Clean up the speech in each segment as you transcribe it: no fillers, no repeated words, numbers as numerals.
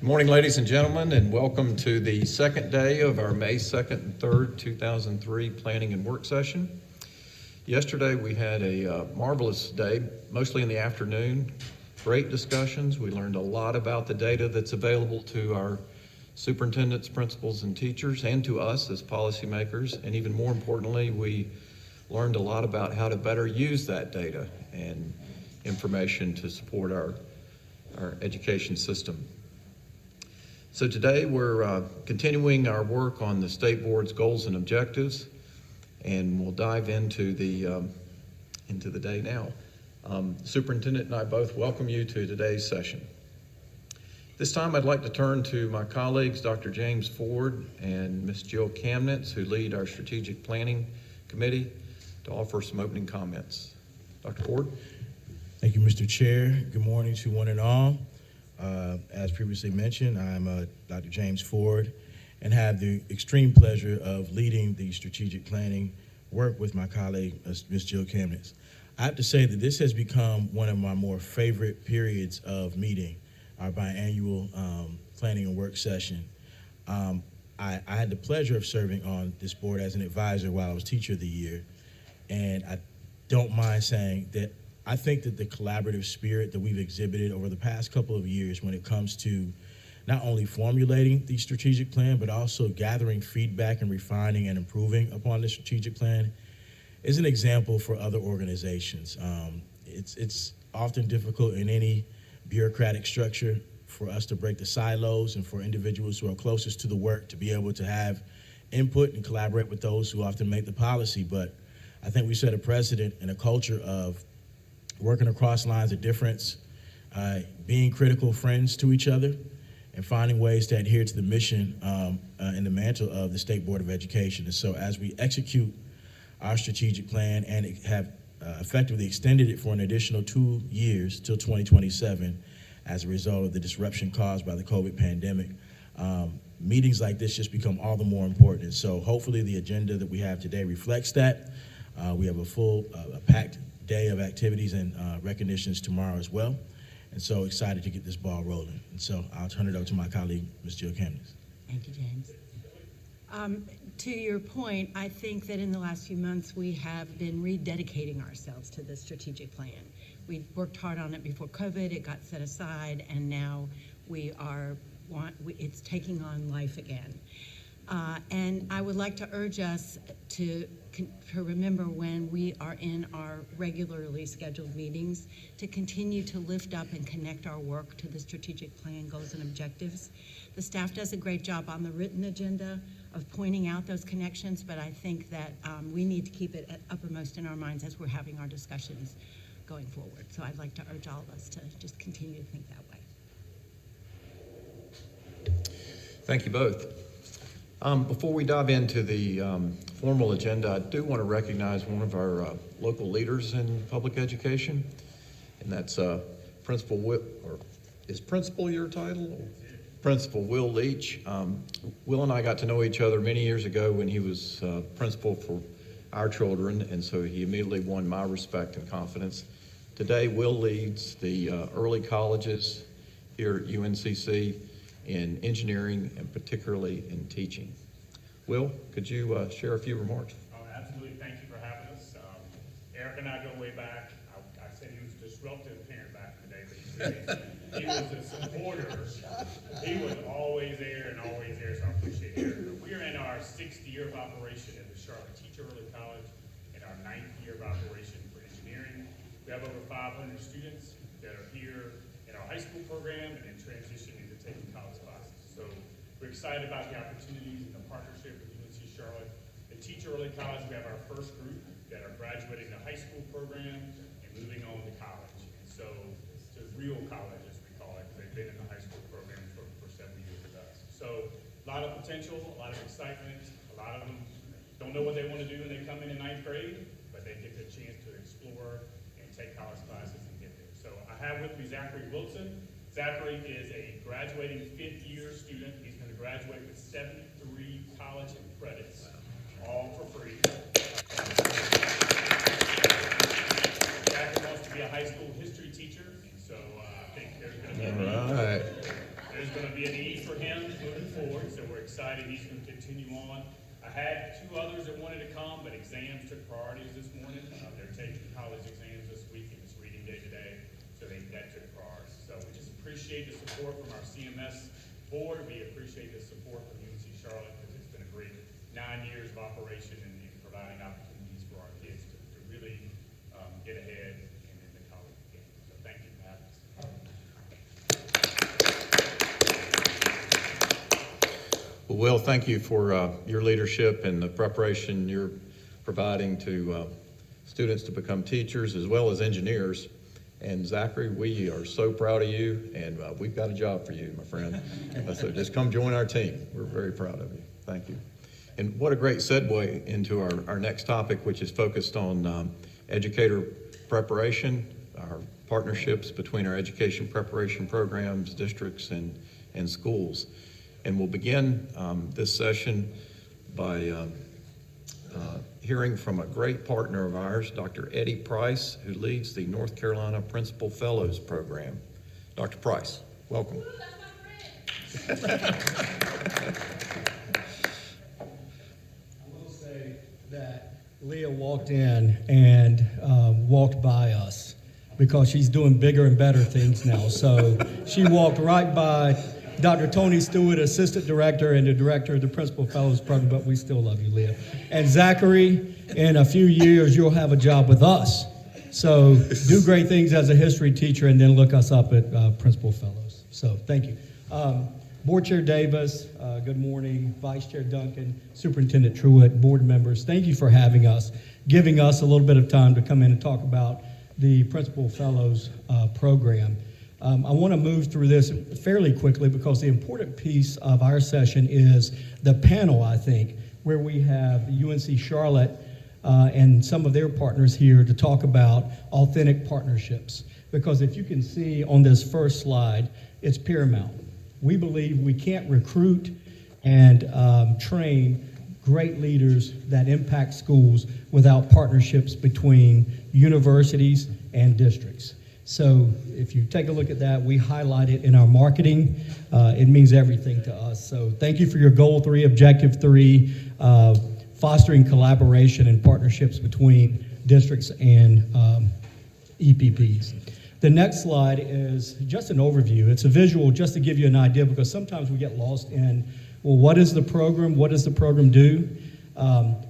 Good morning, ladies and gentlemen, and welcome to the second day of our May 2nd and 3rd, 2003 Planning and Work Session. Yesterday we had a marvelous day, mostly in the afternoon. Great discussions. We learned a lot about the data that's available to our superintendents, principals, and teachers, and to us as policymakers. And even more importantly, we learned a lot about how to better use that data and information to support our education system. So today we're continuing our work on the State Board's goals and objectives, and we'll dive into the day now. Superintendent and I both welcome you to today's session. This time I'd like to turn to my colleagues, Dr. James Ford and Ms. Jill Kamnitz, who lead our Strategic Planning Committee, to offer some opening comments. Dr. Ford? Thank you, Mr. Chair. Good morning to one and all. As previously mentioned, I'm Dr. James Ford and have the extreme pleasure of leading the strategic planning work with my colleague, Ms. Jill Kamnitz. I have to say that this has become one of my more favorite periods of meeting, our biannual planning and work session. I had the pleasure of serving on this board as an advisor while I was Teacher of the Year, and I don't mind saying that I think that the collaborative spirit that we've exhibited over the past couple of years when it comes to not only formulating the strategic plan, but also gathering feedback and refining and improving upon the strategic plan is an example for other organizations. It's often difficult in any bureaucratic structure for us to break the silos and for individuals who are closest to the work to be able to have input and collaborate with those who often make the policy. But I think we set a precedent and a culture of working across lines of difference, being critical friends to each other, and finding ways to adhere to the mission and the mantle of the State Board of Education. And so as we execute our strategic plan and have effectively extended it for an additional 2 years till 2027 as a result of the disruption caused by the COVID pandemic, meetings like this just become all the more important. And so hopefully the agenda that we have today reflects that. We have a full, packed day of activities and recognitions tomorrow as well. And so excited to get this ball rolling. And so I'll turn it over to my colleague, Ms. Jill Kamnitz. Thank you, James. To your point, I think that in the last few months we have been rededicating ourselves to the strategic plan. We worked hard on it before COVID, it got set aside, and now it's taking on life again. And I would like to urge us to remember when we are in our regularly scheduled meetings to continue to lift up and connect our work to the strategic plan goals and objectives. The staff does a great job on the written agenda of pointing out those connections, but I think that we need to keep it uppermost in our minds as we're having our discussions going forward. So I'd like to urge all of us to just continue to think that way. Thank you both. Before we dive into the formal agenda, I do want to recognize one of our local leaders in public education, and that's Principal Will, or is Principal your title? Principal Will Leach. Will and I got to know each other many years ago when he was principal for our children, and so he immediately won my respect and confidence. Today, Will leads the early colleges here at UNCC in engineering and particularly in teaching. Will, could you share a few remarks? Absolutely. Thank you for having us. Eric and I go way back. I said he was a disruptive parent back in the day, but he said he was a supporter. He was always there and always there, so I appreciate Eric. We're in our 6th year of operation at the Charlotte Teacher Early College and our 9th year of operation for engineering. We have over 500 students that are here in our high school program and in transition into taking college classes. So we're excited about the opportunities and the partnership with UNC Charlotte. At Teacher Early College, we have our first group that are graduating the high school program and moving on to college. And so it's a real college, as we call it, because they've been in the high school program for 7 years with us. So a lot of potential, a lot of excitement. A lot of them don't know what they want to do when they come in 9th grade, but they get the chance to explore and take college classes and get there. So I have with me Zachary Wilson. Zachary is a graduating 5th year student. He's going to graduate with 73 college credits, all for free. Zachary wants to be a high school history teacher, and so I think there's going to be going to be a need for him moving forward, so we're excited he's going to continue on. I had 2 others that wanted to come, but exams took priorities this morning. They're taking college exams this week, and it's reading day today, so that took priorities. So we just appreciate the support from our CMS board. We appreciate the support from UNC Charlotte, because it's been a great 9 years of operation and providing opportunities for our kids to really get ahead in the college game. So thank you for having us. Well, Will, thank you for your leadership and the preparation you're providing to students to become teachers as well as engineers. And Zachary, we are so proud of you, and we've got a job for you, my friend. So just come join our team. We're very proud of you. Thank you. And what a great segue into our next topic, which is focused on educator preparation, our partnerships between our education preparation programs, districts, and schools. And we'll begin this session by hearing from a great partner of ours, Dr. Eddie Price, who leads the North Carolina Principal Fellows Program. Dr. Price, welcome. I will say that Leah walked in and walked by us because she's doing bigger and better things now. So she walked right by Dr. Tony Stewart, Assistant Director and the Director of the Principal Fellows Program, but we still love you, Leah. And Zachary, in a few years, you'll have a job with us. So do great things as a history teacher and then look us up at Principal Fellows. So thank you. Board Chair Davis, good morning. Vice Chair Duncan, Superintendent Truitt, board members, thank you for having us, giving us a little bit of time to come in and talk about the Principal Fellows program. I want to move through this fairly quickly because the important piece of our session is the panel, I think, where we have UNC Charlotte and some of their partners here to talk about authentic partnerships. Because if you can see on this first slide, it's paramount. We believe we can't recruit and train great leaders that impact schools without partnerships between universities and districts. So if you take a look at that, we highlight it in our marketing. It means everything to us. So thank you for your goal 3, objective 3, fostering collaboration and partnerships between districts and EPPs. The next slide is just an overview. It's a visual just to give you an idea because sometimes we get lost in, well, what is the program? What does the program do?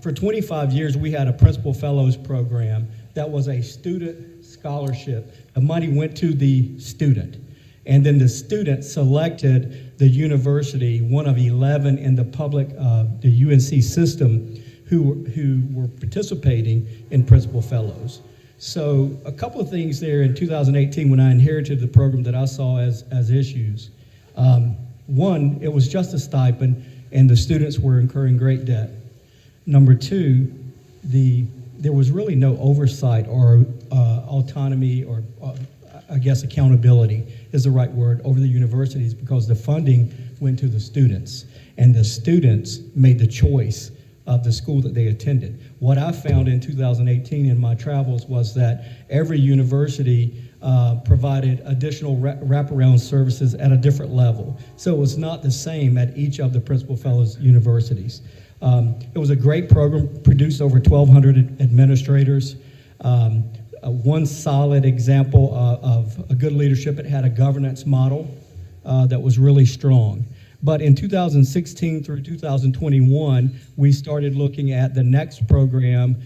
For 25 years, we had a Principal Fellows program that was a student scholarship. The money went to the student. And then the student selected the university, one of 11 in the public, the UNC system, who were participating in Principal Fellows. So a couple of things there in 2018 when I inherited the program that I saw as issues. One, it was just a stipend and the students were incurring great debt. Number 2, there was really no oversight or autonomy or I guess accountability is the right word over the universities because the funding went to the students and the students made the choice of the school that they attended. What I found in 2018 in my travels was that every university provided additional wraparound services at a different level. So it was not the same at each of the Principal Fellows universities. It was a great program, produced over 1,200 administrators. One solid example of a good leadership, it had a governance model that was really strong. But in 2016 through 2021, we started looking at the next program,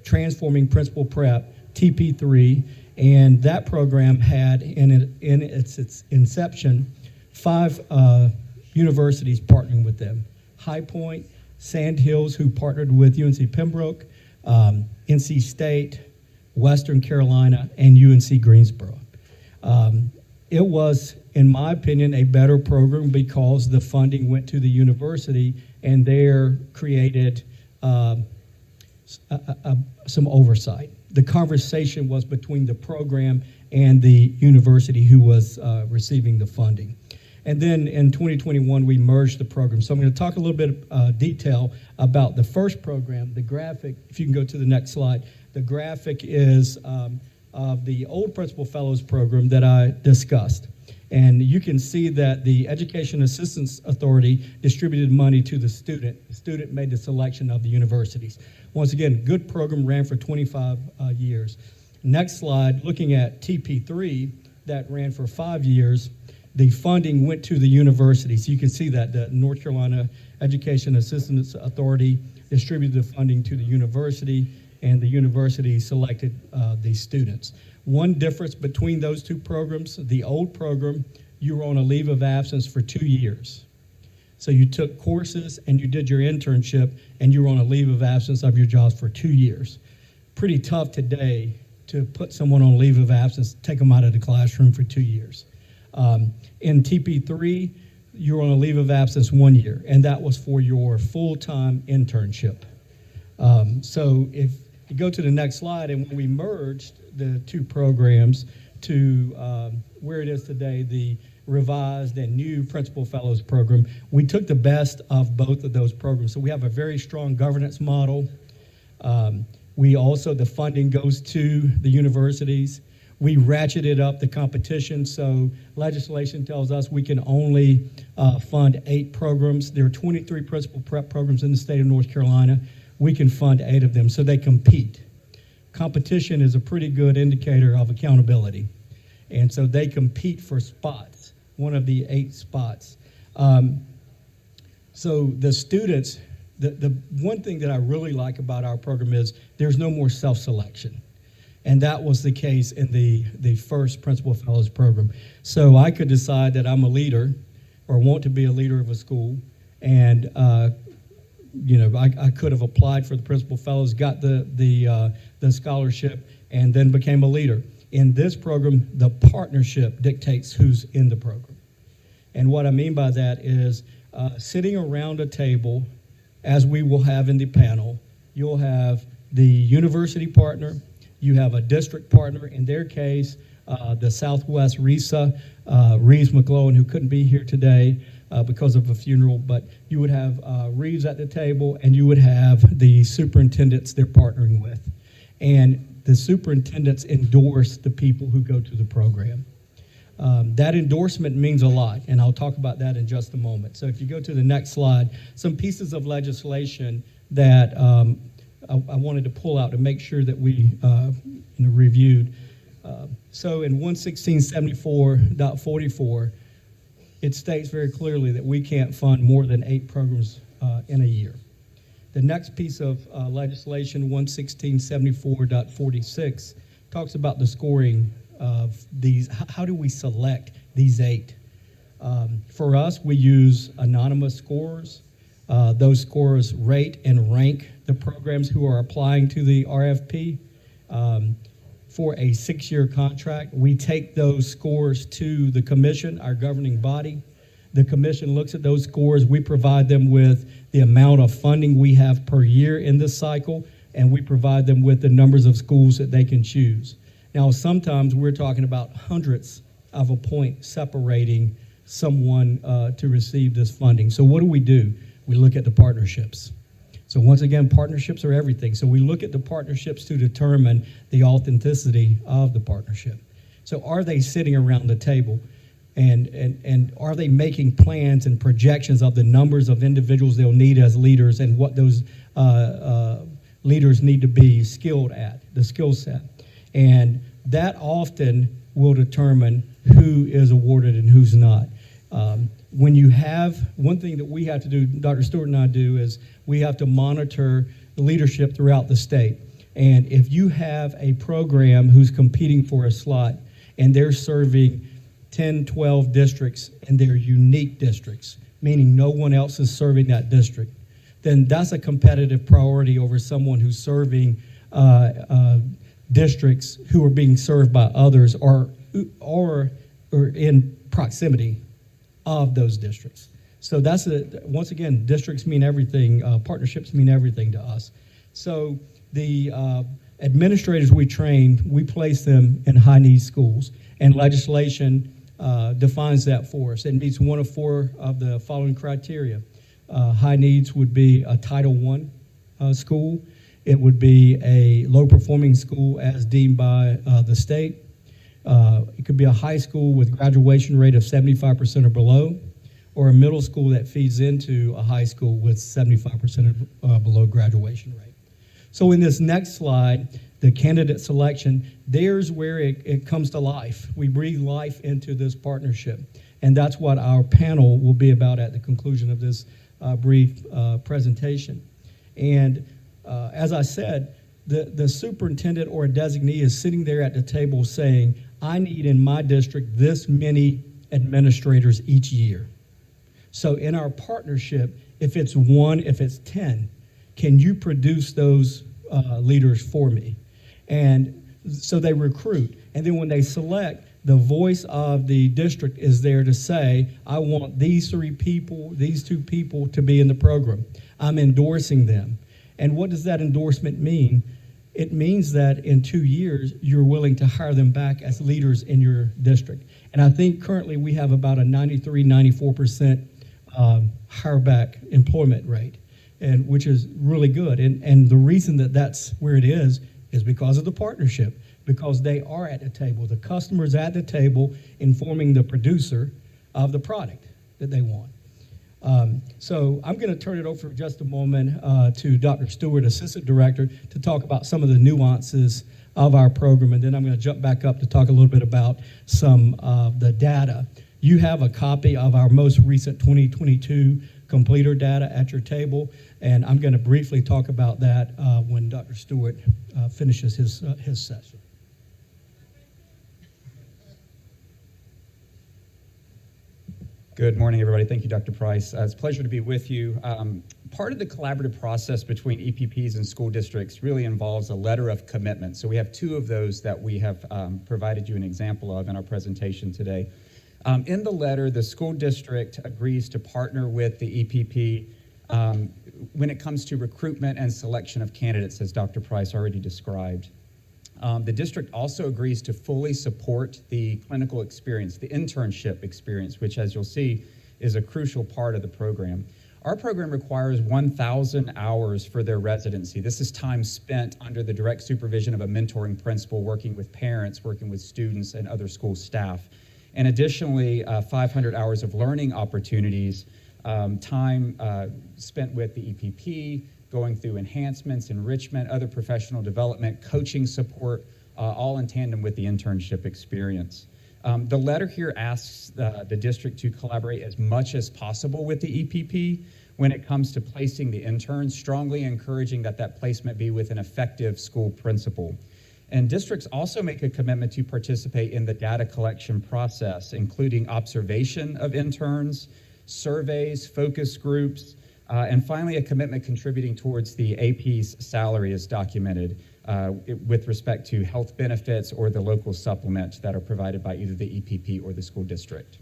Transforming Principal Prep, TP3, and that program had in its inception 5 universities partnering with them. High Point, Sand Hills, who partnered with UNC Pembroke, NC State, Western Carolina, and UNC Greensboro. It was, in my opinion, a better program because the funding went to the university and there created some oversight. The conversation was between the program and the university who was receiving the funding. And then in 2021, we merged the program. So I'm going to talk a little bit of detail about the first program. The graphic, if you can go to the next slide, the graphic is of the old Principal Fellows program that I discussed. And you can see that the Education Assistance Authority distributed money to the student. The student made the selection of the universities. Once again, good program, ran for 25 years. Next slide, looking at TP3, that ran for 5 years. The funding went to the universities. You can see that the North Carolina Education Assistance Authority distributed the funding to the university, and the university selected the students. One difference between those two programs, the old program, you were on a leave of absence for 2 years. So you took courses and you did your internship, and you were on a leave of absence of your jobs for 2 years. Pretty tough today to put someone on leave of absence, take them out of the classroom for 2 years. In TP3, you were on a leave of absence 1 year, and that was for your full-time internship. So if you go to the next slide, and when we merged the two programs to where it is today, the revised and new Principal Fellows Program, we took the best of both of those programs. So we have a very strong governance model. We also, the funding goes to the universities. We ratcheted up the competition, so legislation tells us we can only fund 8 programs. There are 23 principal prep programs in the state of North Carolina. We can fund 8 of them, so they compete. Competition is a pretty good indicator of accountability. And so they compete for spots, one of the 8 spots. So the students, the one thing that I really like about our program is there's no more self-selection. And that was the case in the first Principal Fellows Program. So I could decide that I'm a leader or want to be a leader of a school, and I could have applied for the Principal Fellows, got the scholarship, and then became a leader. In this program, the partnership dictates who's in the program. And what I mean by that is sitting around a table, as we will have in the panel, you'll have the university partner, you have a district partner, in their case, the Southwest RESA, Reeves McClellan, who couldn't be here today because of a funeral, but you would have Reeves at the table, and you would have the superintendents they're partnering with. And the superintendents endorse the people who go to the program. That endorsement means a lot, and I'll talk about that in just a moment. So if you go to the next slide, some pieces of legislation that I wanted to pull out to make sure that we reviewed. So in 11674.44, it states very clearly that we can't fund more than 8 programs in a year. The next piece of legislation, 11674.46, talks about the scoring of these. How do we select these 8? For us, we use anonymous scorers. Those scorers rate and rank the programs who are applying to the RFP for a 6-year contract. We take those scores to the commission, our governing body. The commission looks at those scores. We provide them with the amount of funding we have per year in this cycle, and we provide them with the numbers of schools that they can choose. Now, sometimes we're talking about hundreds of a point separating someone to receive this funding. So what do? We look at the partnerships. So once again, partnerships are everything. So we look at the partnerships to determine the authenticity of the partnership. So are they sitting around the table? And are they making plans and projections of the numbers of individuals they'll need as leaders, and what those leaders need to be skilled at, the skill set? And that often will determine who is awarded and who's not. When you have, one thing that we have to do, Dr. Stewart and I do, is we have to monitor leadership throughout the state. And if you have a program who's competing for a slot and they're serving 10, 12 districts and they're unique districts, meaning no one else is serving that district, then that's a competitive priority over someone who's serving districts who are being served by others or in proximity of those districts. So that's once again, districts mean everything, partnerships mean everything to us. So the administrators we train, we place them in high-need schools, and legislation defines that for us. It meets one of 4 of the following criteria. High needs would be a Title I school. It would be a low-performing school as deemed by the state. It could be a high school with graduation rate of 75% or below, or a middle school that feeds into a high school with 75% below graduation rate. So in this next slide, the candidate selection, there's where it comes to life. We breathe life into this partnership, and that's what our panel will be about at the conclusion of this brief presentation. And as I said, the superintendent or a designee is sitting there at the table saying, I need in my district this many administrators each year. So in our partnership, if it's 1, if it's 10, can you produce those leaders for me? And so they recruit. And then when they select, the voice of the district is there to say, I want these 3 people, these 2 people to be in the program. I'm endorsing them. And what does that endorsement mean? It means that in 2 years, you're willing to hire them back as leaders in your district. And I think currently we have about a 93, 94% hire back employment rate, and which is really good. And the reason that that's where it is because of the partnership, because they are at the table. The customer's at the table informing the producer of the product that they want. So I'm going to turn it over for just a moment to Dr. Stewart, Assistant Director, to talk about some of the nuances of our program, and then I'm going to jump back up to talk a little bit about some of the data. You have a copy of our most recent 2022 completer data at your table, and I'm going to briefly talk about that when Dr. Stewart finishes his session. Good morning, everybody. Thank you, Dr. Price. It's a pleasure to be with you. Part of the collaborative process between EPPs and school districts really involves a letter of commitment. So we have 2 of those that we have provided you an example of in our presentation today. In the letter, the school district agrees to partner with the EPP when it comes to recruitment and selection of candidates, as Dr. Price already described. The district also agrees to fully support the clinical experience, the internship experience, which, as you'll see, is a crucial part of the program. Our program requires 1,000 hours for their residency. This is time spent under the direct supervision of a mentoring principal, working with parents, working with students, and other school staff. And additionally, 500 hours of learning opportunities, time spent with the EPP, going through enhancements, enrichment, other professional development, coaching support, all in tandem with the internship experience. The letter here asks the district to collaborate as much as possible with the EPP when it comes to placing the interns, strongly encouraging that placement be with an effective school principal. And districts also make a commitment to participate in the data collection process, including observation of interns, surveys, focus groups, and finally a commitment contributing towards the AP's salary as documented with respect to health benefits or the local supplement that are provided by either the EPP or the school district.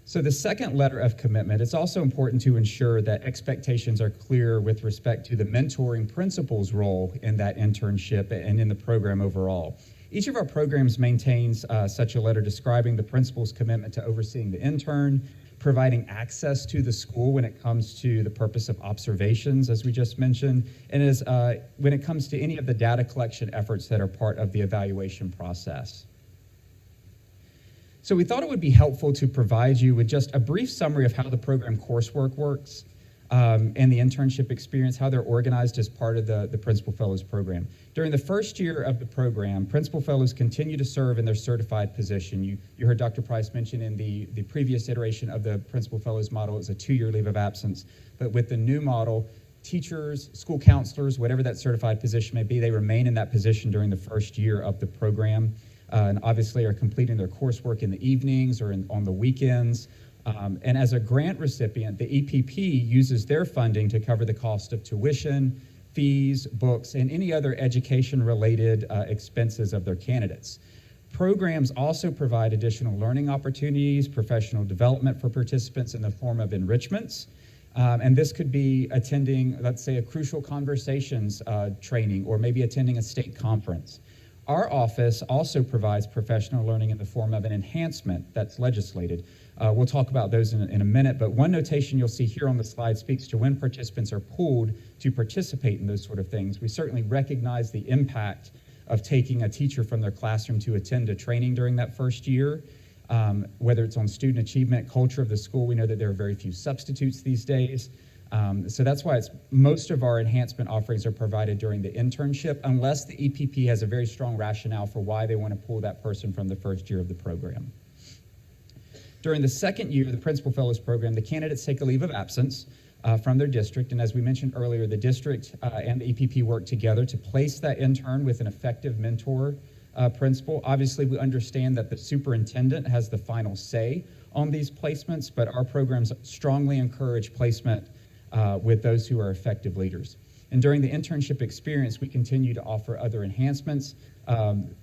So the second letter of commitment, it's also important to ensure that expectations are clear with respect to the mentoring principal's role in that internship and in the program overall. Each of our programs maintains such a letter describing the principal's commitment to overseeing the intern, providing access to the school when it comes to the purpose of observations, as we just mentioned, and when it comes to any of the data collection efforts that are part of the evaluation process. So we thought it would be helpful to provide you with just a brief summary of how the program coursework works and the internship experience, how they're organized as part of the Principal Fellows program. During the first year of the program, Principal Fellows continue to serve in their certified position. You heard Dr. Price mention in the previous iteration of the Principal Fellows model, it's a 2-year leave of absence. But with the new model, teachers, school counselors, whatever that certified position may be, they remain in that position during the first year of the program. And obviously are completing their coursework in the evenings or on the weekends. And as a grant recipient, the EPP uses their funding to cover the cost of tuition, fees, books, and any other education-related expenses of their candidates. Programs also provide additional learning opportunities, professional development for participants in the form of enrichments. And this could be attending, let's say, a crucial conversations training, or maybe attending a state conference. Our office also provides professional learning in the form of an enhancement that's legislated. We'll talk about those in a minute, but one notation you'll see here on the slide speaks to when participants are pulled to participate in those sort of things. We certainly recognize the impact of taking a teacher from their classroom to attend a training during that first year. Whether it's on student achievement, culture of the school, we know that there are very few substitutes these days. So that's why most of our enhancement offerings are provided during the internship, unless the EPP has a very strong rationale for why they want to pull that person from the first year of the program. During the second year of the Principal Fellows Program, the candidates take a leave of absence from their district, and as we mentioned earlier, the district and the EPP work together to place that intern with an effective mentor principal. Obviously, we understand that the superintendent has the final say on these placements, but our programs strongly encourage placement with those who are effective leaders. And during the internship experience, we continue to offer other enhancements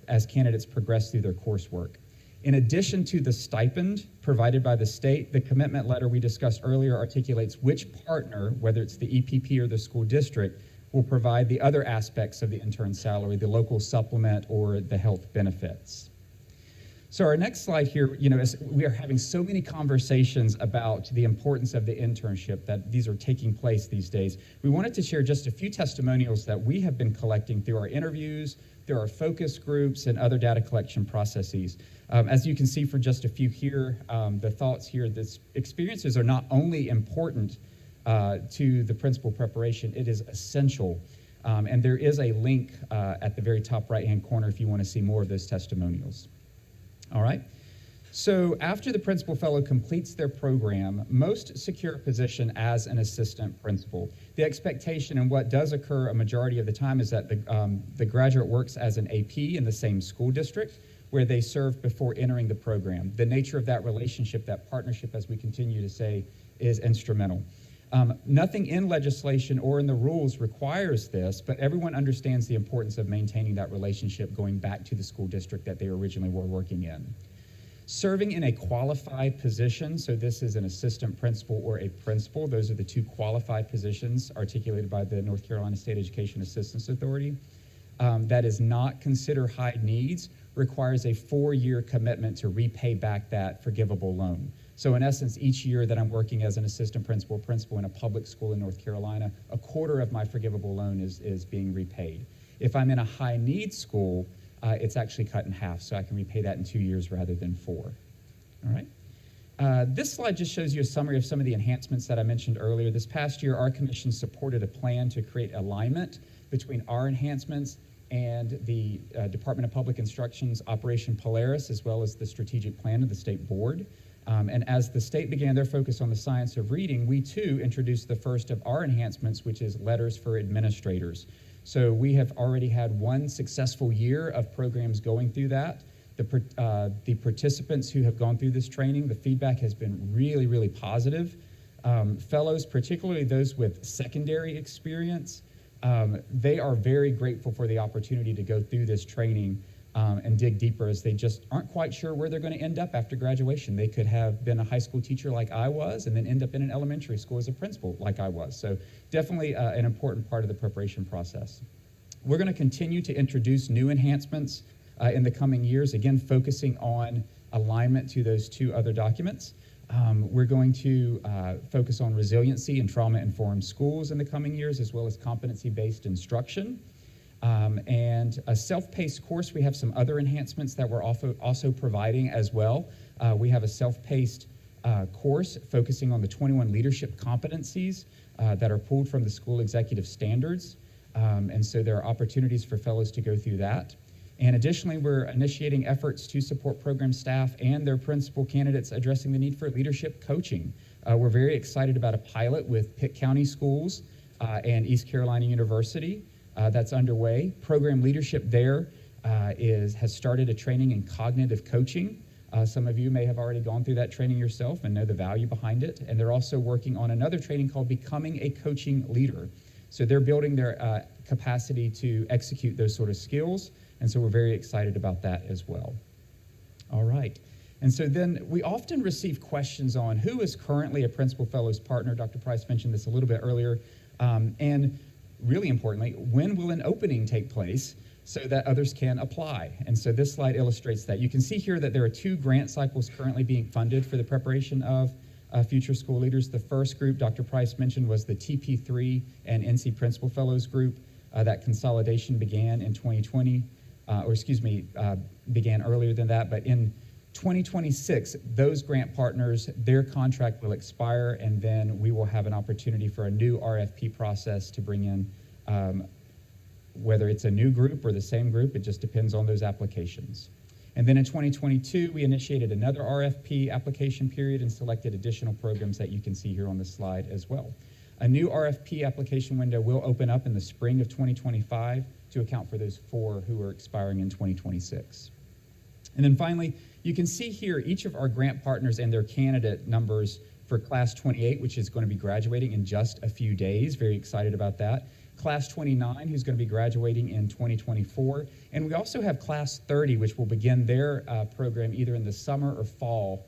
as candidates progress through their coursework. In addition to the stipend provided by the state, the commitment letter we discussed earlier articulates which partner, whether it's the EPP or the school district, will provide the other aspects of the intern's salary, the local supplement or the health benefits. So our next slide here, as we are having so many conversations about the importance of the internship, that these are taking place these days, we wanted to share just a few testimonials that we have been collecting through our interviews, through our focus groups, and other data collection processes. As you can see for just a few here, the thoughts here, these experiences are not only important to the principal preparation, it is essential. And there is a link at the very top right-hand corner if you want to see more of those testimonials. All right. So after the principal fellow completes their program, most secure a position as an assistant principal. The expectation, and what does occur a majority of the time, is that the graduate works as an AP in the same school district where they served before entering the program. The nature of that relationship, that partnership, as we continue to say, is instrumental. Nothing in legislation or in the rules requires this, but everyone understands the importance of maintaining that relationship going back to the school district that they originally were working in. Serving in a qualified position, so this is an assistant principal or a principal, those are the two qualified positions articulated by the North Carolina State Education Assistance Authority, that is not considered high needs, requires a 4-year commitment to repay back that forgivable loan. So in essence, each year that I'm working as an assistant principal in a public school in North Carolina, a quarter of my forgivable loan is being repaid. If I'm in a high needs school, it's actually cut in half, so I can repay that in 2 years rather than 4. All right. This slide just shows you a summary of some of the enhancements that I mentioned earlier. This past year, our commission supported a plan to create alignment between our enhancements and the Department of Public Instruction's Operation Polaris, as well as the strategic plan of the state board. And as the state began their focus on the science of reading, we too introduced the first of our enhancements, which is letters for administrators. So we have already had one successful year of programs going through that. The participants who have gone through this training, the feedback has been really, really positive. Fellows, particularly those with secondary experience, they are very grateful for the opportunity to go through this training and dig deeper, as they just aren't quite sure where they're going to end up after graduation. They could have been a high school teacher like I was and then end up in an elementary school as a principal like I was. So definitely an important part of the preparation process. We're going to continue to introduce new enhancements in the coming years, again, focusing on alignment to those two other documents. We're going to focus on resiliency and trauma-informed schools in the coming years, as well as competency-based instruction. And a self-paced course, we have some other enhancements that we're also providing as well. We have a self-paced course focusing on the 21 leadership competencies that are pulled from the school executive standards. And so there are opportunities for fellows to go through that. And additionally, we're initiating efforts to support program staff and their principal candidates addressing the need for leadership coaching. We're very excited about a pilot with Pitt County Schools and East Carolina University that's underway. Program leadership there has started a training in cognitive coaching. Some of you may have already gone through that training yourself and know the value behind it. And they're also working on another training called Becoming a Coaching Leader. So they're building their capacity to execute those sort of skills. And so we're very excited about that as well. All right. And so then we often receive questions on who is currently a Principal Fellows partner. Dr. Price mentioned this a little bit earlier. And really importantly, when will an opening take place so that others can apply? And so this slide illustrates that. You can see here that there are 2 grant cycles currently being funded for the preparation of future school leaders. The first group Dr. Price mentioned was the TP3 and NC Principal Fellows group. That consolidation began in 2020. began earlier than that, but in 2026, those grant partners, their contract will expire, and then we will have an opportunity for a new RFP process to bring in, whether it's a new group or the same group, it just depends on those applications. And then in 2022, we initiated another RFP application period and selected additional programs that you can see here on the slide as well. A new RFP application window will open up in the spring of 2025 to account for those 4 who are expiring in 2026. And then finally, you can see here each of our grant partners and their candidate numbers for Class 28, which is going to be graduating in just a few days. Very excited about that. Class 29, who's going to be graduating in 2024. And we also have Class 30, which will begin their program either in the summer or fall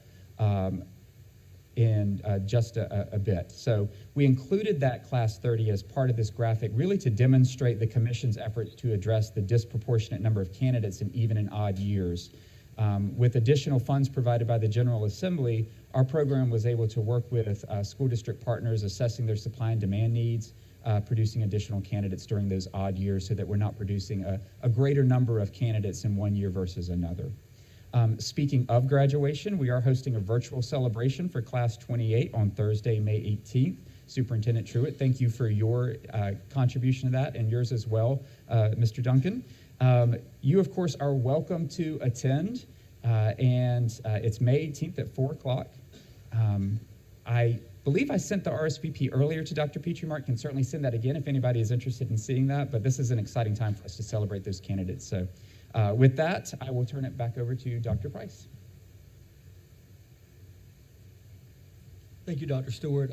in just a bit. So we included that Class 30 as part of this graphic really to demonstrate the Commission's efforts to address the disproportionate number of candidates in even and odd years. With additional funds provided by the General Assembly, our program was able to work with school district partners assessing their supply and demand needs, producing additional candidates during those odd years so that we're not producing a greater number of candidates in one year versus another. Speaking of graduation, we are hosting a virtual celebration for Class 28 on Thursday, May 18th. Superintendent Truitt, thank you for your contribution to that and yours as well, Mr. Duncan. You, of course, are welcome to attend, and it's May 18th at 4 o'clock. I believe I sent the RSVP earlier to Dr. Petrie-Mark. Can certainly send that again if anybody is interested in seeing that, but this is an exciting time for us to celebrate those candidates. So with that, I will turn it back over to Dr. Price. Thank you, Dr. Stewart.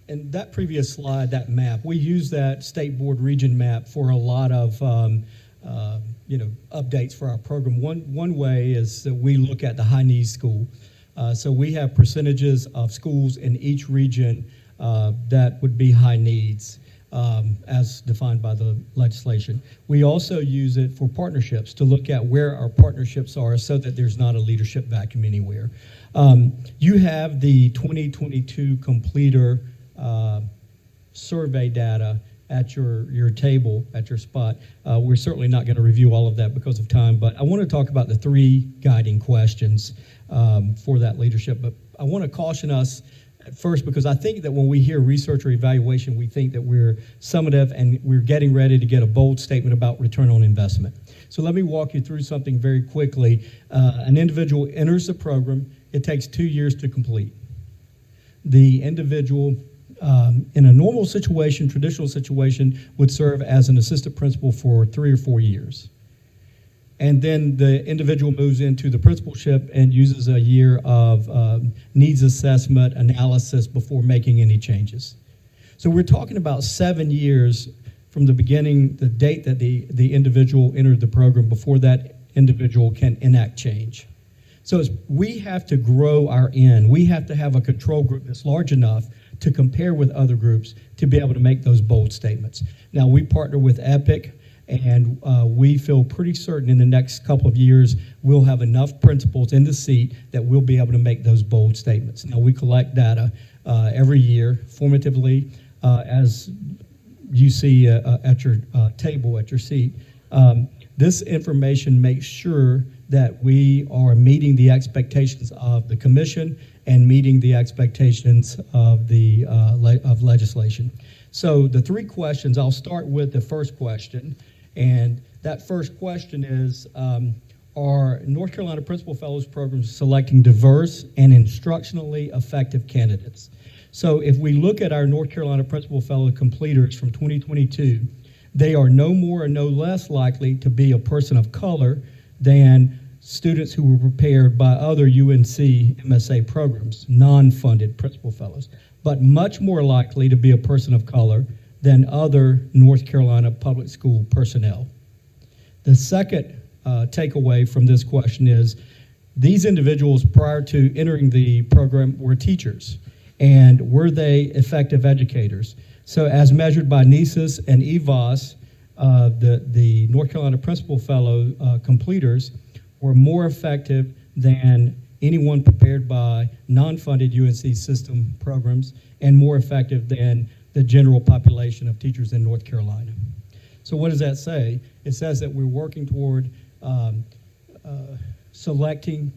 And that previous slide, that map, we use that state board region map for a lot of updates for our program. One way is that we look at the high needs school. So we have percentages of schools in each region that would be high needs as defined by the legislation. We also use it for partnerships to look at where our partnerships are so that there's not a leadership vacuum anywhere. You have the 2022 completer survey data at your table, at your spot. We're certainly not going to review all of that because of time, but I want to talk about the 3 guiding questions for that leadership. But I want to caution us at first because I think that when we hear research or evaluation, we think that we're summative and we're getting ready to get a bold statement about return on investment. So let me walk you through something very quickly. An individual enters the program. It takes 2 years to complete. The individual in a normal situation, traditional situation, would serve as an assistant principal for 3 or 4 years. And then the individual moves into the principalship and uses a year of needs assessment analysis before making any changes. So we're talking about 7 years from the beginning, the date that the individual entered the program, before that individual can enact change. So we have to grow our N. We have to have a control group that's large enough to compare with other groups to be able to make those bold statements. Now, we partner with EPIC, and we feel pretty certain in the next couple of years we'll have enough principals in the seat that we'll be able to make those bold statements. Now, we collect data every year formatively, as you see at your table, at your seat. This information makes sure that we are meeting the expectations of the commission and meeting the expectations of the of legislation. So the 3 questions, I'll start with the first question, and that first question is, are North Carolina Principal Fellows programs selecting diverse and instructionally effective candidates? So if we look at our North Carolina Principal Fellow completers from 2022, they are no more and no less likely to be a person of color than students who were prepared by other UNC MSA programs, non-funded principal fellows, but much more likely to be a person of color than other North Carolina public school personnel. The second takeaway from this question is these individuals prior to entering the program were teachers, and were they effective educators? So as measured by NESIS and EVOS, the North Carolina Principal Fellow completers were more effective than anyone prepared by non-funded UNC system programs and more effective than the general population of teachers in North Carolina. So what does that say? It says that we're working toward um,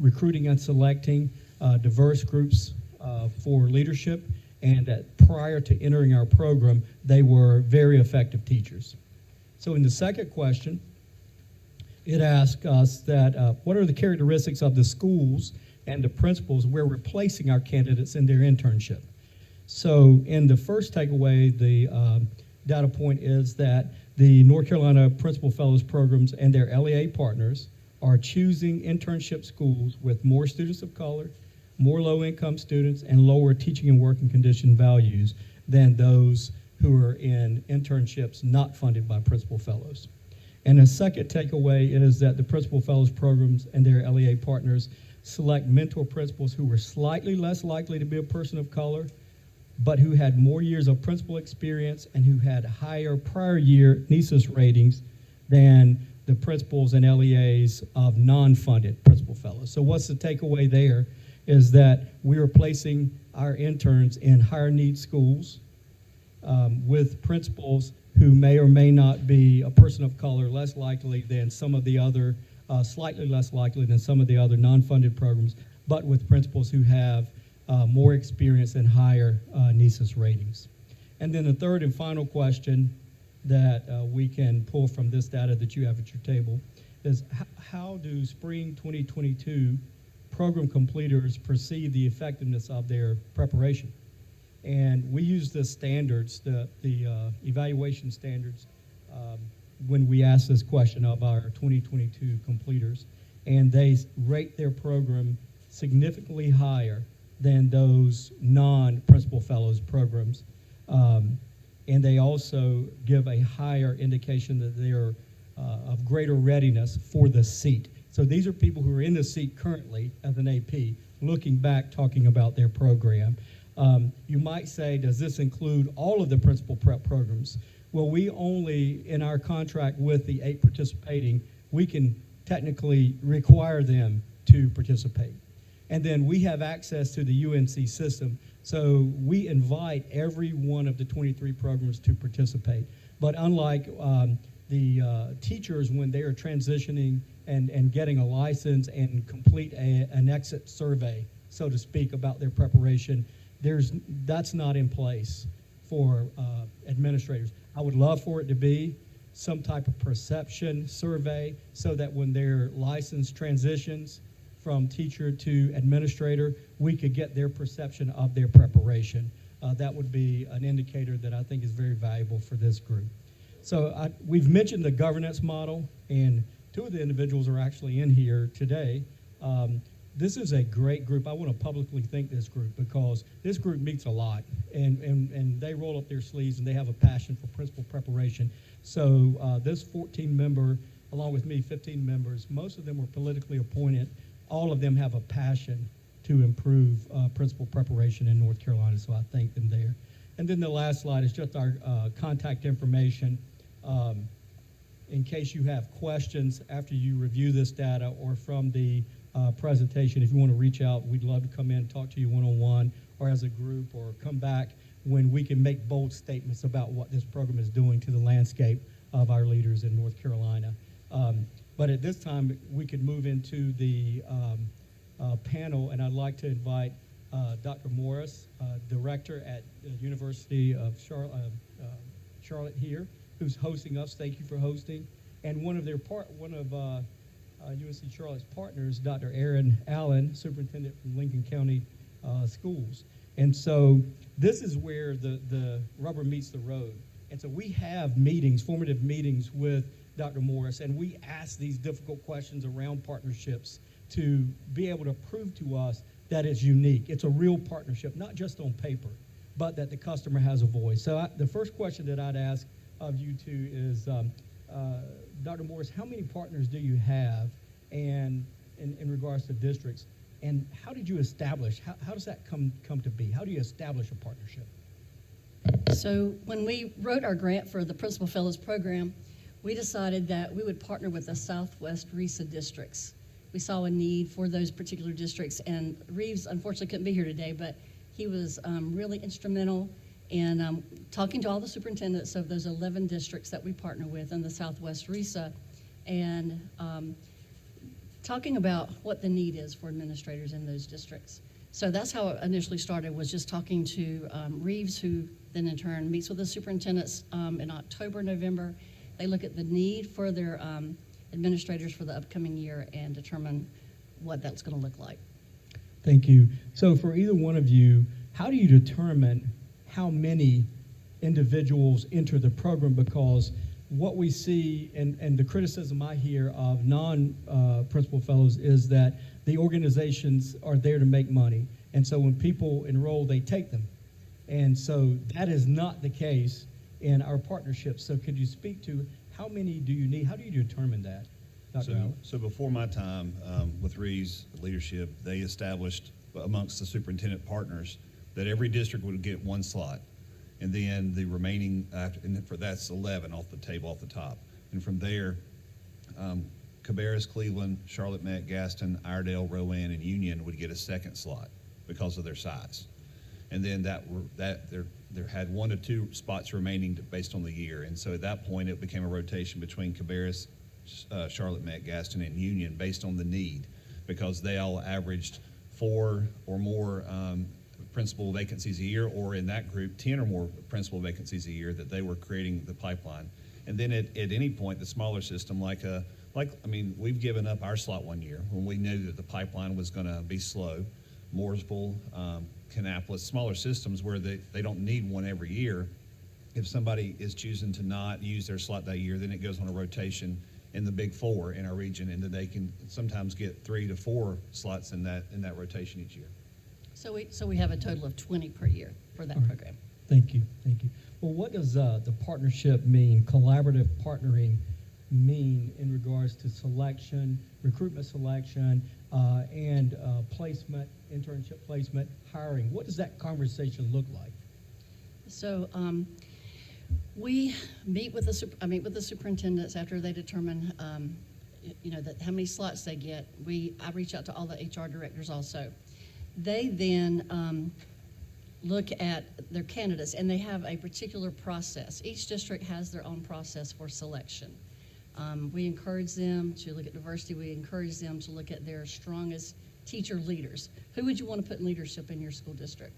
recruiting and selecting diverse groups for leadership, and that prior to entering our program, they were very effective teachers. So in the second question, it asks us that what are the characteristics of the schools and the principals we're replacing our candidates in their internship? So in the first takeaway, the data point is that the North Carolina Principal Fellows Programs and their LEA partners are choosing internship schools with more students of color, more low-income students, and lower teaching and working condition values than those who are in internships not funded by Principal Fellows. And the second takeaway is that the Principal Fellows Programs and their LEA partners select mentor principals who were slightly less likely to be a person of color, but who had more years of principal experience and who had higher prior year NESIS ratings than the principals and LEAs of non-funded Principal Fellows. So what's the takeaway there is that we are placing our interns in higher need schools with principals who may or may not be a person of color, less likely than some of the other, slightly less likely than some of the other non-funded programs, but with principals who have more experience and higher NESIS ratings. And then the third and final question that we can pull from this data that you have at your table is how do spring 2022 program completers perceive the effectiveness of their preparation? And we use the standards, the evaluation standards, when we ask this question of our 2022 completers, and they rate their program significantly higher than those non-Principal Fellows programs. And they also give a higher indication that they are of greater readiness for the seat. So these are people who are in the seat currently as an AP, looking back, talking about their program. You might say, does this include all of the principal prep programs? Well, we only, in our contract with the 8 participating, we can technically require them to participate. And then we have access to the UNC system, so we invite every one of the 23 programs to participate. But unlike the teachers, when they are transitioning and getting a license and complete an exit survey, so to speak, about their preparation, that's not in place for administrators. I would love for it to be some type of perception survey so that when their license transitions from teacher to administrator, we could get their perception of their preparation. That would be an indicator that I think is very valuable for this group. So we've mentioned the governance model, and 2 of the individuals are actually in here today. This is a great group. I want to publicly thank this group because this group meets a lot, and they roll up their sleeves, and they have a passion for principal preparation. So this 14-member, along with me, 15 members, most of them were politically appointed. All of them have a passion to improve principal preparation in North Carolina, so I thank them there. And then the last slide is just our contact information. In case you have questions after you review this data or from the presentation, if you want to reach out, we'd love to come in and talk to you one-on-one or as a group, or come back when we can make bold statements about what this program is doing to the landscape of our leaders in North Carolina. But at this time, we could move into the panel, and I'd like to invite Dr. Morris, director at the University of Charlotte here, who's hosting us. Thank you for hosting. And one of UNC Charlotte's partners, Dr. Aaron Allen, superintendent from Lincoln County Schools. And so this is where the rubber meets the road. And so we have meetings, formative meetings with Dr. Morris, and we ask these difficult questions around partnerships to be able to prove to us that it's unique. It's a real partnership, not just on paper, but that the customer has a voice. So the first question that I'd ask of you two is, Dr. Morris, how many partners do you have and in regards to districts, and how did you establish, how does that come to be? How do you establish a partnership? So when we wrote our grant for the Principal Fellows Program, we decided that we would partner with the Southwest RISA districts. We saw a need for those particular districts, and Reeves unfortunately couldn't be here today, but he was really instrumental in talking to all the superintendents of those 11 districts that we partner with in the Southwest RISA, and talking about what the need is for administrators in those districts. So that's how it initially started, was just talking to Reeves, who then in turn meets with the superintendents in October, November. They look at the need for their administrators for the upcoming year and determine what that's going to look like. Thank you. So for either one of you, how do you determine how many individuals enter the program? Because what we see and the criticism I hear of non-principal fellows is that the organizations are there to make money. And so when people enroll, they take them. And so that is not the case in our partnerships. So could you speak to how many do you need? How do you determine that, Dr. Allen? So before my time with Reeves leadership, they established amongst the superintendent partners that every district would get one slot. And then the remaining, that's 11 off the table, off the top. And from there, Cabarrus, Cleveland, Charlotte Met, Gaston, Iredell, Rowan, and Union would get a second slot because of their size. And then there had 1 to 2 spots remaining based on the year. And so at that point, it became a rotation between Cabarrus, Charlotte Met, Gaston, and Union based on the need, because they all averaged 4 or more principal vacancies a year, or in that group, 10 or more principal vacancies a year that they were creating the pipeline. And then at any point, the smaller system, we've given up our slot one year when we knew that the pipeline was going to be slow. Mooresville, Kannapolis, smaller systems where they don't need one every year. If somebody is choosing to not use their slot that year, then it goes on a rotation in the big 4 in our region, and then they can sometimes get 3 to 4 slots in that rotation each year. So we have a total of 20 per year for that program. Thank you. Well, what does the partnership mean, collaborative partnering mean in regards to selection, recruitment selection, and placement, internship placement, hiring? What does that conversation look like? So we meet with the superintendents after they determine, that how many slots they get. I reach out to all the HR directors also. They then look at their candidates, and they have a particular process. Each district has their own process for selection. We encourage them to look at diversity. We encourage them to look at their strongest teacher leaders. Who would you want to put in leadership in your school district?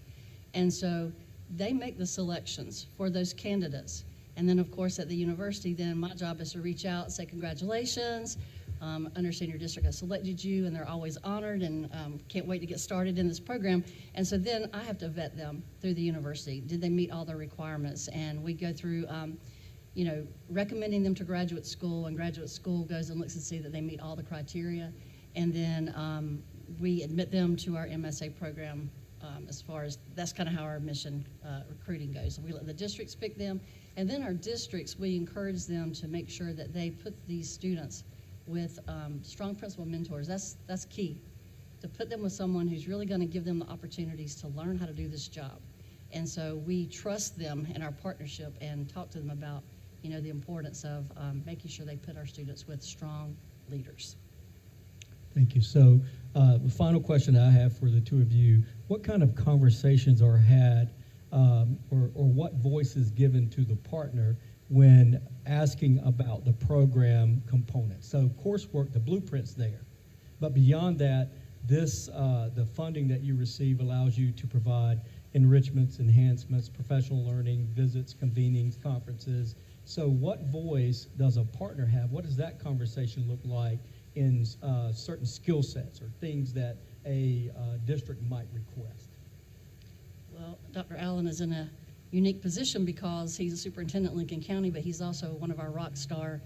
And so they make the selections for those candidates. And then, of course, at the university, then my job is to reach out and say, congratulations, understand your district has selected you, and they're always honored and can't wait to get started in this program. And so then I have to vet them through the university. Did they meet all the requirements? And we go through recommending them to graduate school, and graduate school goes and looks and see that they meet all the criteria. And then we admit them to our MSA program as far as, that's kind of how our admission recruiting goes. We let the districts pick them, and then our districts, we encourage them to make sure that they put these students with strong principal mentors. That's key, to put them with someone who's really going to give them the opportunities to learn how to do this job. And so we trust them in our partnership and talk to them about, the importance of making sure they put our students with strong leaders. Thank you. So the final question I have for the two of you, what kind of conversations are had or what voice is given to the partner when asking about the program component? So coursework, the blueprint's there. But beyond that, the funding that you receive allows you to provide enrichments, enhancements, professional learning, visits, convenings, conferences. So what voice does a partner have? What does that conversation look like in certain skill sets or things that a district might request? Well, Dr. Allen is in a unique position because he's a superintendent in Lincoln County, but he's also one of our rock star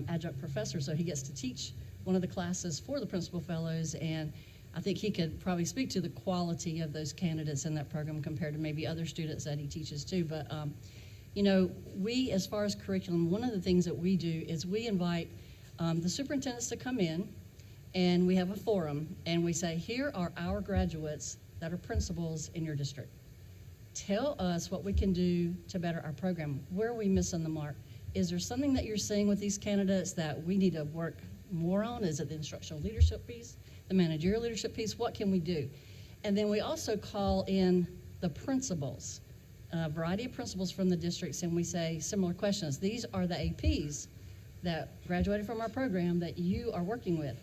adjunct professors, so he gets to teach one of the classes for the principal fellows, and I think he could probably speak to the quality of those candidates in that program compared to maybe other students that he teaches too. But, we, as far as curriculum, one of the things that we do is we invite the superintendents to come in, and we have a forum, and we say, here are our graduates that are principals in your district. Tell us what we can do to better our program. Where are we missing the mark? Is there something that you're seeing with these candidates that we need to work more on? Is it the instructional leadership piece, the managerial leadership piece? What can we do? And then we also call in the principals, a variety of principals from the districts, and we say similar questions. These are the APs that graduated from our program that you are working with.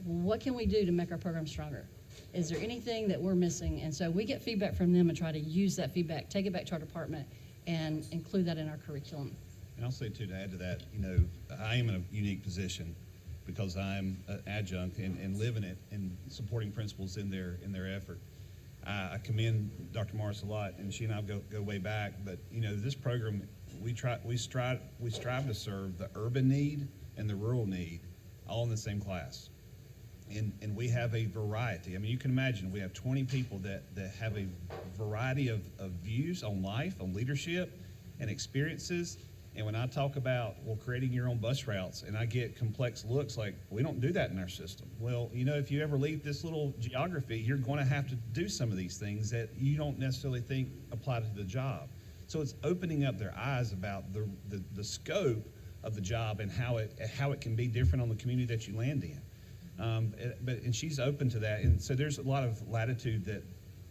what can we do to make our program stronger? Is there anything that we're missing? And so we get feedback from them and try to use that feedback, take it back to our department, and include that in our curriculum. And I'll say too, to add to that, I am in a unique position because I'm an adjunct and living it and supporting principals in their effort. I commend Dr. Morris a lot, and she and I go way back. But this program, we strive to serve the urban need and the rural need all in the same class. And we have a variety. I mean, you can imagine we have 20 people that have a variety of views on life, on leadership, and experiences. And when I talk about, creating your own bus routes, and I get complex looks like, we don't do that in our system. Well, if you ever leave this little geography, you're going to have to do some of these things that you don't necessarily think apply to the job. So it's opening up their eyes about the scope of the job and how it can be different on the community that you land in. And she's open to that. And so there's a lot of latitude that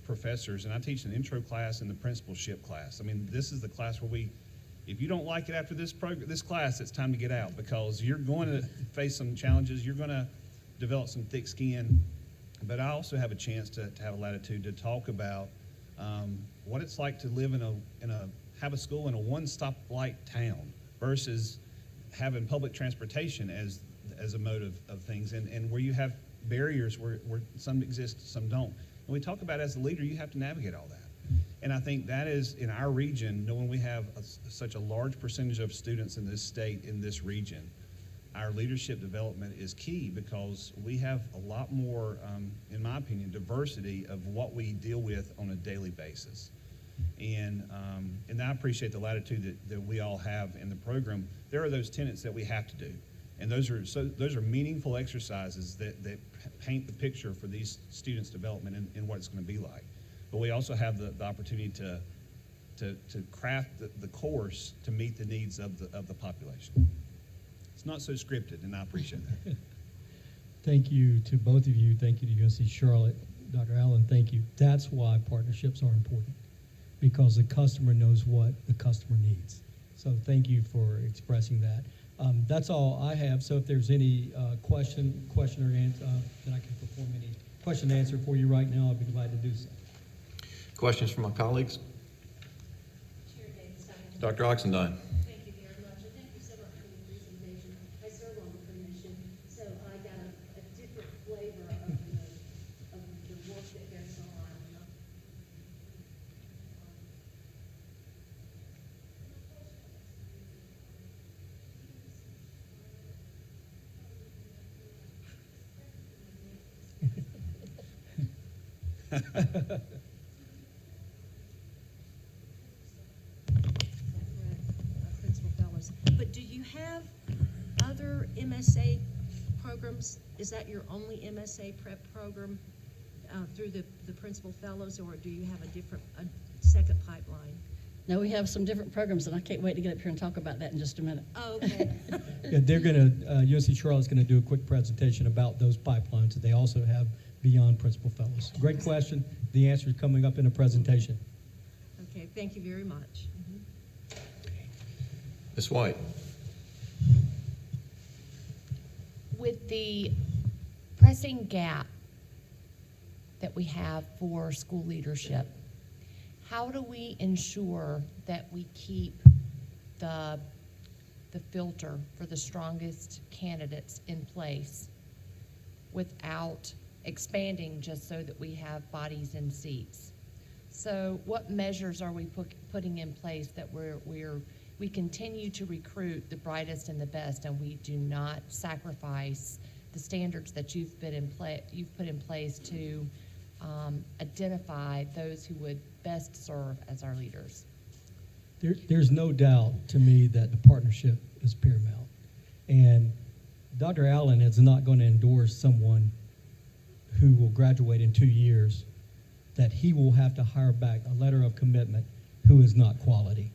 professors, and I teach an intro class and the principalship class. I mean, this is the class where if you don't like it after this class, it's time to get out, because you're going to face some challenges. You're going to develop some thick skin. But I also have a chance to have a latitude to talk about what it's like to live have a school in a one-stoplight town versus having public transportation as a mode of things, and where you have barriers where some exist, some don't. And we talk about, as a leader, you have to navigate all that. And I think that is, in our region, knowing we have such a large percentage of students in this state, in this region, our leadership development is key, because we have a lot more, in my opinion, diversity of what we deal with on a daily basis. And I appreciate the latitude that we all have in the program. There are those tenets that we have to do. And those are meaningful exercises that paint the picture for these students' development and what it's going to be like. But we also have the opportunity to craft the course to meet the needs of the population. It's not so scripted, and I appreciate that. Thank you to both of you. Thank you to UNC Charlotte. Dr. Allen, thank you. That's why partnerships are important, because the customer knows what the customer needs. So thank you for expressing that. That's all I have. So if there's any question or answer that I can perform any question and answer for you right now, I'd be glad to do so. Questions from my colleagues? Chair Davis, Dr. Oxendine. thank you very much, and thank you so much for the presentation. I serve on the commission, so I got a different flavor of the work that goes on. Principal Fellows. But do you have other MSA programs? Is that your only MSA prep program through the Principal Fellows, or do you have a second pipeline? Now, we have some different programs, and I can't wait to get up here and talk about that in just a minute. Oh, okay. Yeah, they're going to, UNC Charlotte's going to do a quick presentation about those pipelines that they also have beyond Principal Fellows. Great question. The answer is coming up in a presentation. Okay, thank you very much. Ms. White. With the pressing gap that we have for school leadership, how do we ensure that we keep the filter for the strongest candidates in place without expanding just so that we have bodies in seats? So what measures are we putting in place that we continue to recruit the brightest and the best, and we do not sacrifice the standards that you've put in place to identify those who would best serve as our leaders? There's no doubt to me that the partnership is paramount. And Dr. Allen is not going to endorse someone who will graduate in 2 years that he will have to hire back a letter of commitment who is not quality.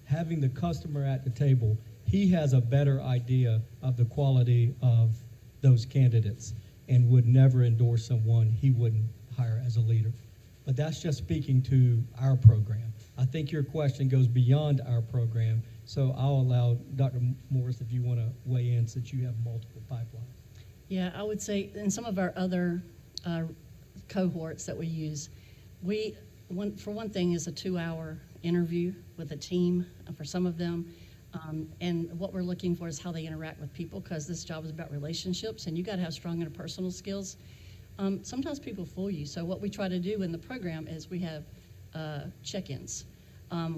Having the customer at the table, he has a better idea of the quality of those candidates and would never endorse someone he wouldn't hire as a leader. But that's just speaking to our program. I think your question goes beyond our program, so I'll allow Dr. Morris, if you want to weigh in, since you have multiple pipelines. Yeah, I would say in some of our other cohorts that we use, for one thing, is a 2-hour interview with a team for some of them. And what we're looking for is how they interact with people, because this job is about relationships, and you got to have strong interpersonal skills. Sometimes people fool you. So what we try to do in the program is we have check-ins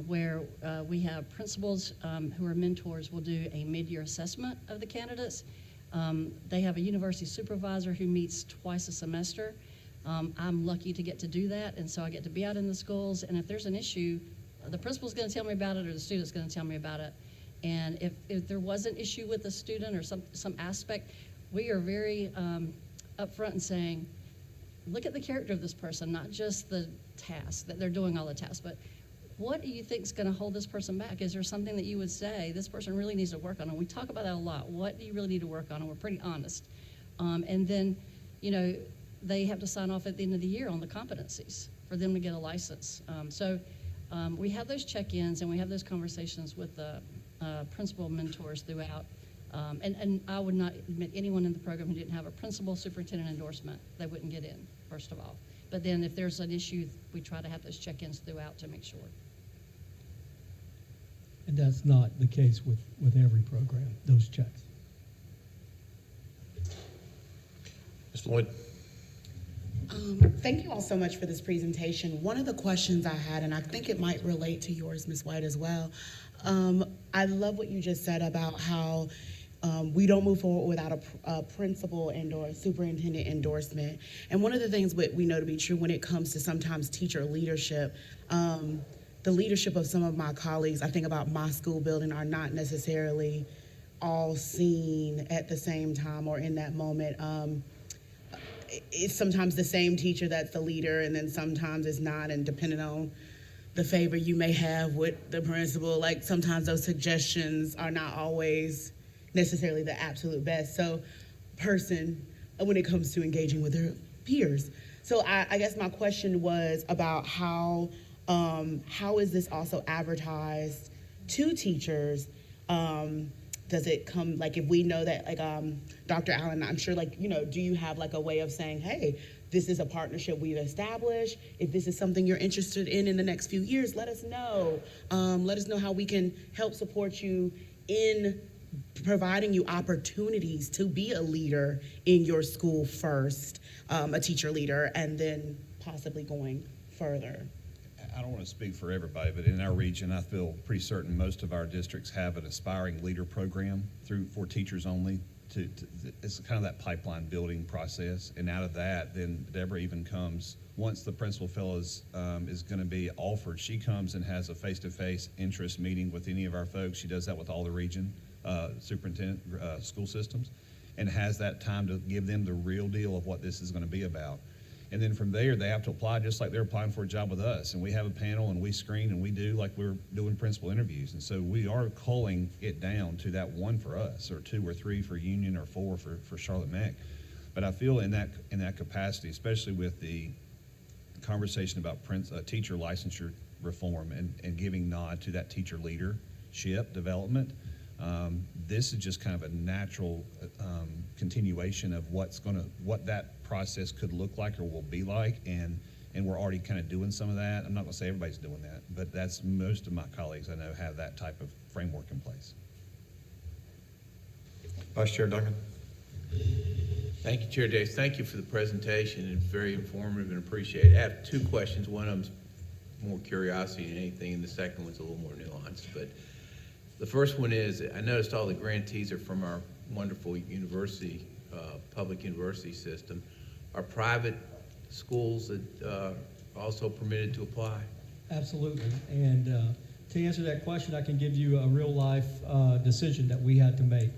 where we have principals who are mentors will do a mid-year assessment of the candidates. They have a university supervisor who meets twice a semester. I'm lucky to get to do that, and so I get to be out in the schools, and if there's an issue, the principal's going to tell me about it or the student's going to tell me about it. And if there was an issue with the student or some aspect, we are very upfront in saying, look at the character of this person, not just the task, that they're doing all the tasks, but what do you think is going to hold this person back? Is there something that you would say this person really needs to work on? And we talk about that a lot. What do you really need to work on? And we're pretty honest. And then, you know, they have to sign off at the end of the year on the competencies for them to get a license. So we have those check-ins and we have those conversations with the principal mentors throughout. And I would not admit anyone in the program who didn't have a principal superintendent endorsement, they wouldn't get in, first of all. But then if there's an issue, we try to have those check-ins throughout to make sure. And that's not the case with every program, those checks. Ms. Lloyd? Thank you all so much for this presentation. One of the questions I had, and I think it might relate to yours, Ms. White, as well. I love what you just said about how we don't move forward without a principal and or superintendent endorsement. And one of the things we know to be true when it comes to sometimes teacher leadership, the leadership of some of my colleagues, I think about my school building, are not necessarily all seen at the same time or in that moment. It's sometimes the same teacher that's the leader, and then sometimes it's not, and depending on the favor you may have with the principal, like sometimes those suggestions are not always necessarily the absolute best. So person, when it comes to engaging with their peers. So I guess my question was about how is this also advertised to teachers? Does it come, like, if we know that, like, Dr. Allen, I'm sure, like, you know, do you have like a way of saying, hey, this is a partnership we've established. If this is something you're interested in the next few years, let us know. Let us know how we can help support you in providing you opportunities to be a leader in your school first, a teacher leader, and then possibly going further. I don't want to speak for everybody, but in our region, I feel pretty certain most of our districts have an aspiring leader program for teachers only. It's kind of that pipeline building process, and out of that, then Deborah even comes, once the principal fellows is going to be offered, she comes and has a face-to-face interest meeting with any of our folks. She does that with all the region superintendent school systems, and has that time to give them the real deal of what this is going to be about. And then from there, they have to apply just like they're applying for a job with us. And we have a panel, and we screen, and we do like we're doing principal interviews. And so we are culling it down to that one for us, or 2 or 3 for Union, or 4 for Charlotte Mac. But I feel in that capacity, especially with the conversation about teacher licensure reform and giving nod to that teacher leadership development, this is just kind of a natural continuation of what that process could look like or will be like, and we're already kind of doing some of that. I'm not going to say everybody's doing that, but that's most of my colleagues I know have that type of framework in place. Vice Chair Duncan? Thank you, Chair Davis. Thank you for the presentation. It's very informative and appreciated. I have 2 questions. One of them's more curiosity than anything, and the second one's a little more nuanced. But the first one is, I noticed all the grantees are from our wonderful university, public university system. Are private schools that also permitted to apply? Absolutely. And to answer that question, I can give you a real-life decision that we had to make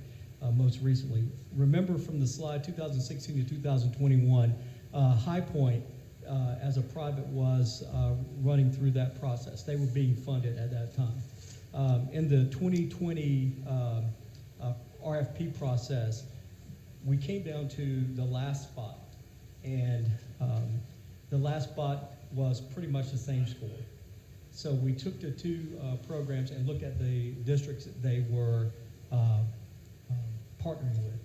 most recently. Remember from the slide 2016 to 2021, High Point as a private was running through that process. They were being funded at that time. In the 2020 RFP process, we came down to the last spot, and the last spot was pretty much the same score. So we took the 2 programs and looked at the districts that they were partnering with.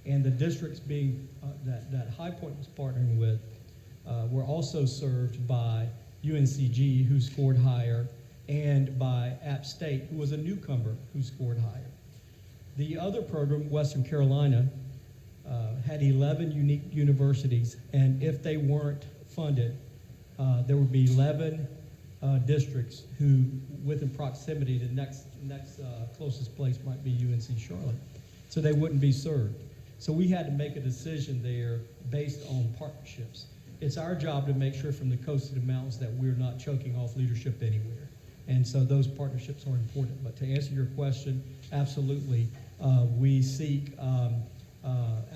And the districts that High Point was partnering with were also served by UNCG, who scored higher, and by App State, who was a newcomer who scored higher. The other program, Western Carolina, had 11 unique universities, and if they weren't funded, there would be 11 districts who, within proximity, the next closest place might be UNC Charlotte. So they wouldn't be served. So we had to make a decision there based on partnerships. It's our job to make sure from the coast to the mountains that we're not choking off leadership anywhere. And so those partnerships are important. But to answer your question, absolutely, we seek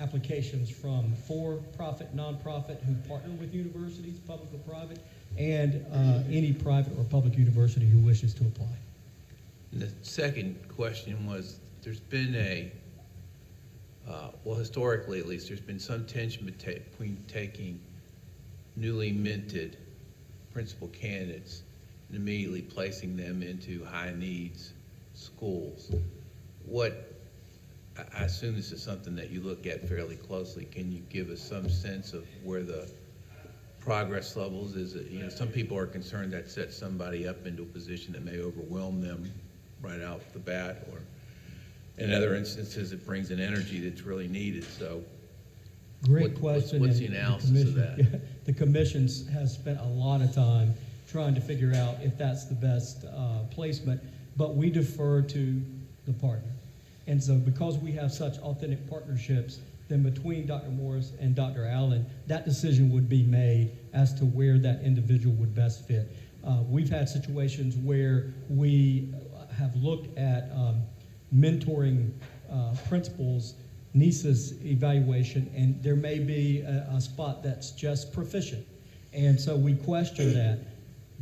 applications from for-profit, nonprofit who partner with universities, public or private, and any private or public university who wishes to apply. And the second question was, there's been well, historically at least, there's been some tension between taking newly minted principal candidates and immediately placing them into high needs schools. I assume this is something that you look at fairly closely. Can you give us some sense of where the progress levels is? Some people are concerned that sets somebody up into a position that may overwhelm them right out the bat, or in other instances, it brings an energy that's really needed. So Great question. What's the and analysis of that? The commission has spent a lot of time trying to figure out if that's the best placement, but we defer to the partner. And so because we have such authentic partnerships, then between Dr. Morris and Dr. Allen, that decision would be made as to where that individual would best fit. We've had situations where we have looked at mentoring principals, NISA's evaluation, and there may be a spot that's just proficient. And so we question that.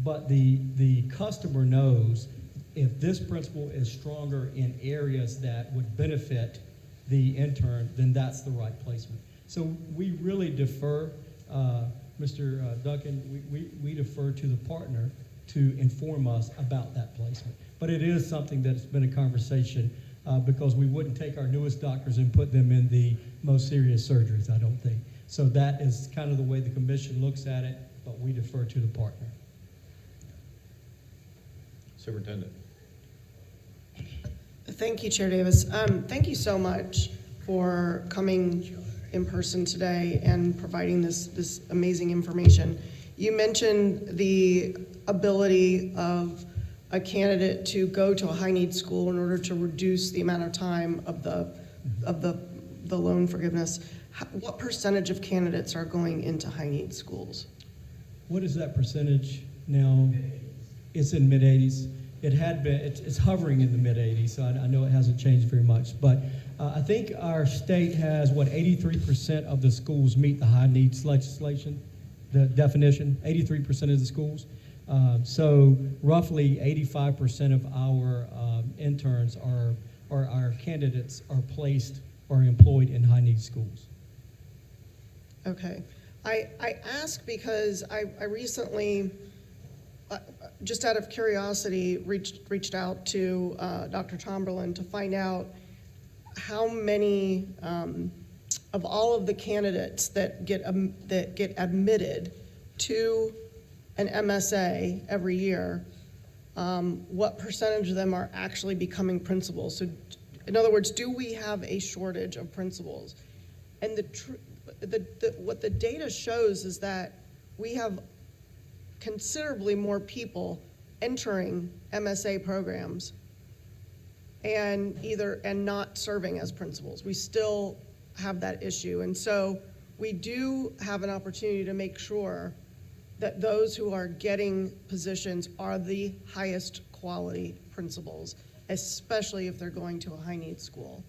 But the customer knows if this principal is stronger in areas that would benefit the intern, then that's the right placement. So we really defer, Mr. Duncan, we defer to the partner to inform us about that placement. But it is something that's been a conversation because we wouldn't take our newest doctors and put them in the most serious surgeries, I don't think. So that is kind of the way the commission looks at it, but we defer to the partner. Superintendent. Thank you, Chair Davis. Thank you so much for coming in person today and providing this amazing information. You mentioned the ability of a candidate to go to a high need school in order to reduce the amount of time of the loan forgiveness. What percentage of candidates are going into high need schools? What is that percentage now? It's in mid-80s. It had been, it's hovering in the mid-80s, so I know it hasn't changed very much. But I think our state has, 83% of the schools meet the high needs legislation, the definition, 83% of the schools. So roughly 85% of our interns or our candidates are placed or employed in high needs schools. Okay. I ask because I recently, just out of curiosity, reached out to Dr. Tomberlin to find out how many of all of the candidates that get admitted to an MSA every year, what percentage of them are actually becoming principals. So in other words, do we have a shortage of principals? And what the data shows is that we have considerably more people entering MSA programs and not serving as principals. We still have that issue. And so we do have an opportunity to make sure that those who are getting positions are the highest quality principals, especially if they're going to a high need school.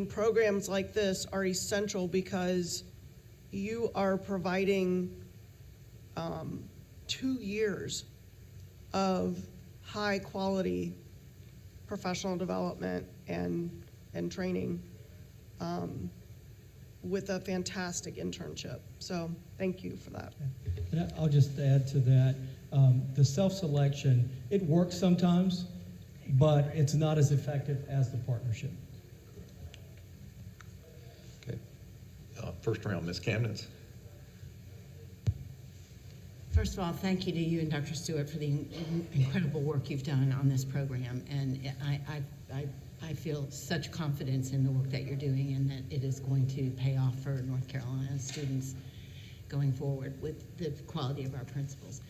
Programs like this are essential because you are providing 2 years of high quality professional development and training with a fantastic internship. So thank you for that. And I'll just add to that, the self-selection, it works sometimes, but it's not as effective as the partnership. Okay. First round, Ms. Camden. First of all, thank you to you and Dr. Stewart for the incredible work you've done on this program. And I feel such confidence in the work that you're doing and that it is going to pay off for North Carolina students going forward with the quality of our principals.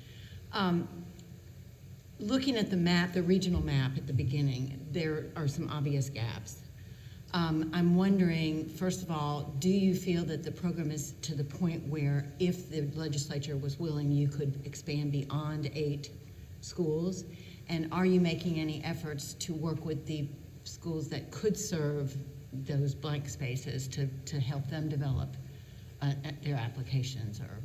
Looking at the map, the regional map at the beginning, there are some obvious gaps. I'm wondering, first of all, do you feel that the program is to the point where if the legislature was willing, you could expand beyond 8 schools? And are you making any efforts to work with the schools that could serve those blank spaces to help them develop their applications? Or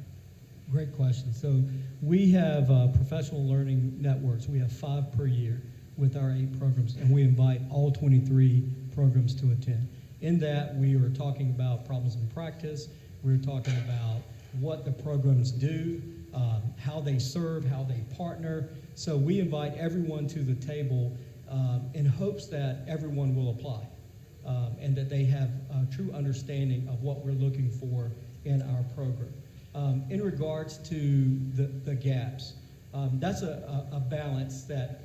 Great question. So we have professional learning networks. We have 5 per year with our 8 programs, and we invite all 23 programs to attend. In that, we are talking about problems in practice. We're talking about what the programs do, how they serve, how they partner. So we invite everyone to the table in hopes that everyone will apply and that they have a true understanding of what we're looking for in our program. In regards to the gaps, that's a balance that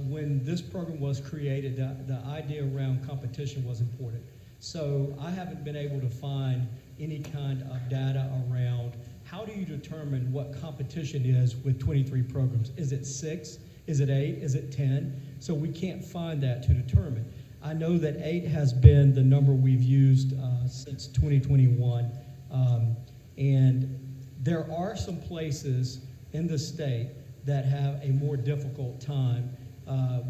when this program was created, the idea around competition was important. So I haven't been able to find any kind of data around how do you determine what competition is with 23 programs. Is it 6? Is it 8? Is it 10? So we can't find that to determine. I know that 8 has been the number we've used since 2021. And there are some places in the state that have a more difficult time.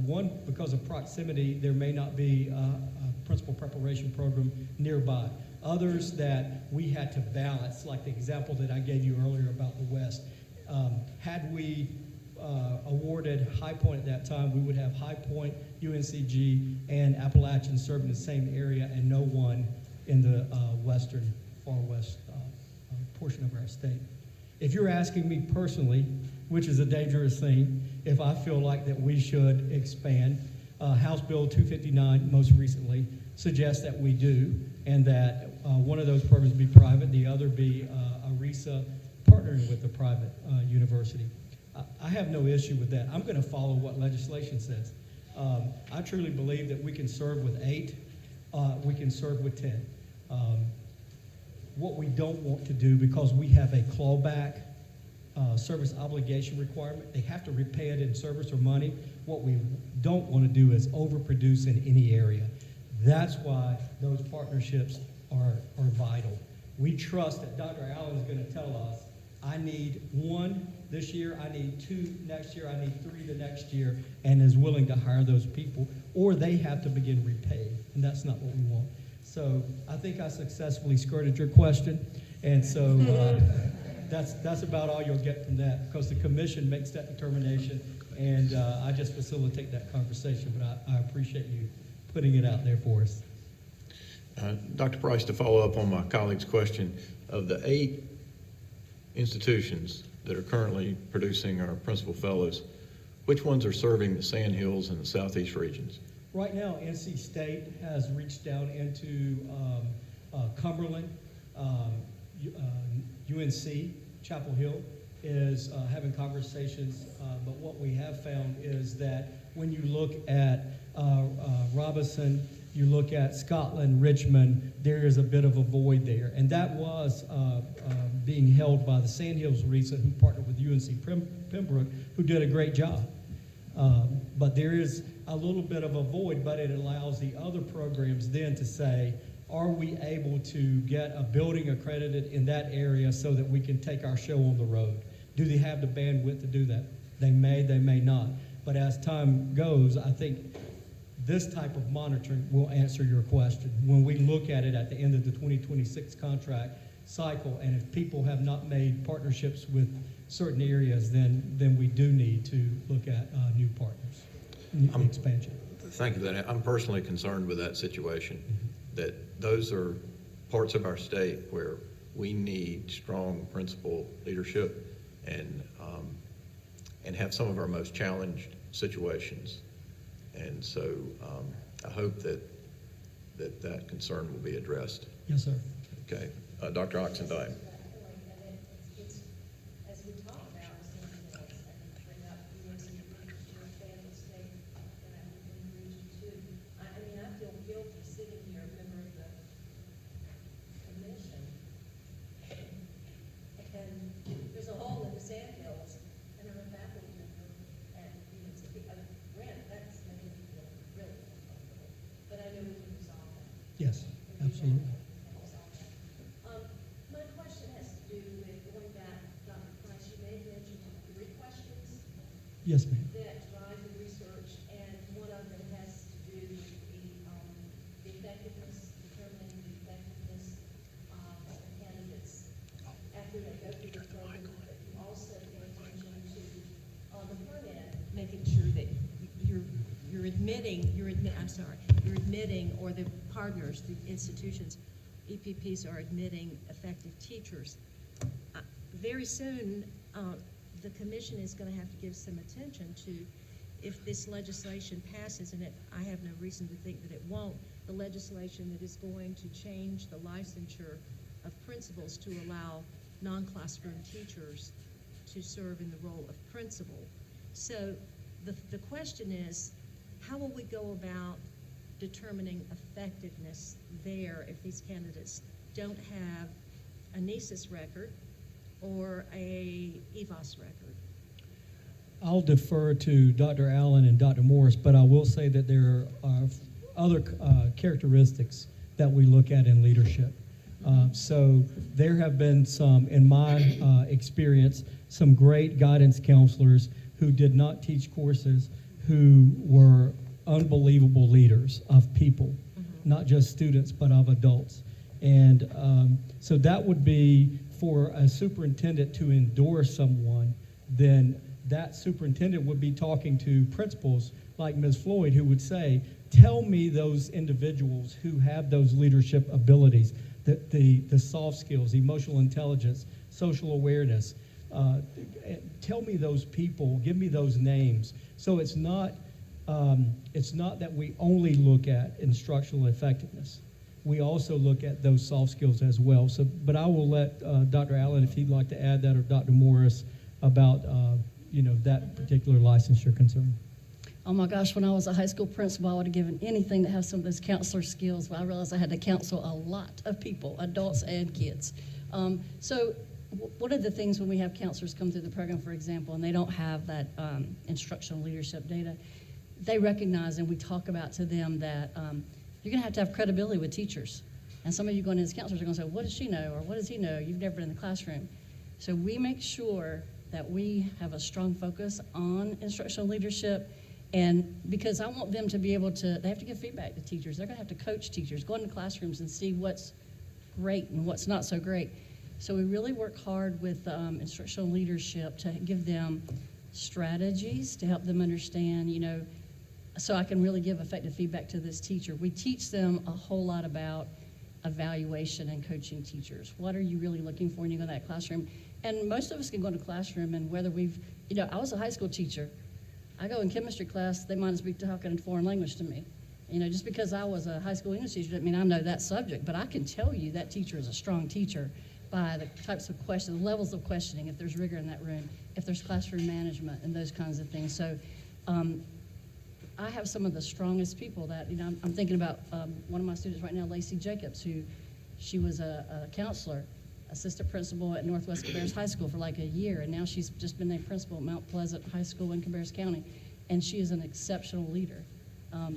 One, because of proximity, there may not be a principal preparation program nearby. Others that we had to balance, like the example that I gave you earlier about the West. Had we awarded High Point at that time, we would have High Point, UNCG, and Appalachian serving the same area and no one in the western, far west portion of our state. If you're asking me personally, which is a dangerous thing, if I feel like that we should expand, House Bill 259 most recently suggests that we do, and that one of those programs be private, the other be a RESA partnering with a private university. I have no issue with that. I'm going to follow what legislation says. I truly believe that we can serve with 8, we can serve with 10. What we don't want to do, because we have a clawback service obligation requirement, they have to repay it in service or money. What we don't want to do is overproduce in any area. That's why those partnerships are vital. We trust that Dr. Allen is going to tell us, I need 1 this year, I need 2 next year, I need 3 the next year, and is willing to hire those people, or they have to begin repaying, and that's not what we want. So I think I successfully skirted your question, and so that's about all you'll get from that, because the commission makes that determination, and I just facilitate that conversation, but I appreciate you putting it out there for us. Dr. Price, to follow up on my colleague's question, of the 8 institutions that are currently producing our principal fellows, which ones are serving the Sand Hills and the Southeast regions? Right now, NC State has reached down into Cumberland. UNC, Chapel Hill, is having conversations, but what we have found is that when you look at Robinson, you look at Scotland, Richmond, there is a bit of a void there. And that was being held by the Sand Hills RESA, who partnered with UNC Pembroke, who did a great job. But there is a little bit of a void, but it allows the other programs then to say, are we able to get a building accredited in that area so that we can take our show on the road? Do they have the bandwidth to do that? They may not. But as time goes, I think this type of monitoring will answer your question. When we look at it at the end of the 2026 contract cycle, and if people have not made partnerships with certain areas, then we do need to look at new partners, expansion. Thank you for that. I'm personally concerned with that situation, that those are parts of our state where we need strong principal leadership and have some of our most challenged situations And so I hope that that concern will be addressed. Yes, sir. Okay. Dr. Oxendine. As we talk about, bring up your family state, and in region two. I mean, I feel guilty sitting here, a member of the commission, and there's a hole in the sandhills, and I'm a faculty member at UNCP. Granted, that's making me feel really uncomfortable, but I know we can resolve that. Yes, absolutely. My question has to do with going back, Dr. Price, you made mention of 3 questions Yes, ma'am. that drive the research, and one of them has to do with the effectiveness, determining the effectiveness of the candidates after they go through the program, but you also pay attention to, on the front end, making sure that you're admitting, you're admitting, or the partners, the institutions, EPPs are admitting effective teachers. Very soon, the commission is going to have to give some attention to, if this legislation passes, and I have no reason to think that it won't, the legislation that is going to change the licensure of principals to allow non-classroom teachers to serve in the role of principal. So the question is, how will we go about determining effectiveness there if these candidates don't have a NESIS record or a EVOS record? I'll defer to Dr. Allen and Dr. Morris, but I will say that there are other characteristics that we look at in leadership. So there have been some, in my experience, some great guidance counselors who did not teach courses who were unbelievable leaders of people, not just students, but of adults. And so that would be for a superintendent to endorse someone, then that superintendent would be talking to principals like Ms. Floyd, who would say, tell me those individuals who have those leadership abilities, the soft skills, emotional intelligence, social awareness. Tell me those people, give me those names. So it's not that we only look at instructional effectiveness. We also look at those soft skills as well. So, but I will let Dr. Allen, if he'd like to add that, or Dr. Morris, about that particular licensure concern. Oh my gosh, when I was a high school principal, I would have given anything to have some of those counselor skills, but I realized I had to counsel a lot of people, adults and kids. So one of the things when we have counselors come through the program, for example, and they don't have that instructional leadership data, they recognize, and we talk about to them that you're going to have credibility with teachers. And some of you going in as counselors are going to say, what does she know, or what does he know? You've never been in the classroom. So we make sure that we have a strong focus on instructional leadership, and because I want them to be able to, they have to give feedback to teachers. They're going to have to coach teachers, go into classrooms and see what's great and what's not so great. So we really work hard with instructional leadership to give them strategies to help them understand, so I can really give effective feedback to this teacher. We teach them a whole lot about evaluation and coaching teachers. What are you really looking for when you go to that classroom? And most of us can go into a classroom, and whether I was a high school teacher. I go in chemistry class, they might as well be talking in foreign language to me. Just because I was a high school English teacher doesn't mean I know that subject, but I can tell you that teacher is a strong teacher by the types of questions, the levels of questioning, if there's rigor in that room, if there's classroom management and those kinds of things. So I have some of the strongest people that, I'm thinking about one of my students right now, Lacey Jacobs, who she was a counselor, assistant principal at Northwest Cabarrus High School for like a year, and now she's just been named principal at Mount Pleasant High School in Cabarrus County, and she is an exceptional leader.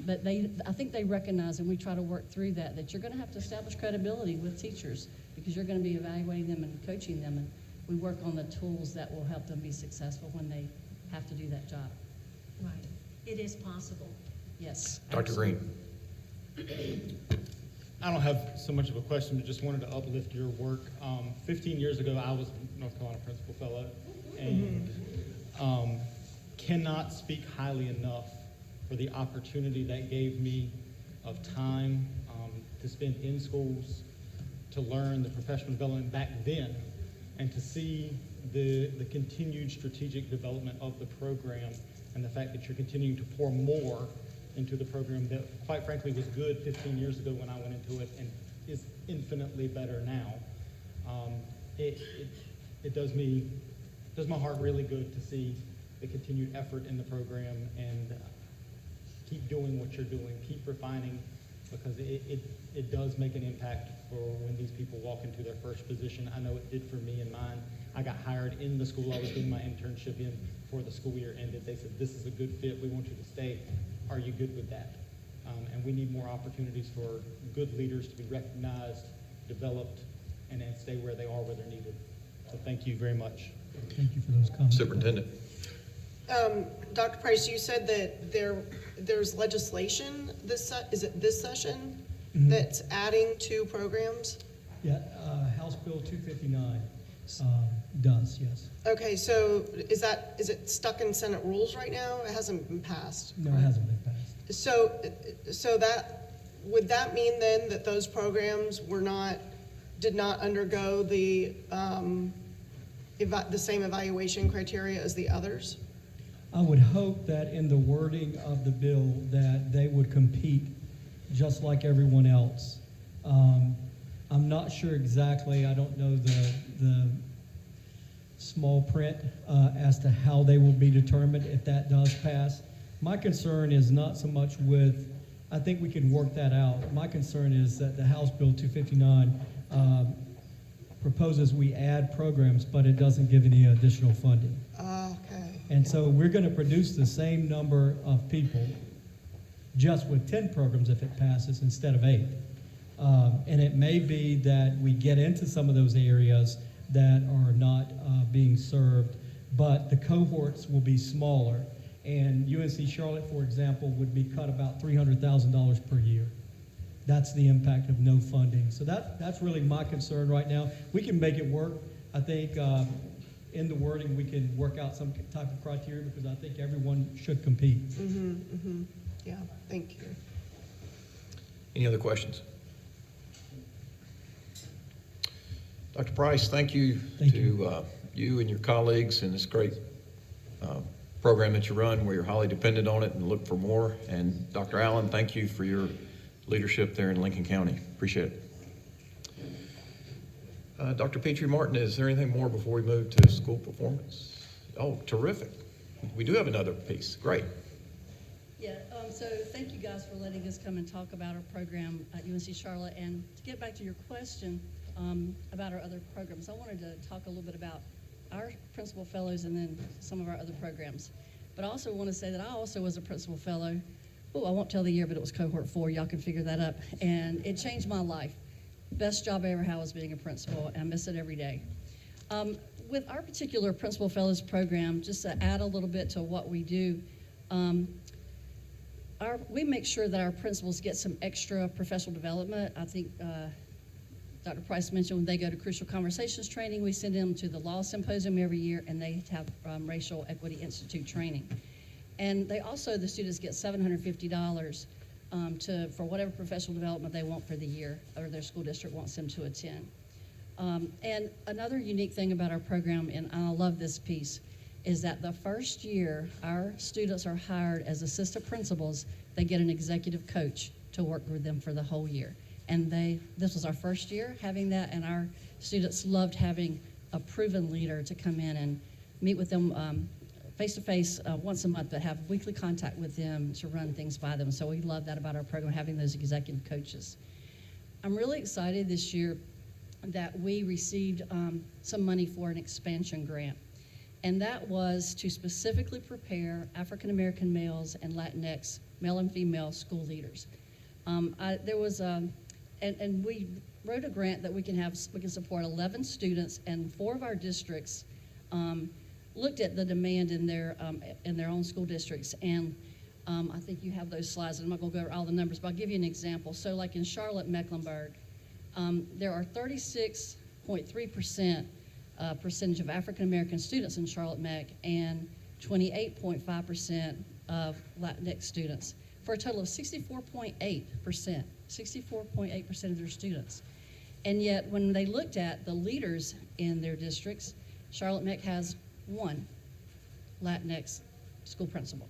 But I think they recognize, and we try to work through that you're going to have to establish credibility with teachers because you're going to be evaluating them and coaching them, and we work on the tools that will help them be successful when they have to do that job. Right. It is possible. Yes. Dr. Green. I don't have so much of a question, but just wanted to uplift your work. 15 years ago, I was a North Carolina Principal Fellow, and cannot speak highly enough for the opportunity that gave me of time to spend in schools, to learn the professional development back then, and to see the continued strategic development of the program and the fact that you're continuing to pour more into the program that, quite frankly, was good 15 years ago when I went into it and is infinitely better now. It does my heart really good to see the continued effort in the program, and keep doing what you're doing, keep refining, because it does make an impact for when these people walk into their first position. I know it did for me and mine. I got hired in the school I was doing my internship in before the school year ended. They said, this is a good fit, we want you to stay. Are you good with that? And we need more opportunities for good leaders to be recognized, developed, and then stay where they are, where they're needed. So thank you very much. Thank you for those comments. Superintendent. Dr. Price, you said that there's legislation is it this session that's adding 2 programs? Yeah, House Bill 259 does, yes. Okay, so is it stuck in Senate rules right now? It hasn't been passed. No, it hasn't been passed. So that would that mean then that those programs did not undergo the same evaluation criteria as the others? I would hope that in the wording of the bill that they would compete just like everyone else. I'm not sure exactly, I don't know the small print as to how they will be determined if that does pass. My concern is not so much with, I think we can work that out. My concern is that the House Bill 259 proposes we add programs, but it doesn't give any additional funding. Okay. And so we're going to produce the same number of people just with 10 programs if it passes instead of 8. And it may be that we get into some of those areas that are not being served, but the cohorts will be smaller. And UNC Charlotte, for example, would be cut about $300,000 per year. That's the impact of no funding. So that's really my concern right now. We can make it work. I think in the wording we can work out some type of criteria because I think everyone should compete. Yeah, thank you. Any other questions? Dr. Price, thank you to you and your colleagues in this great program that you run where you're highly dependent on it and look for more. And Dr. Allen, thank you for your leadership there in Lincoln County. Appreciate it. Dr. Petrie Martin, is there anything more before we move to school performance? Oh, terrific. We do have another piece. Great. Yeah, so thank you guys for letting us come and talk about our program at UNC Charlotte. And to get back to your question about our other programs, I wanted to talk a little bit about our principal fellows and then some of our other programs. But I also want to say that I also was a principal fellow. Oh, I won't tell the year, but it was cohort 4. Y'all can figure that up. And it changed my life. Best job I ever had was being a principal, and I miss it every day. With our particular Principal Fellows program, just to add a little bit to what we do, we make sure that our principals get some extra professional development. I think Dr. Price mentioned when they go to Crucial Conversations training, we send them to the Law Symposium every year, and they have Racial Equity Institute training. And they also, the students get $750 for whatever professional development they want for the year or their school district wants them to attend. And another unique thing about our program, and I love this piece, is that the first year our students are hired as assistant principals, they get an executive coach to work with them for the whole year. And this was our first year having that, and our students loved having a proven leader to come in and meet with them face-to-face once a month, but have weekly contact with them to run things by them. So we love that about our program, having those executive coaches. I'm really excited this year that we received some money for an expansion grant. And that was to specifically prepare African-American males and Latinx male and female school leaders. And we wrote a grant that we can support 11 students, and 4 of our districts looked at the demand in their own school districts. And I think you have those slides, and I'm not going to go over all the numbers, but I'll give you an example. So like in Charlotte-Mecklenburg, there are 36.3% percentage of African-American students in Charlotte-Mec and 28.5% of Latinx students, for a total of 64.8%, 64.8% of their students. And yet, when they looked at the leaders in their districts, Charlotte-Mec has 1 Latinx school principal,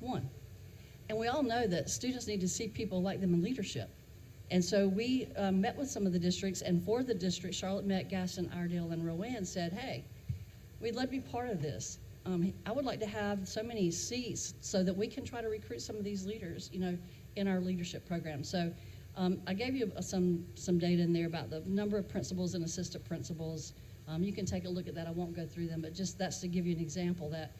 1. And we all know that students need to see people like them in leadership. And so we met with some of the districts, and for the districts, Charlotte Meck, Gaston, Iredell, and Rowan said, hey, we'd love to be part of this. I would like to have so many seats so that we can try to recruit some of these leaders, in our leadership program. So I gave you some data in there about the number of principals and assistant principals. You can take a look at that. I won't go through them, but just that's to give you an example that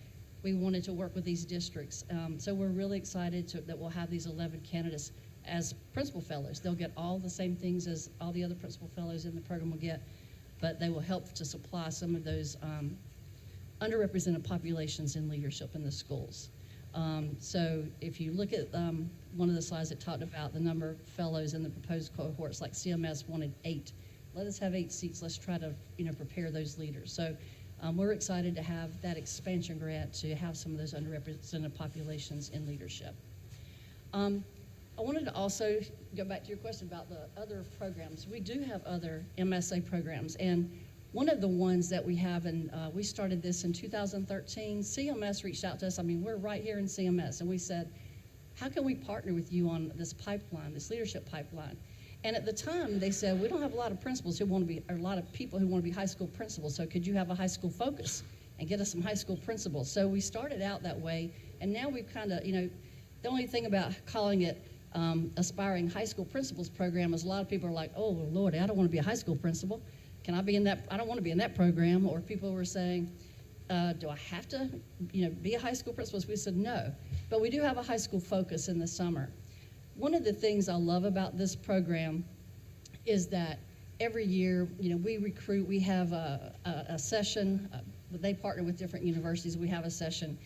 we wanted to work with these districts. So we're really excited that we'll have these 11 candidates as principal fellows. They'll get all the same things as all the other principal fellows in the program will get, but they will help to supply some of those underrepresented populations in leadership in the schools. So if you look at one of the slides that talked about the number of fellows in the proposed cohorts, like CMS wanted 8. Let us have 8 seats. Let's try to prepare those leaders. So we're excited to have that expansion grant to have some of those underrepresented populations in leadership. I wanted to also go back to your question about the other programs. We do have other MSA programs, and one of the ones that we have, and we started this in 2013, CMS reached out to us. I mean, we're right here in CMS, and we said, how can we partner with you on this pipeline, this leadership pipeline? And at the time, they said, we don't have a lot of principals who want to be, or a lot of people who want to be high school principals, so could you have a high school focus and get us some high school principals? So we started out that way, and now we've kind of, the only thing about calling it aspiring high school principals program is a lot of people are like, oh, Lord, I don't want to be a high school principal. Can I be in that? I don't want to be in that program. Or people were saying, do I have to, be a high school principal? So we said no, but we do have a high school focus in the summer. One of the things I love about this program is that every year, we recruit. We have a session. They partner with different universities. We have a session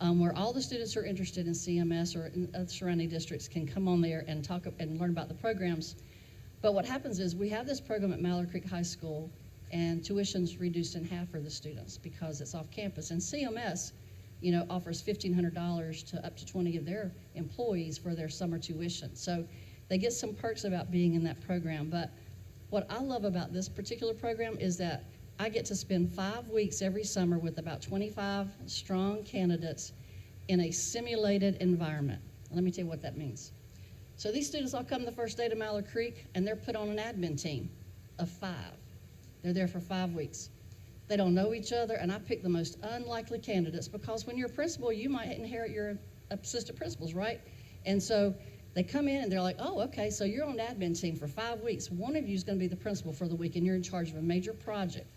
where all the students who are interested in CMS or in other surrounding districts can come on there and talk and learn about the programs. But what happens is we have this program at Mallard Creek High School, and tuition's reduced in half for the students because it's off campus. And CMS, offers $1,500 to up to 20 of their employees for their summer tuition. So they get some perks about being in that program. But what I love about this particular program is that I get to spend 5 weeks every summer with about 25 strong candidates in a simulated environment. Let me tell you what that means. So these students all come the first day to Mallard Creek, and they're put on an admin team of 5. They're there for 5 weeks. They don't know each other, and I pick the most unlikely candidates because when you're a principal, you might inherit your assistant principals, right? And so they come in, and they're like, oh, okay, so you're on an admin team for 5 weeks. One of you is going to be the principal for the week, and you're in charge of a major project.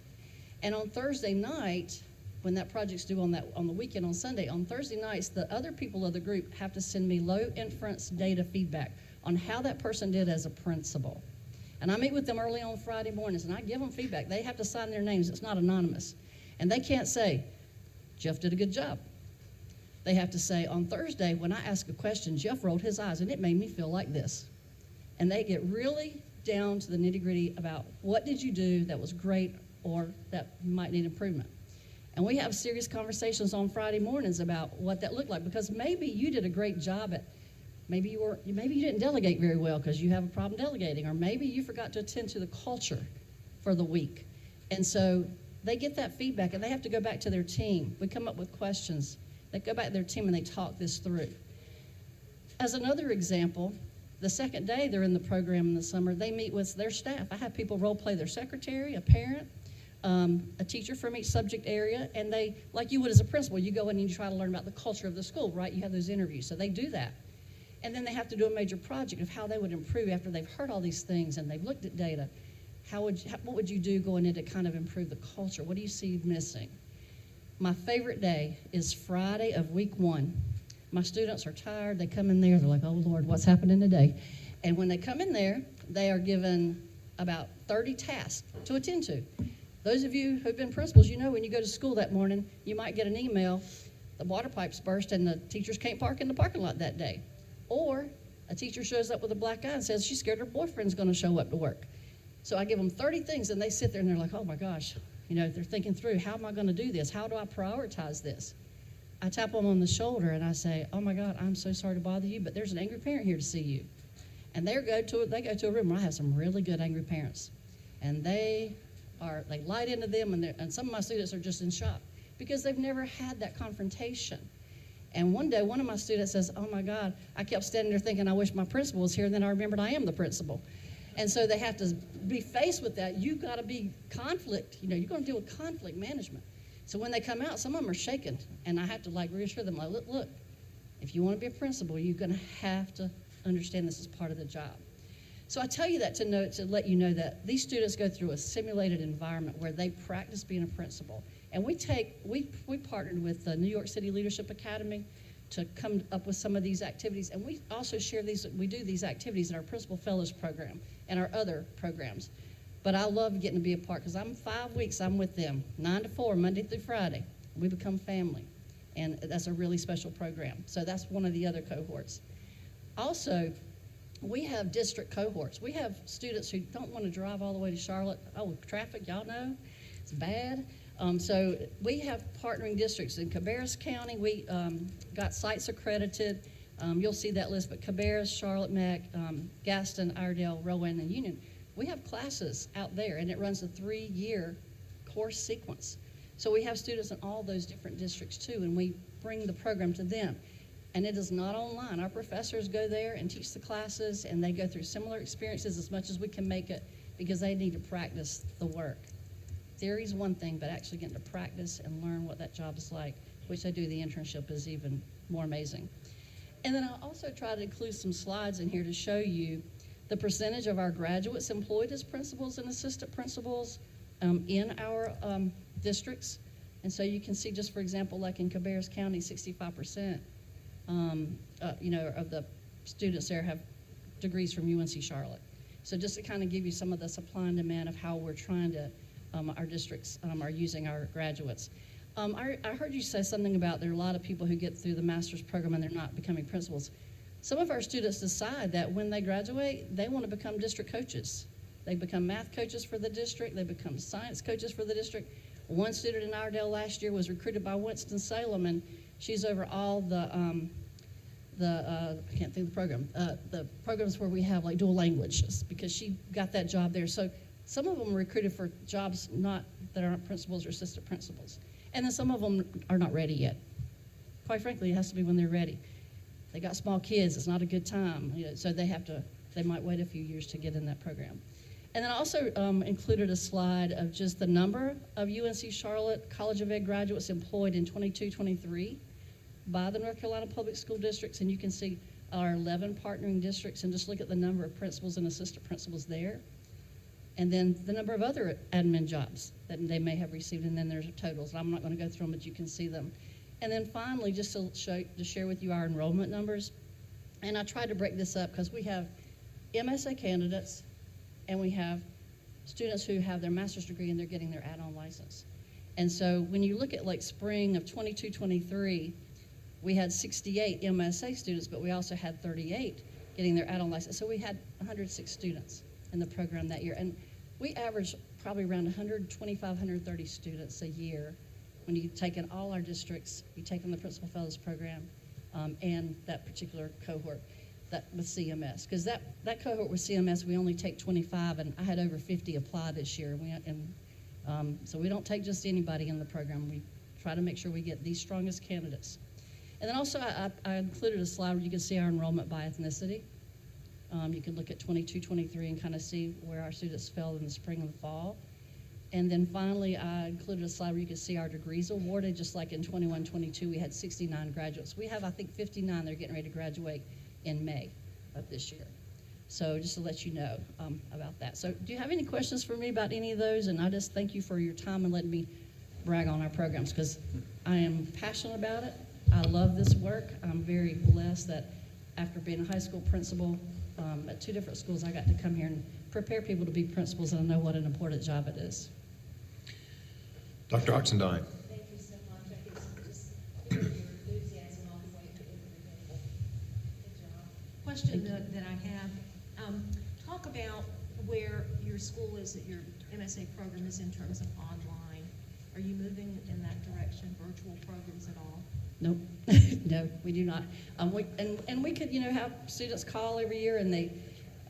And on Thursday night, when that project's due on the weekend on Sunday, on Thursday nights, the other people of the group have to send me low inference data feedback on how that person did as a principal. And I meet with them early on Friday mornings, and I give them feedback. They have to sign their names. It's not anonymous. And they can't say, Jeff did a good job. They have to say, on Thursday, when I ask a question, Jeff rolled his eyes, and it made me feel like this. And they get really down to the nitty-gritty about what did you do that was great or that might need improvement. And we have serious conversations on Friday mornings about what that looked like, because maybe you did a great job at, maybe you didn't delegate very well because you have a problem delegating, or maybe you forgot to attend to the culture for the week. And so they get that feedback, and they have to go back to their team. We come up with questions. They go back to their team, and they talk this through. As another example, the second day they're in the program in the summer, they meet with their staff. I have people role play their secretary, a parent, a teacher from each subject area, and they, like you would as a principal, you go in and you try to learn about the culture of the school, right? You have those interviews, so they do that. And then they have to do a major project of how they would improve after they've heard all these things and they've looked at data. What would you do going in to kind of improve the culture? What do you see missing? My favorite day is Friday of week 1. My students are tired. They come in there. They're like, oh, Lord, what's happening today? And when they come in there, they are given about 30 tasks to attend to. Those of you who've been principals, you know when you go to school that morning, you might get an email, the water pipes burst and the teachers can't park in the parking lot that day. Or a teacher shows up with a black eye and says she's scared her boyfriend's going to show up to work. So I give them 30 things, and they sit there and they're like, oh my gosh, they're thinking through, how am I going to do this? How do I prioritize this? I tap them on the shoulder and I say, oh my God, I'm so sorry to bother you, but there's an angry parent here to see you. And they go to a room where I have some really good angry parents. And they light into them, and some of my students are just in shock because they've never had that confrontation. And one day, one of my students says, "Oh my God, I kept standing there thinking I wish my principal was here, and then I remembered I am the principal." And so they have to be faced with that. You've got to be conflict, you're going to deal with conflict management. So when they come out, some of them are shaken, and I have to reassure them, look, if you want to be a principal, you're going to have to understand this is part of the job. So I tell you that to let you know that these students go through a simulated environment where they practice being a principal. And we partnered with the New York City Leadership Academy to come up with some of these activities. And we also we do these activities in our Principal Fellows program and our other programs. But I love getting to be a part because I'm 5 weeks, I'm with them, 9 to 4, Monday through Friday. We become family. And that's a really special program. So that's one of the other cohorts. Also, we have district cohorts. We have students who don't want to drive all the way to Charlotte. Oh, traffic, y'all know, it's bad. So we have partnering districts. In Cabarrus County, we got sites accredited. You'll see that list, but Cabarrus, Charlotte Meck, Gaston, Iredell, Rowan, and Union, we have classes out there, and it runs a 3-year course sequence. So we have students in all those different districts too, and we bring the program to them. And it is not online. Our professors go there and teach the classes, and they go through similar experiences as much as we can make it because they need to practice the work. Theory is one thing, but actually getting to practice and learn what that job is like, which I do the internship, is even more amazing. And then I also try to include some slides in here to show you the percentage of our graduates employed as principals and assistant principals in our districts. And so you can see, just for example, like in Cabarrus County, 65%, of the students there have degrees from UNC Charlotte. So just to kind of give you some of the supply and demand of how we're trying to, our districts are using our graduates. I heard you say something about there are a lot of people who get through the master's program and they're not becoming principals. Some of our students decide that when they graduate, they want to become district coaches. They become math coaches for the district. They become science coaches for the district. One student in Iredell last year was recruited by Winston-Salem, and she's over all the I can't think of the program, the programs where we have like dual languages, because she got that job there. So some of them are recruited for jobs that aren't principals or assistant principals. And then some of them are not ready yet. Quite frankly, it has to be when they're ready. They got small kids, it's not a good time, so they might wait a few years to get in that program. And then I also included a slide of just the number of UNC Charlotte College of Ed graduates employed in 22-23 by the North Carolina Public School Districts, and you can see our 11 partnering districts, and just look at the number of principals and assistant principals there. And then the number of other admin jobs that they may have received, and then there's totals. I'm not going to go through them, but you can see them. And then finally, just to share with you our enrollment numbers. And I tried to break this up because we have MSA candidates, and we have students who have their master's degree and they're getting their add-on license. And so when you look at like spring of 22-23, we had 68 MSA students, but we also had 38 getting their add-on license. So we had 106 students in the program that year. And we averaged probably around 125, 130 students a year when you take in all our districts, you take in the Principal Fellows program and that particular cohort with CMS. Because that cohort with CMS, we only take 25, and I had over 50 apply this year. So we don't take just anybody in the program. We try to make sure we get the strongest candidates. And then also I included a slide where you can see our enrollment by ethnicity. You can look at 22-23 and kind of see where our students fell in the spring and the fall. And then finally, I included a slide where you can see our degrees awarded. Just like in 21-22, we had 69 graduates. We have, I think, 59 that are getting ready to graduate in May of this year. So just to let you know about that. So do you have any questions for me about any of those? And I just thank you for your time and letting me brag on our programs, because I am passionate about it. I love this work. I'm very blessed that after being a high school principal at 2 different schools, I got to come here and prepare people to be principals, and I know what an important job it is. Dr. Oxendine. Thank you so much. I can just hear your enthusiasm on the way to individual. Good job. Question that I have, talk about where your school is, that your MSA program is in terms of online. Are you moving in that direction, virtual programs at all? Nope, no, we do not. We could, have students call every year and they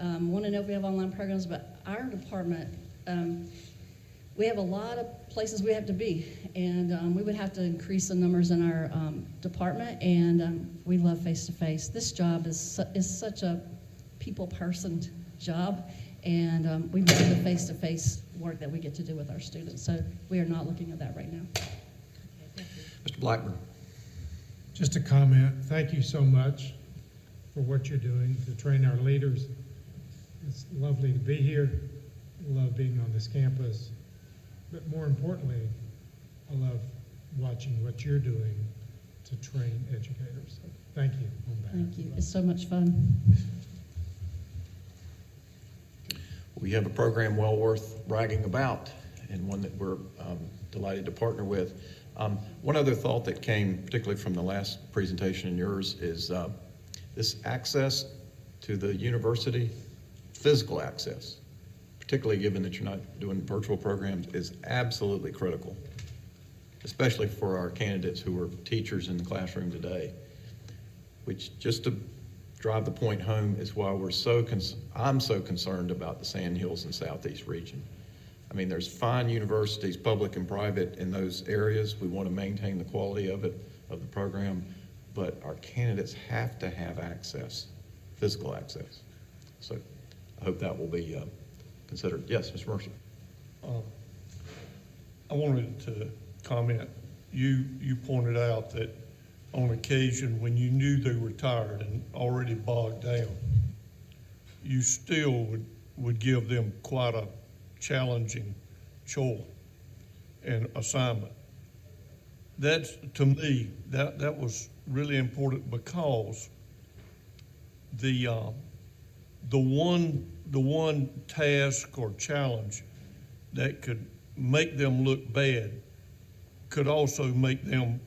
want to know if we have online programs, but our department, we have a lot of places we have to be, and we would have to increase the numbers in our department, and we love face-to-face. This job is such a people person job, and we love the face-to-face work that we get to do with our students. So we are not looking at that right now. Mr. Blackburn. Just a comment. Thank you so much for what you're doing to train our leaders. It's lovely to be here. I love being on this campus. But more importantly, I love watching what you're doing to train educators. So thank you on behalf Thank you. of us. It's so much fun. We have a program well worth bragging about, and one that we're delighted to partner with. One other thought that came particularly from the last presentation and yours is this access to the university, physical access, particularly given that you're not doing virtual programs, is absolutely critical, especially for our candidates who are teachers in the classroom today. Which, just to drive the point home, is why I'm so concerned about the Sand Hills and Southeast region. I mean, there's fine universities, public and private, in those areas. We want to maintain the quality of it, of the program, but our candidates have to have access, physical access. So I hope that will be considered. Yes, Mr. Mercer. I wanted to comment. You pointed out that on occasion when you knew they were tired and already bogged down, you still would give them quite a challenging chore and assignment. That's, to me, that was really important, because the one task or challenge that could make them look bad could also make them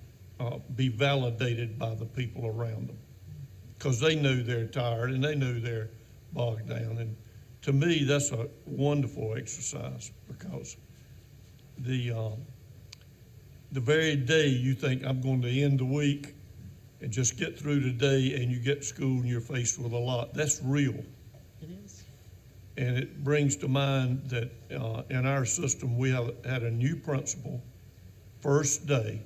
be validated by the people around them, because they know they're tired and they know they're bogged down. And to me, that's a wonderful exercise, because the very day you think, I'm going to end the week and just get through the day, and you get to school and you're faced with a lot, that's real. It is. And it brings to mind that in our system, we have had a new principal first day.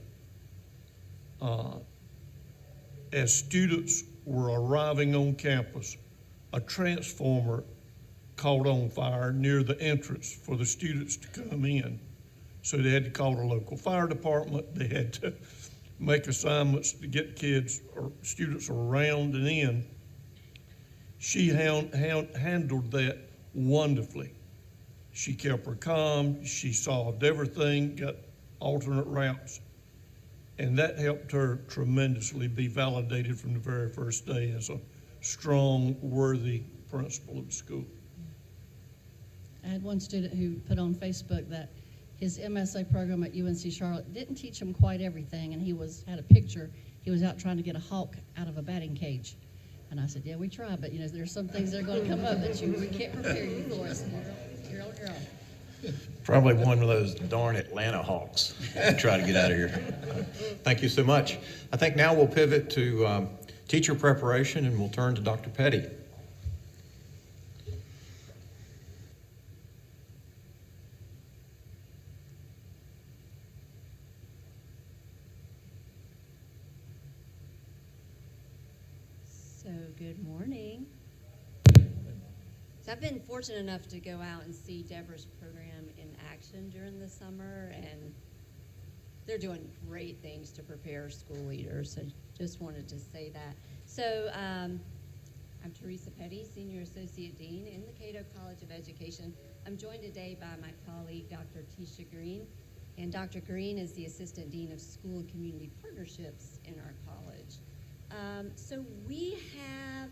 As students were arriving on campus, a transformer caught on fire near the entrance for the students to come in. So they had to call the local fire department. They had to make assignments to get kids or students around and in. She handled that wonderfully. She kept her calm. She solved everything, got alternate routes. And that helped her tremendously be validated from the very first day as a strong, worthy principal of the school. I had one student who put on Facebook that his MSA program at UNC Charlotte didn't teach him quite everything, and he had a picture. He was out trying to get a hawk out of a batting cage. And I said, yeah, we tried, but there's some things that are going to come up that we can't prepare you for. So you're on your own. Probably one of those darn Atlanta Hawks. Try to get out of here. Thank you so much. I think now we'll pivot to teacher preparation, and we'll turn to Dr. Petty. So good morning. So I've been fortunate enough to go out and see Deborah's program in action during the summer, and they're doing great things to prepare school leaders. So just wanted to say that. So I'm Teresa Petty, Senior Associate Dean in the Cato College of Education. I'm joined today by my colleague, Dr. Tisha Green. And Dr. Green is the Assistant Dean of School and Community Partnerships in our college. So we have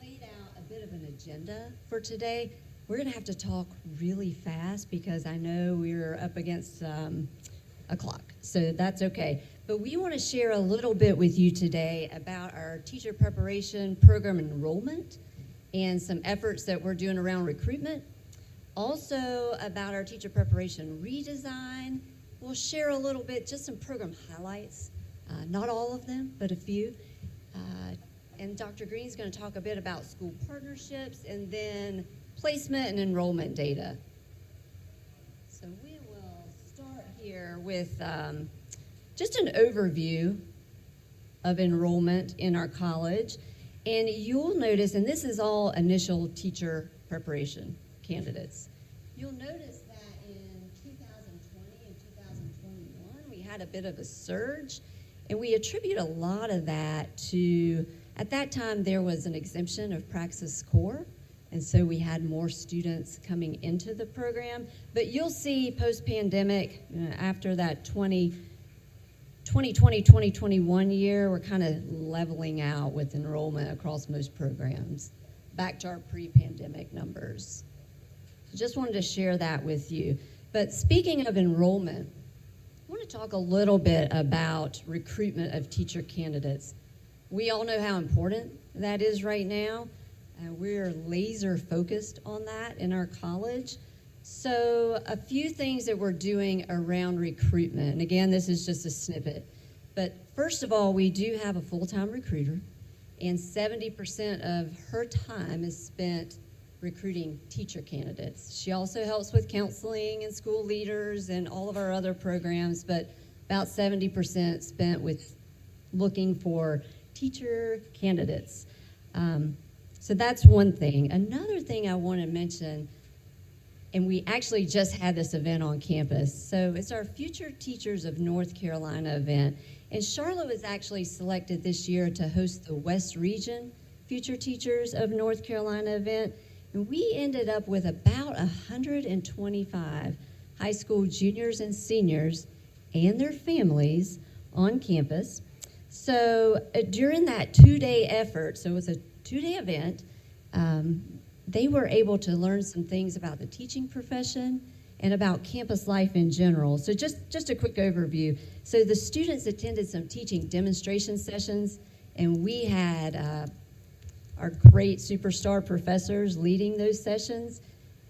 laid out a bit of an agenda for today. We're going to have to talk really fast because I know we're up against a clock, so that's okay. But we want to share a little bit with you today about our teacher preparation program enrollment and some efforts that we're doing around recruitment. Also about our teacher preparation redesign. We'll share a little bit, just some program highlights, not all of them, but a few. And Dr. Green's going to talk a bit about school partnerships and then placement and enrollment data. So we here with just an overview of enrollment in our college. And you'll notice, and this is all initial teacher preparation candidates, you'll notice that in 2020 and 2021, we had a bit of a surge, and we attribute a lot of that to, at that time, there was an exemption of Praxis Core, and so we had more students coming into the program. But you'll see post-pandemic, after that 2020-2021 year, we're kind of leveling out with enrollment across most programs, back to our pre-pandemic numbers. So just wanted to share that with you. But speaking of enrollment, I want to talk a little bit about recruitment of teacher candidates. We all know how important that is right now. We're laser focused on that in our college. So a few things that we're doing around recruitment, and again, this is just a snippet, but first of all, we do have a full-time recruiter, and 70% of her time is spent recruiting teacher candidates. She also helps with counseling and school leaders and all of our other programs, but about 70% spent with looking for teacher candidates. So that's one thing. Another thing I want to mention, and we actually just had this event on campus. So it's our Future Teachers of North Carolina event. And Charlotte was actually selected this year to host the West Region Future Teachers of North Carolina event. And we ended up with about 125 high school juniors and seniors and their families on campus. So during that two-day effort, so it was a two-day event, they were able to learn some things about the teaching profession and about campus life in general. So just a quick overview. So the students attended some teaching demonstration sessions, and we had our great superstar professors leading those sessions.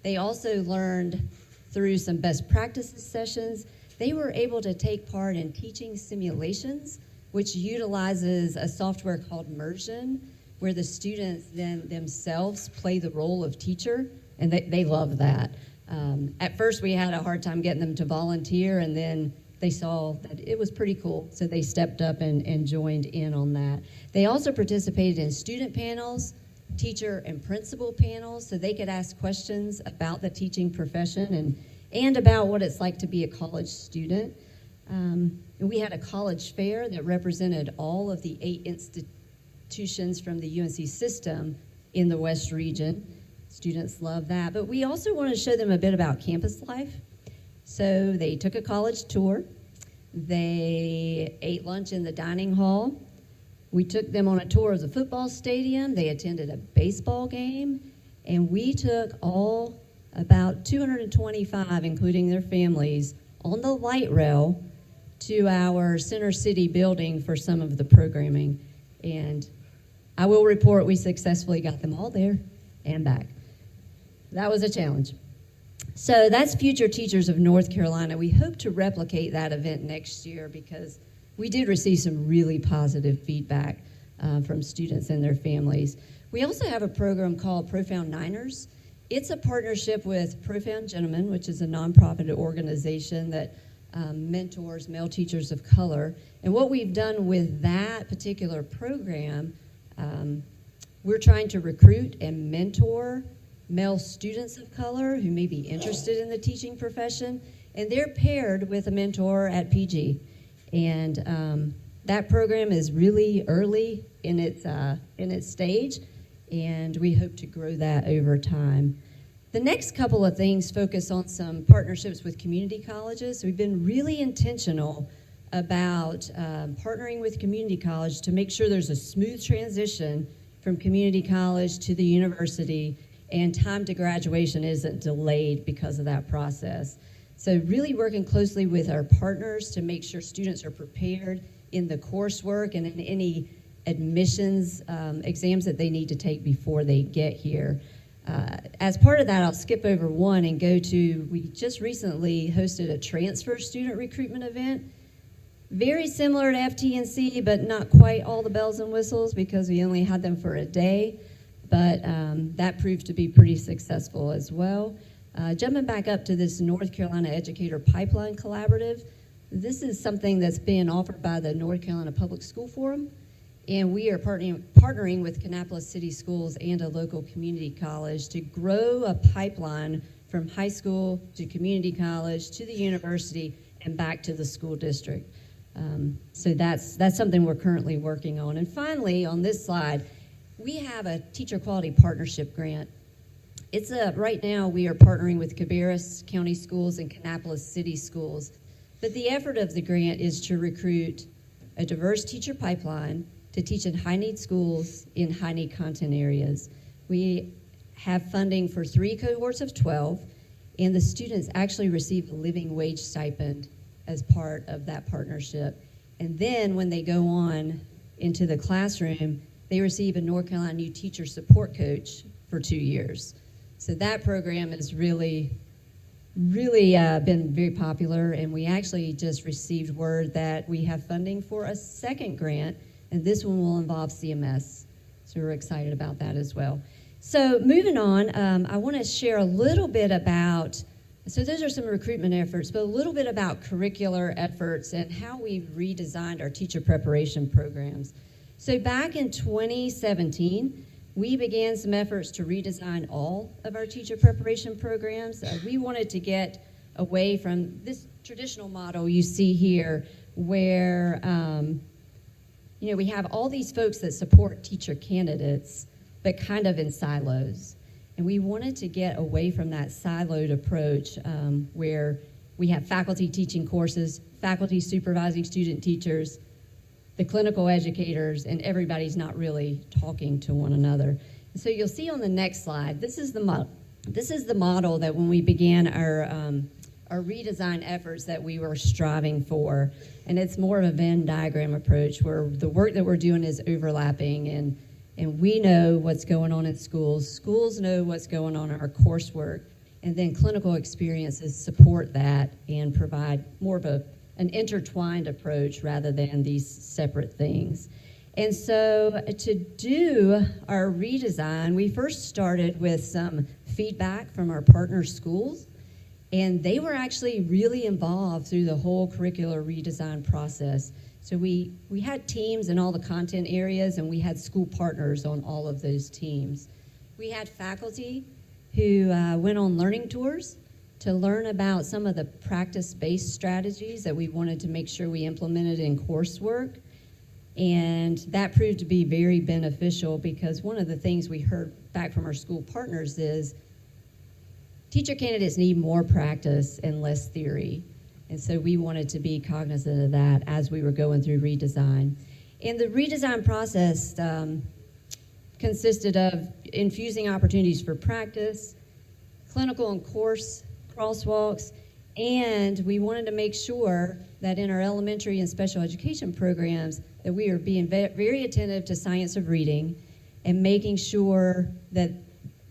They also learned through some best practices sessions. They were able to take part in teaching simulations, which utilizes a software called Mersion, where the students then themselves play the role of teacher, and they love that. At first, we had a hard time getting them to volunteer, and then they saw that it was pretty cool, so they stepped up and joined in on that. They also participated in student panels, teacher and principal panels, so they could ask questions about the teaching profession and about what it's like to be a college student. And we had a college fair that represented all of the 8 institutions from the UNC system in the West region. Students love that. But we also want to show them a bit about campus life. So they took a college tour. They ate lunch in the dining hall. We took them on a tour of the football stadium. They attended a baseball game. And we took all about 225, including their families, on the light rail to our Center City building for some of the programming. And I will report we successfully got them all there and back. That was a challenge. So that's Future Teachers of North Carolina. We hope to replicate that event next year because we did receive some really positive feedback from students and their families. We also have a program called Profound Niners. It's a partnership with Profound Gentlemen, which is a nonprofit organization that mentors male teachers of color. And what we've done with that particular program, we're trying to recruit and mentor male students of color who may be interested in the teaching profession, and they're paired with a mentor at PG. And that program is really early in its stage, and we hope to grow that over time. The next couple of things focus on some partnerships with community colleges. We've been really intentional about partnering with community college to make sure there's a smooth transition from community college to the university, and time to graduation isn't delayed because of that process. So really working closely with our partners to make sure students are prepared in the coursework and in any admissions exams that they need to take before they get here. As part of that, I'll skip over one and go to, we just recently hosted a transfer student recruitment event. Very similar to FTNC, but not quite all the bells and whistles because we only had them for a day. But that proved to be pretty successful as well. Jumping back up to this North Carolina Educator Pipeline Collaborative, this is something that's being offered by the North Carolina Public School Forum, and we are partnering with Kannapolis City Schools and a local community college to grow a pipeline from high school to community college to the university and back to the school district. So that's something we're currently working on. And finally, on this slide, we have a teacher quality partnership grant. Right now we are partnering with Cabarrus County Schools and Kannapolis City Schools. But the effort of the grant is to recruit a diverse teacher pipeline to teach in high-need schools in high-need content areas. We have funding for 3 cohorts of 12, and the students actually receive a living wage stipend as part of that partnership. And then when they go on into the classroom, they receive a North Carolina New Teacher Support Coach for 2 years. So that program has really been very popular, and we actually just received word that we have funding for a second grant, and this one will involve CMS. So we're excited about that as well. So moving on, I want to share a little bit about, so those are some recruitment efforts, but a little bit about curricular efforts and how we've redesigned our teacher preparation programs. So back in 2017, we began some efforts to redesign all of our teacher preparation programs. We wanted to get away from this traditional model you see here where we have all these folks that support teacher candidates, but kind of in silos. And we wanted to get away from that siloed approach where we have faculty teaching courses, faculty supervising student teachers, the clinical educators, and everybody's not really talking to one another. And so you'll see on the next slide, this is the model that when we began our redesign efforts that we were striving for. And it's more of a Venn diagram approach where the work that we're doing is overlapping, and we know what's going on in schools. Schools know what's going on in our coursework, and then clinical experiences support that and provide more of an intertwined approach rather than these separate things. And so to do our redesign, we first started with some feedback from our partner schools, and they were actually really involved through the whole curricular redesign process. So we had teams in all the content areas, and we had school partners on all of those teams. We had faculty who went on learning tours to learn about some of the practice-based strategies that we wanted to make sure we implemented in coursework. And that proved to be very beneficial because one of the things we heard back from our school partners is teacher candidates need more practice and less theory. And so we wanted to be cognizant of that as we were going through redesign. And the redesign process consisted of infusing opportunities for practice, clinical and course crosswalks, and we wanted to make sure that in our elementary and special education programs that we are being very attentive to science of reading and making sure that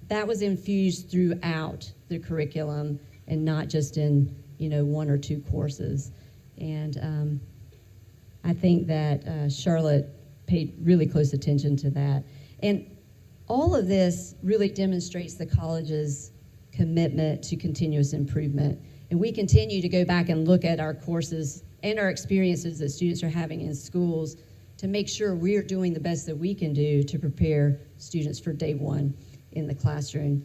that was infused throughout the curriculum and not just in 1 or 2 courses. And I think that Charlotte paid really close attention to that. And all of this really demonstrates the college's commitment to continuous improvement. And we continue to go back and look at our courses and our experiences that students are having in schools to make sure we're doing the best that we can do to prepare students for day one in the classroom.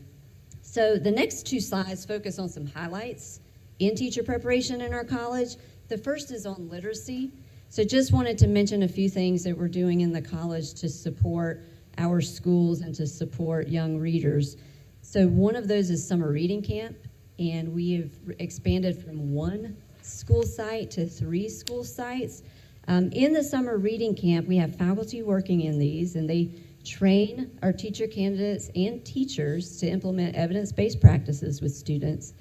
So the next 2 slides focus on some highlights in teacher preparation in our college. The first is on literacy. So just wanted to mention a few things that we're doing in the college to support our schools and to support young readers. So one of those is summer reading camp, and we have expanded from 1 school site to 3 school sites. In the summer reading camp, we have faculty working in these, and they train our teacher candidates and teachers to implement evidence-based practices with students.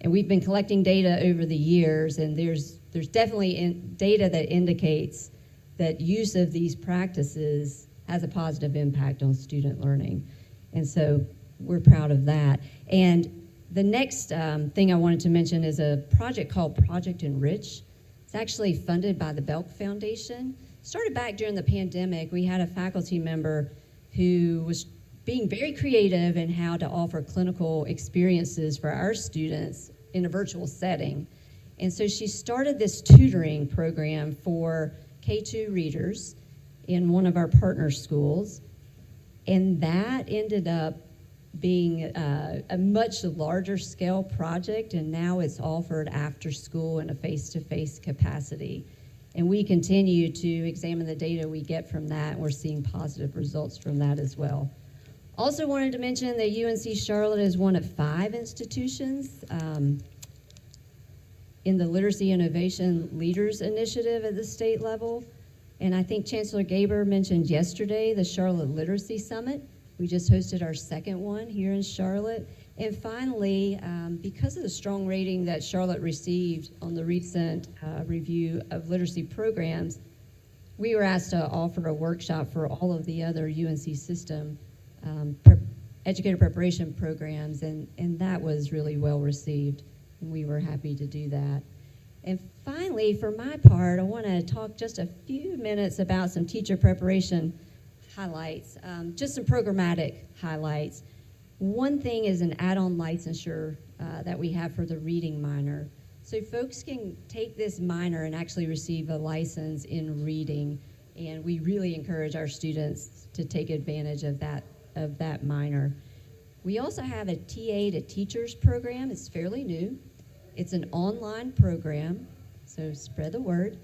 And we've been collecting data over the years, and there's definitely data that indicates that use of these practices has a positive impact on student learning. And so we're proud of that. And the next thing I wanted to mention is a project called Project Enrich. It's actually funded by the Belk Foundation. Started back during the pandemic. We had a faculty member who was being very creative in how to offer clinical experiences for our students in a virtual setting. And so she started this tutoring program for K-2 readers in one of our partner schools, and that ended up being a much larger scale project, and now it's offered after school in a face-to-face capacity. And we continue to examine the data we get from that, and we're seeing positive results from that as well. Also wanted to mention that UNC Charlotte is one of 5 institutions in the Literacy Innovation Leaders Initiative at the state level. And I think Chancellor Gaber mentioned yesterday the Charlotte Literacy Summit. We just hosted our second one here in Charlotte. And finally, because of the strong rating that Charlotte received on the recent review of literacy programs, we were asked to offer a workshop for all of the other UNC system educator preparation programs, and that was really well received, and we were happy to do that. And finally, for my part, I want to talk just a few minutes about some teacher preparation highlights, just some programmatic highlights. One thing is an add-on licensure that we have for the reading minor. So folks can take this minor and actually receive a license in reading, and we really encourage our students to take advantage of that minor. We also have a TA to Teachers program. It's fairly new. It's an online program, so spread the word.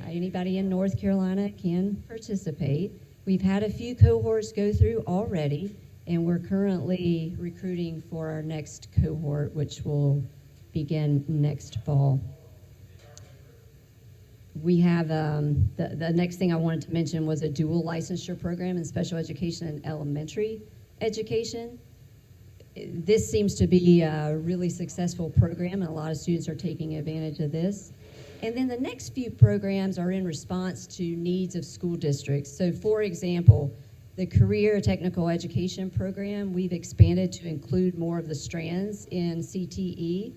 Anybody in North Carolina can participate. We've had a few cohorts go through already, and we're currently recruiting for our next cohort, which will begin next fall. We have, the next thing I wanted to mention was a dual licensure program in special education and elementary education. This seems to be a really successful program, and a lot of students are taking advantage of this. And then the next few programs are in response to needs of school districts. So for example, the Career Technical Education Program, we've expanded to include more of the strands in CTE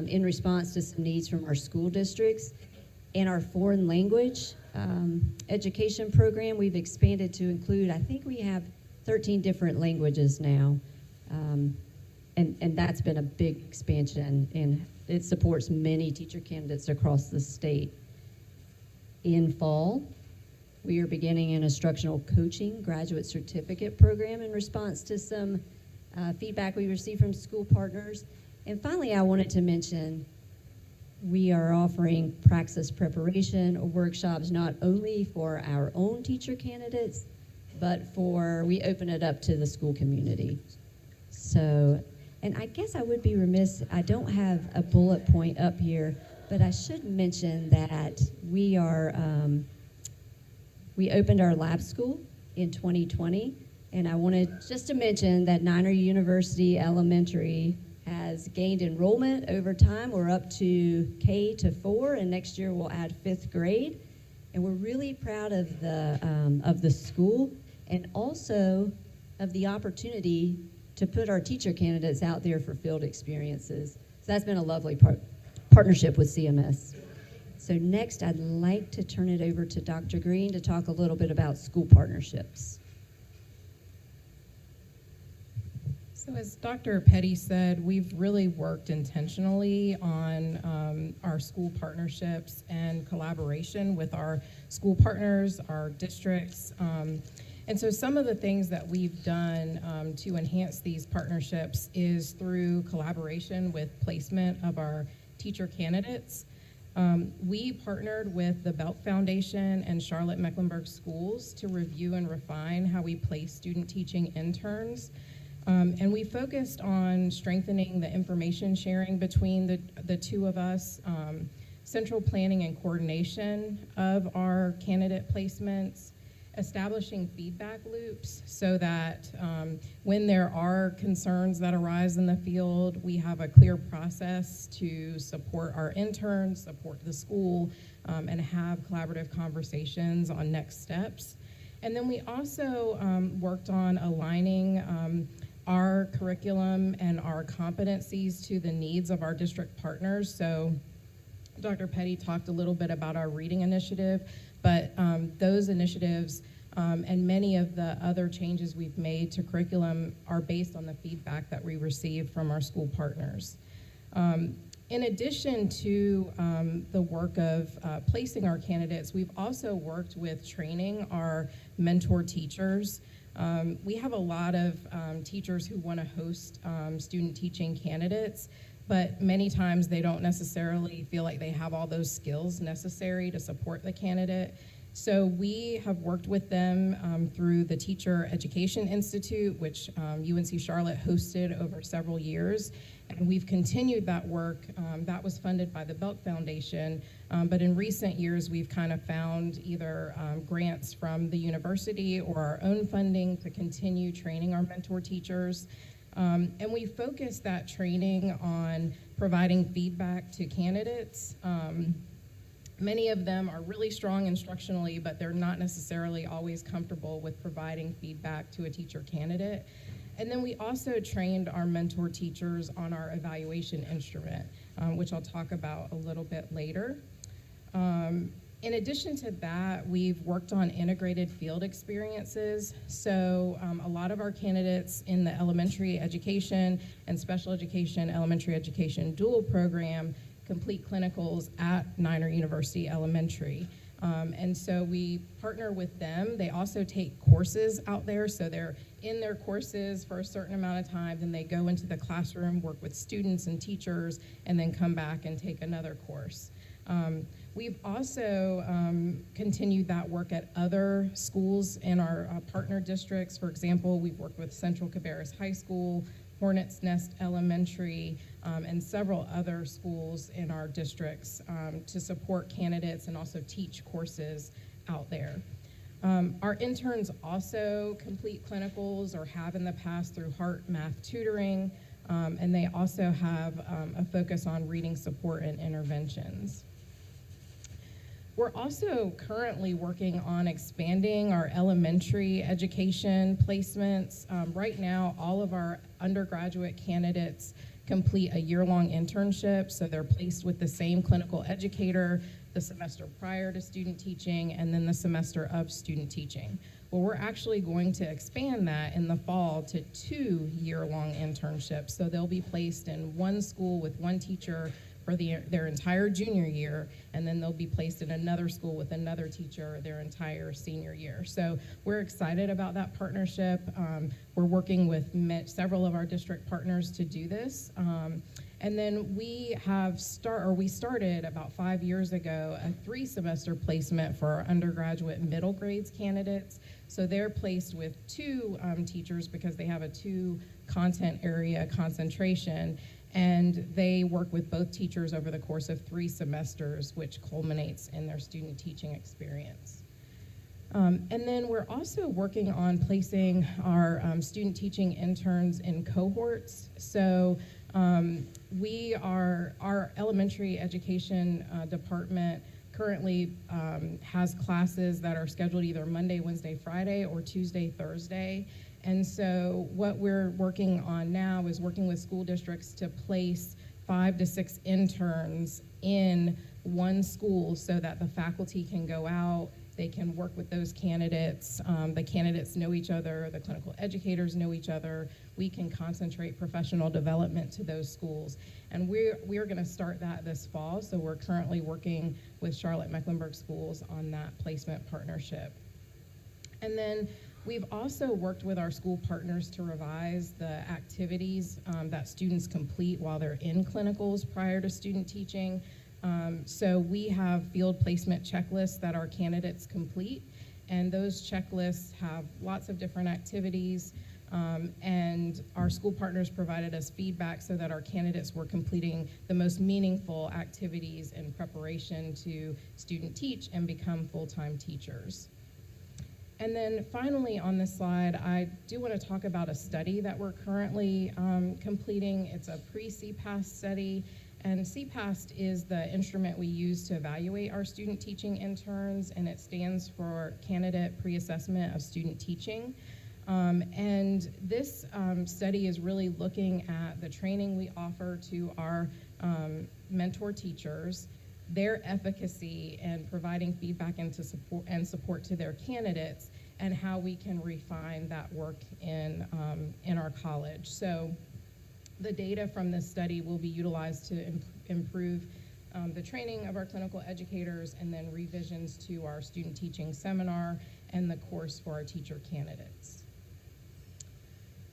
in response to some needs from our school districts. And our foreign language education program, we've expanded to include, I think we have 13 different languages now. And that's been a big expansion, and it supports many teacher candidates across the state. In fall, we are beginning an instructional coaching graduate certificate program in response to some feedback we received from school partners. And finally, I wanted to mention we are offering praxis preparation workshops not only for our own teacher candidates, but we open it up to the school community. So, and I guess I would be remiss, I don't have a bullet point up here, but I should mention that we opened our lab school in 2020, and I wanted just to mention that Niner University Elementary has gained enrollment over time. We're up to K-4, and next year we'll add 5th grade. And we're really proud of the school, and also of the opportunity to put our teacher candidates out there for field experiences. So that's been a lovely partnership with CMS. So next, I'd like to turn it over to Dr. Green to talk a little bit about school partnerships. So as Dr. Petty said, we've really worked intentionally on our school partnerships and collaboration with our school partners, our districts. And so some of the things that we've done to enhance these partnerships is through collaboration with placement of our teacher candidates. We partnered with the Belk Foundation and Charlotte Mecklenburg Schools to review and refine how we place student teaching interns. And we focused on strengthening the information sharing between the two of us, central planning and coordination of our candidate placements, establishing feedback loops so that when there are concerns that arise in the field, we have a clear process to support our interns, support the school, and have collaborative conversations on next steps. And then we also worked on aligning our curriculum and our competencies to the needs of our district partners. So Dr. Petty talked a little bit about our reading initiative, but those initiatives And many of the other changes we've made to curriculum are based on the feedback that we receive from our school partners. In addition to the work of placing our candidates, we've also worked with training our mentor teachers. We have a lot of teachers who want to host student teaching candidates, but many times they don't necessarily feel like they have all those skills necessary to support the candidate. So we have worked with them through the Teacher Education Institute, which UNC Charlotte hosted over several years. And we've continued that work. That was funded by the Belk Foundation. But in recent years, we've kind of found either grants from the university or our own funding to continue training our mentor teachers. And we focus that training on providing feedback to candidates. Many of them are really strong instructionally, but they're not necessarily always comfortable with providing feedback to a teacher candidate. And then we also trained our mentor teachers on our evaluation instrument, which I'll talk about a little bit later. In addition to that, we've worked on integrated field experiences. So a lot of our candidates in the elementary education and special education, elementary education dual program complete clinicals at Niner University Elementary. And so we partner with them. They also take courses out there, so they're in their courses for a certain amount of time, then they go into the classroom, work with students and teachers, and then come back and take another course. We've also continued that work at other schools in our partner districts. For example, we've worked with Central Cabarrus High School, Hornets Nest Elementary, and several other schools in our districts to support candidates and also teach courses out there. Our interns also complete clinicals or have in the past through Heart Math Tutoring, and they also have a focus on reading support and interventions. We're also currently working on expanding our elementary education placements. Right now, all of our undergraduate candidates complete a year-long internship, so they're placed with the same clinical educator the semester prior to student teaching and then the semester of student teaching. Well, we're actually going to expand that in the fall to 2 year-long internships, so they'll be placed in one school with one teacher for their entire junior year, and then they'll be placed in another school with another teacher their entire senior year. So we're excited about that partnership. We're working with several of our district partners to do this. And then we started about 5 years ago a 3-semester placement for our undergraduate middle grades candidates. So they're placed with 2 teachers because they have a 2 content area concentration. And they work with both teachers over the course of 3 semesters, which culminates in their student teaching experience. And then we're also working on placing our student teaching interns in cohorts. So our elementary education department currently has classes that are scheduled either Monday, Wednesday, Friday, or Tuesday, Thursday. And so what we're working on now is working with school districts to place 5 to 6 interns in one school so that the faculty can go out, they can work with those candidates, the candidates know each other, the clinical educators know each other, we can concentrate professional development to those schools. And we're gonna start that this fall, so we're currently working with Charlotte-Mecklenburg Schools on that placement partnership. And then we've also worked with our school partners to revise the activities that students complete while they're in clinicals prior to student teaching. So we have field placement checklists that our candidates complete, and those checklists have lots of different activities, and our school partners provided us feedback so that our candidates were completing the most meaningful activities in preparation to student teach and become full-time teachers. And then finally on this slide, I do want to talk about a study that we're currently completing. It's a pre-CPAST study, and CPAST is the instrument we use to evaluate our student teaching interns, and it stands for Candidate Pre-Assessment of Student Teaching. And this study is really looking at the training we offer to our mentor teachers, their efficacy in providing feedback and support to their candidates, and how we can refine that work in our college. So the data from this study will be utilized to improve the training of our clinical educators, and then revisions to our student teaching seminar and the course for our teacher candidates.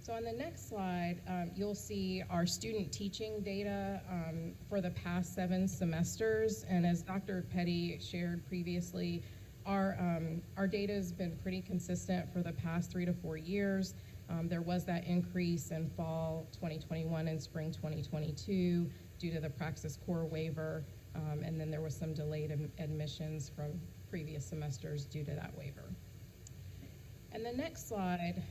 So on the next slide, you'll see our student teaching data for the past 7 semesters. And as Dr. Petty shared previously, our data has been pretty consistent for the past 3 to 4 years. There was that increase in fall 2021 and spring 2022 due to the Praxis Core waiver, and then there was some delayed admissions from previous semesters due to that waiver. And the next slide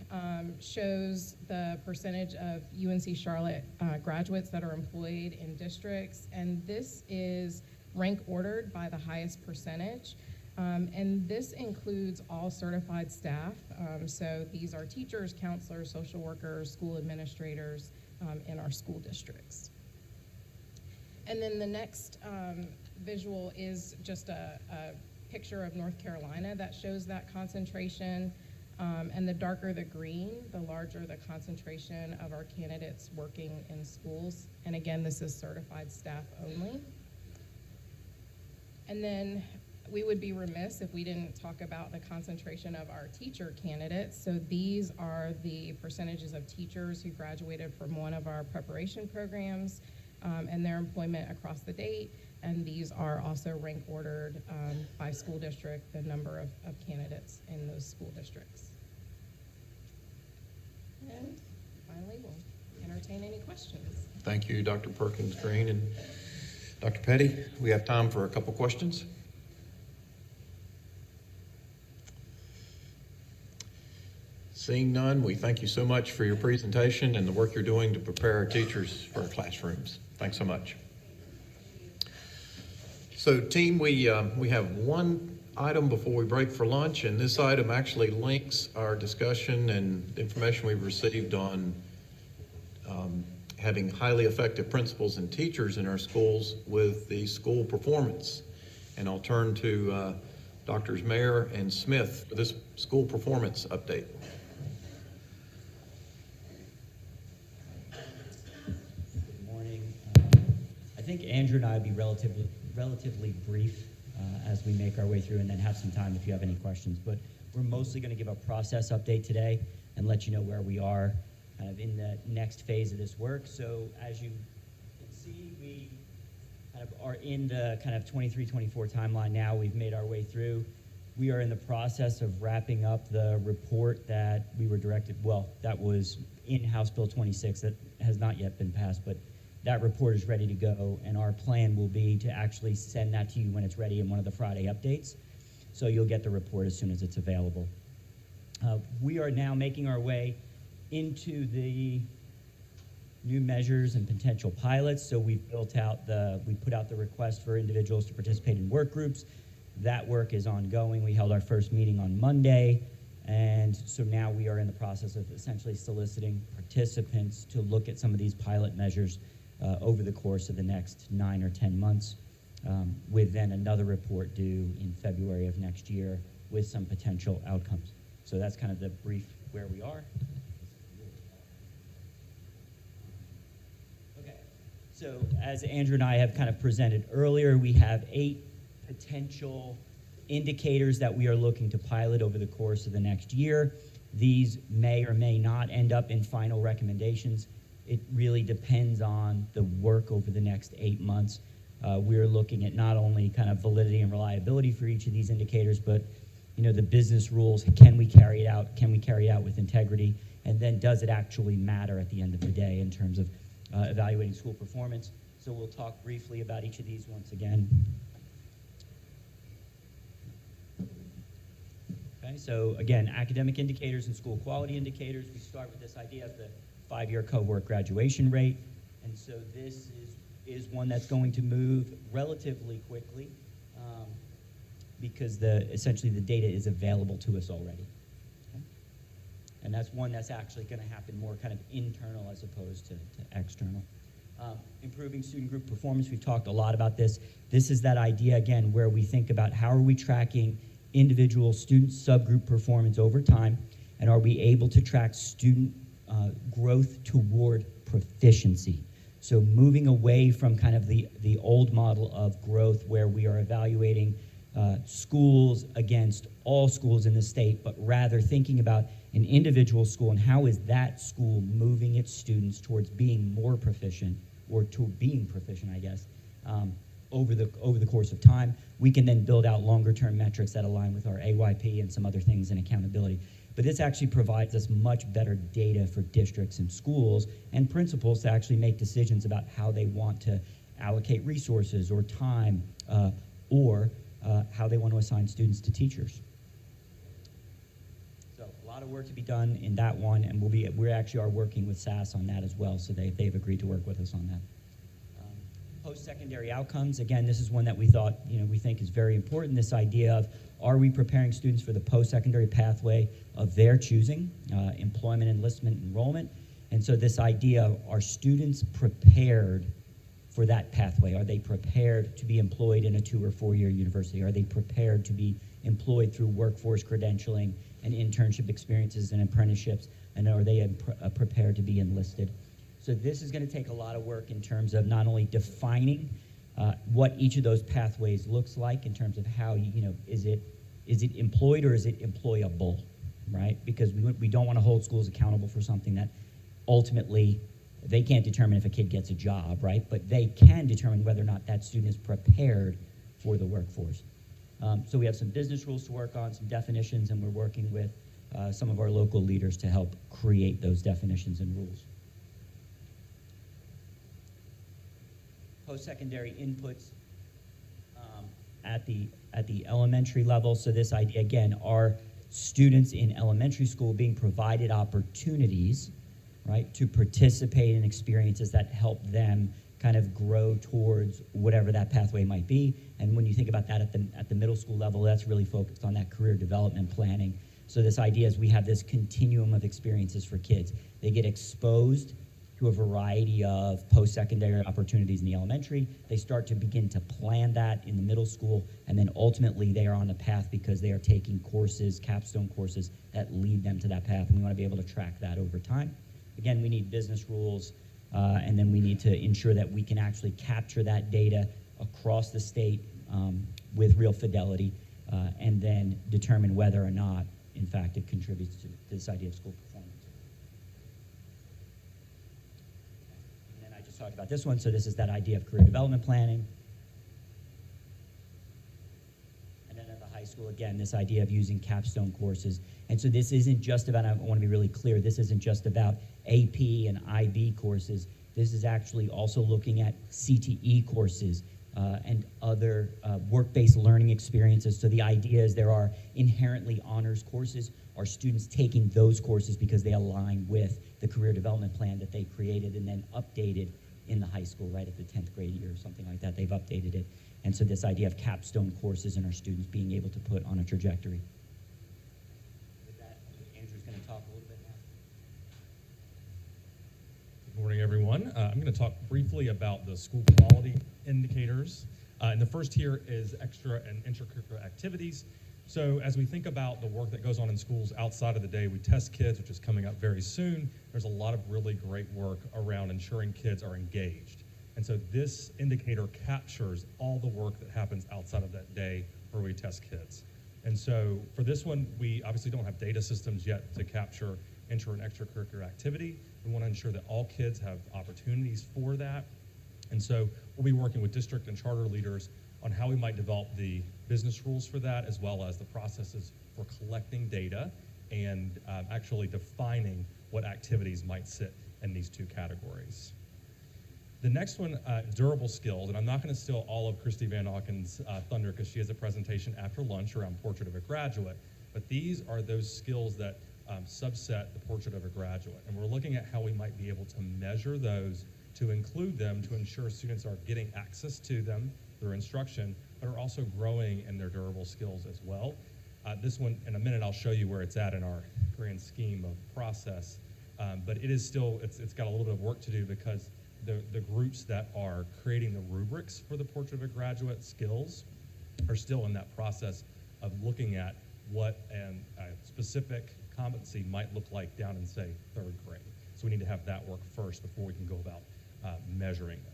shows the percentage of UNC Charlotte graduates that are employed in districts, and this is rank ordered by the highest percentage. And this includes all certified staff. So these are teachers, counselors, social workers, school administrators in our school districts. And then the next visual is just a picture of North Carolina that shows that concentration. And the darker the green, the larger the concentration of our candidates working in schools. And again, this is certified staff only. And then we would be remiss if we didn't talk about the concentration of our teacher candidates. So these are the percentages of teachers who graduated from one of our preparation programs and their employment across the date. And these are also rank ordered by school district, the number of candidates in those school districts. And finally, we'll entertain any questions. Thank you, Dr. Perkins Green and Dr. Petty. We have time for a couple questions. Seeing none, we thank you so much for your presentation and the work you're doing to prepare our teachers for our classrooms. Thanks so much. So team, we have one item before we break for lunch, and this item actually links our discussion and information we've received on having highly effective principals and teachers in our schools with the school performance. And I'll turn to Drs. Mayer and Smith for this school performance update. Good morning. I think Andrew and I will be relatively brief as we make our way through, and then have some time if you have any questions. But we're mostly going to give a process update today and let you know where we are kind of in the next phase of this work. So as you can see, we kind of are in the kind of 23-24 timeline now. We've made our way through. We are in the process of wrapping up the report that we were directed, well, that was in House Bill 26 that has not yet been passed, but that report is ready to go, and our plan will be to actually send that to you when it's ready in one of the Friday updates. So you'll get the report as soon as it's available. We are now making our way into the new measures and potential pilots. So we've put out the request for individuals to participate in work groups. That work is ongoing. We held our first meeting on Monday, and so now we are in the process of essentially soliciting participants to look at some of these pilot measures over the course of the next 9 or 10 months, with then another report due in February of next year with some potential outcomes. So that's kind of the brief where we are. Okay, so as Andrew and I have kind of presented earlier, we have 8 potential indicators that we are looking to pilot over the course of the next year. These may or may not end up in final recommendations. It really depends on the work over the next 8 months. We're looking at not only kind of validity and reliability for each of these indicators, but the business rules. Can we carry it out? Can we carry it out with integrity? And then does it actually matter at the end of the day in terms of evaluating school performance? So we'll talk briefly about each of these once again. Okay, so again, academic indicators and school quality indicators. We start with this idea of the 5-year cohort graduation rate. And so this is one that's going to move relatively quickly because essentially the data is available to us already. Okay? And that's one that's actually going to happen more kind of internal as opposed to external. Improving student group performance, we've talked a lot about this. This is that idea, again, where we think about how are we tracking individual student subgroup performance over time? And are we able to track student growth toward proficiency? So moving away from kind of the old model of growth where we are evaluating schools against all schools in the state, but rather thinking about an individual school and how is that school moving its students towards being more proficient, or to being proficient, I guess, over the course of time. We can then build out longer term metrics that align with our AYP and some other things in accountability. But this actually provides us much better data for districts and schools and principals to actually make decisions about how they want to allocate resources or time, or how they want to assign students to teachers. So a lot of work to be done in that one, and we actually are working with SAS on that as well, so they've agreed to work with us on that. Post-secondary outcomes, again, this is one that we thought, we think is very important, this idea of, are we preparing students for the post-secondary pathway of their choosing, employment, enlistment, enrollment? And so this idea of, are students prepared for that pathway? Are they prepared to be employed in a 2 or 4 year university? Are they prepared to be employed through workforce credentialing and internship experiences and apprenticeships? And are they prepared to be enlisted? So this is going to take a lot of work in terms of not only defining what each of those pathways looks like in terms of how, is it employed or is it employable, right? Because we don't want to hold schools accountable for something that ultimately they can't determine if a kid gets a job, right? But they can determine whether or not that student is prepared for the workforce. So we have some business rules to work on, some definitions, and we're working with some of our local leaders to help create those definitions and rules. Post-secondary inputs at the elementary level. So this idea, again, are students in elementary school being provided opportunities, right, to participate in experiences that help them kind of grow towards whatever that pathway might be. And when you think about that at the middle school level, that's really focused on that career development planning. So this idea is we have this continuum of experiences for kids. They get exposed to a variety of post-secondary opportunities in the elementary. They start to begin to plan that in the middle school, and then ultimately they are on a path because they are taking courses, capstone courses, that lead them to that path, and we want to be able to track that over time. Again, we need business rules, and then we need to ensure that we can actually capture that data across the state with real fidelity, and then determine whether or not, in fact, it contributes to this idea of school performance. Talked about this one, so this is that idea of career development planning. And then at the high school, again, this idea of using capstone courses. And so this isn't just about, I want to be really clear, this isn't just about AP and IB courses. This is actually also looking at CTE courses and other work-based learning experiences. So the idea is there are inherently honors courses. Are students taking those courses because they align with the career development plan that they created and then updated in the high school, right at the 10th grade year or something like that, they've updated it. And so this idea of capstone courses and our students being able to put on a trajectory. With that, Andrew's going to talk a little bit now. Good morning, everyone. I'm going to talk briefly about the school quality indicators. And the first here is extra and intracurricular activities. So as we think about the work that goes on in schools outside of the day, we test kids, which is coming up very soon. There's a lot of really great work around ensuring kids are engaged. And so this indicator captures all the work that happens outside of that day where we test kids. And so for this one, we obviously don't have data systems yet to capture intra and extracurricular activity. We want to ensure that all kids have opportunities for that. And so we'll be working with district and charter leaders on how we might develop the business rules for that, as well as the processes for collecting data and actually defining what activities might sit in these two categories. The next one, durable skills, and I'm not going to steal all of Christy Van Auken's thunder because she has a presentation after lunch around Portrait of a Graduate, but these are those skills that subset the Portrait of a Graduate, and we're looking at how we might be able to measure those to include them to ensure students are getting access to them through instruction, but are also growing in their durable skills as well. This one, in a minute, I'll show you where it's at in our grand scheme of process, but it is still, it's got a little bit of work to do because the groups that are creating the rubrics for the Portrait of a Graduate skills are still in that process of looking at what a specific competency might look like down in, say, 3rd grade. So we need to have that work first before we can go about measuring it.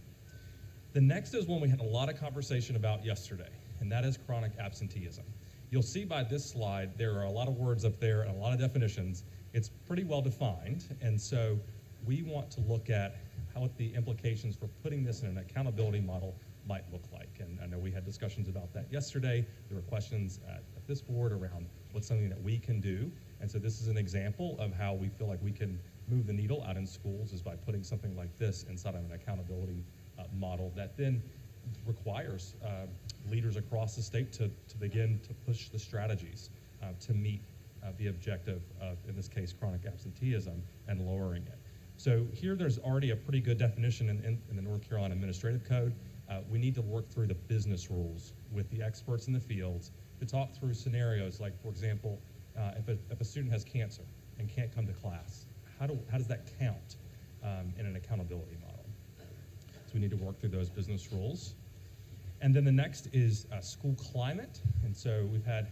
The next is one we had a lot of conversation about yesterday, and that is chronic absenteeism. You'll see by this slide, there are a lot of words up there and a lot of definitions. It's pretty well defined, and so we want to look at what the implications for putting this in an accountability model might look like. And I know we had discussions about that yesterday. There were questions at this board around what's something that we can do. And so this is an example of how we feel like we can move the needle out in schools, is by putting something like this inside of an accountability model that then requires leaders across the state to begin to push the strategies to meet the objective of, in this case, chronic absenteeism and lowering it. So here there's already a pretty good definition in the North Carolina Administrative Code. We need to work through the business rules with the experts in the fields to talk through scenarios like, for example, if a student has cancer and can't come to class, how does that count in an accountability model? So we need to work through those business rules. And then the next is school climate. And so we've had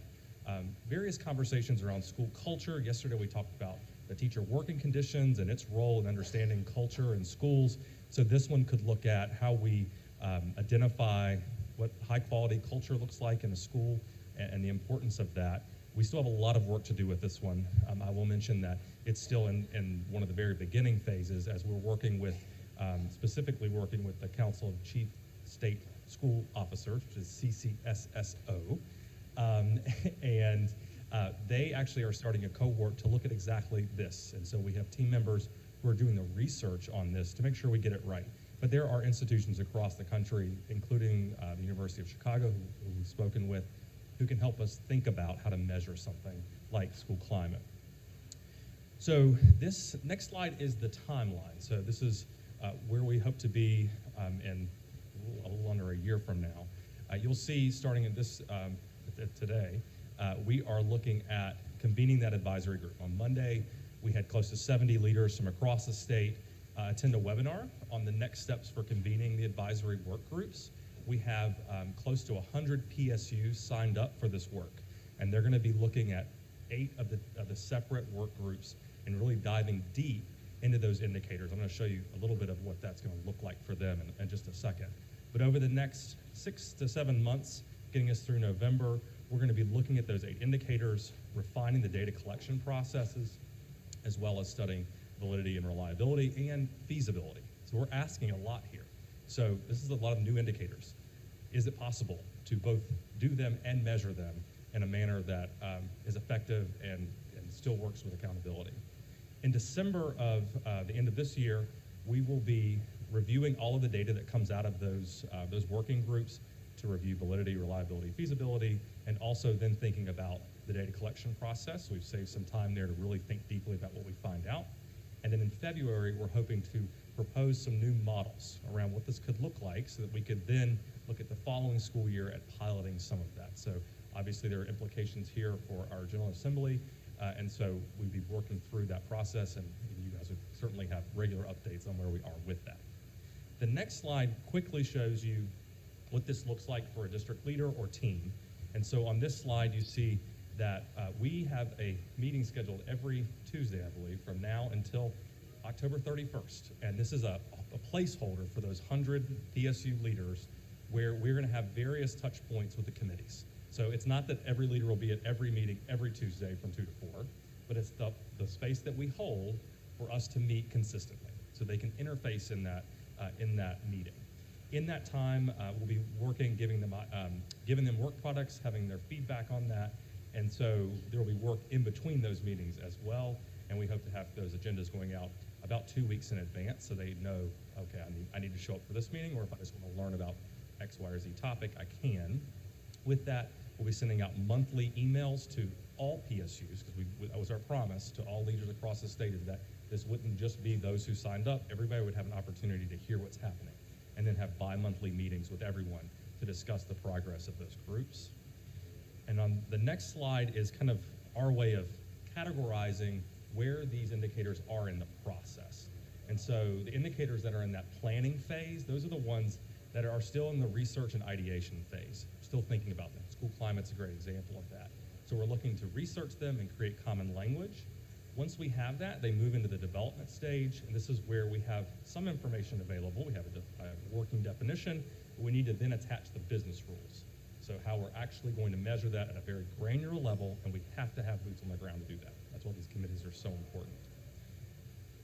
various conversations around school culture. Yesterday we talked about the teacher working conditions and its role in understanding culture in schools. So this one could look at how we identify what high quality culture looks like in a school and the importance of that. We still have a lot of work to do with this one. I will mention that it's still in one of the very beginning phases as we're working with, specifically working with the Council of Chief State School Officers, which is CCSSO. And they actually are starting a cohort to look at exactly this. And so we have team members who are doing the research on this to make sure we get it right. But there are institutions across the country, including the University of Chicago, who we've spoken with, who can help us think about how to measure something like school climate. So this next slide is the timeline. So this is where we hope to be in a little under a year from now. You'll see starting in this today, we are looking at convening that advisory group. On Monday, we had close to 70 leaders from across the state attend a webinar on the next steps for convening the advisory work groups. We have close to 100 PSUs signed up for this work, and they're going to be looking at 8 of the separate work groups and really diving deep into those indicators. I'm going to show you a little bit of what that's going to look like for them in just a second. But over the next 6 to 7 months, getting us through November, we're going to be looking at those 8 indicators, refining the data collection processes, as well as studying validity and reliability and feasibility. So we're asking a lot here. So this is a lot of new indicators. Is it possible to both do them and measure them in a manner that is effective and still works with accountability? In December of the end of this year, we will be reviewing all of the data that comes out of those working groups to review validity, reliability, feasibility, and also then thinking about the data collection process. We've saved some time there to really think deeply about what we find out. And then in February, we're hoping to propose some new models around what this could look like so that we could then look at the following school year at piloting some of that. So obviously there are implications here for our General Assembly, and so we'd be working through that process, and you guys would certainly have regular updates on where we are with that. The next slide quickly shows you what this looks like for a district leader or team. And so on this slide, you see that we have a meeting scheduled every Tuesday, I believe, from now until October 31st. And this is a placeholder for those 100 PSU leaders where we're going to have various touch points with the committees. So it's not that every leader will be at every meeting every Tuesday from 2 to 4, but it's the space that we hold for us to meet consistently so they can interface in that meeting. In that time, we'll be working, giving them work products, having their feedback on that, and so there will be work in between those meetings as well, and we hope to have those agendas going out about 2 weeks in advance so they know, okay, I need to show up for this meeting, or if I just want to learn about X, Y, or Z topic, I can. With that, we'll be sending out monthly emails to all PSUs, because that was our promise to all leaders across the state, is that this wouldn't just be those who signed up, everybody would have an opportunity to hear what's happening, and then have bi-monthly meetings with everyone to discuss the progress of those groups. And on the next slide is kind of our way of categorizing where these indicators are in the process. And so the indicators that are in that planning phase, those are the ones that are still in the research and ideation phase, still thinking about them. School climate It's a great example of that. So we're looking to research them and create common language. Once we have that, they move into the development stage, and this is where we have some information available. We have a working definition, but we need to then attach the business rules. So how we're actually going to measure that at a very granular level, and we have to have boots on the ground to do that. That's why these committees are so important.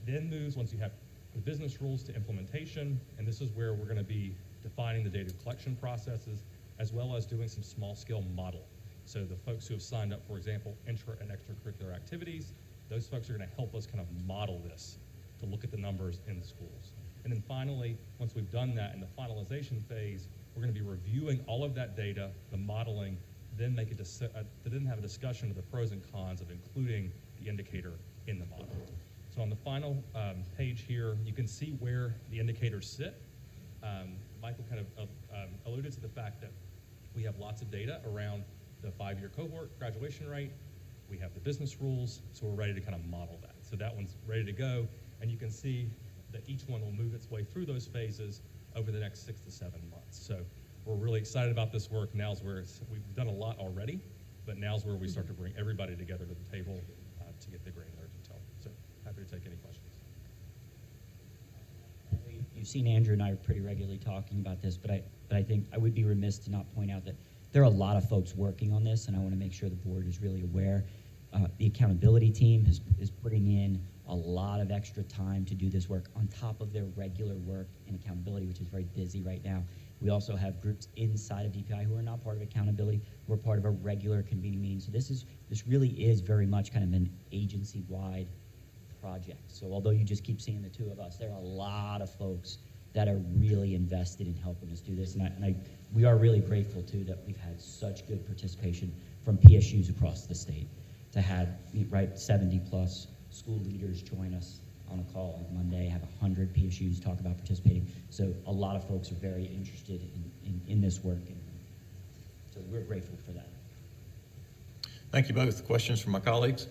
Then moves, once you have the business rules, to implementation, and this is where we're going to be defining the data collection processes, as well as doing some small-scale modeling. So the folks who have signed up, for example, intra and extracurricular activities, those folks are going to help us kind of model this to look at the numbers in the schools. And then finally, once we've done that in the finalization phase, we're going to be reviewing all of that data, the modeling, then then have a discussion of the pros and cons of including the indicator in the model. So on the final page here, you can see where the indicators sit. Michael kind of alluded to the fact that we have lots of data around the 5-year cohort graduation rate. We have the business rules, so we're ready to kind of model that. So that one's ready to go, and you can see that each one will move its way through those phases over the next 6 to 7 months. So we're really excited about this work. Now's where we've done a lot already, but now's where we start to bring everybody together to the table to get the granular detail. So happy to take any questions. You've seen Andrew and I are pretty regularly talking about this, but I think I would be remiss to not point out that there are a lot of folks working on this, and I want to make sure the board is really aware. The accountability team is putting in a lot of extra time to do this work on top of their regular work in accountability, which is very busy right now. We also have groups inside of DPI who are not part of accountability, who are part of a regular convening meeting. So this really is very much kind of an agency-wide project. So although you just keep seeing the two of us, there are a lot of folks that are really invested in helping us do this. And we are really grateful, too, that we've had such good participation from PSUs across the state to have, 70-plus school leaders join us on a call on Monday, have 100 PSUs talk about participating. So a lot of folks are very interested in this work, and so we're grateful for that. Thank you both. Questions from my colleagues?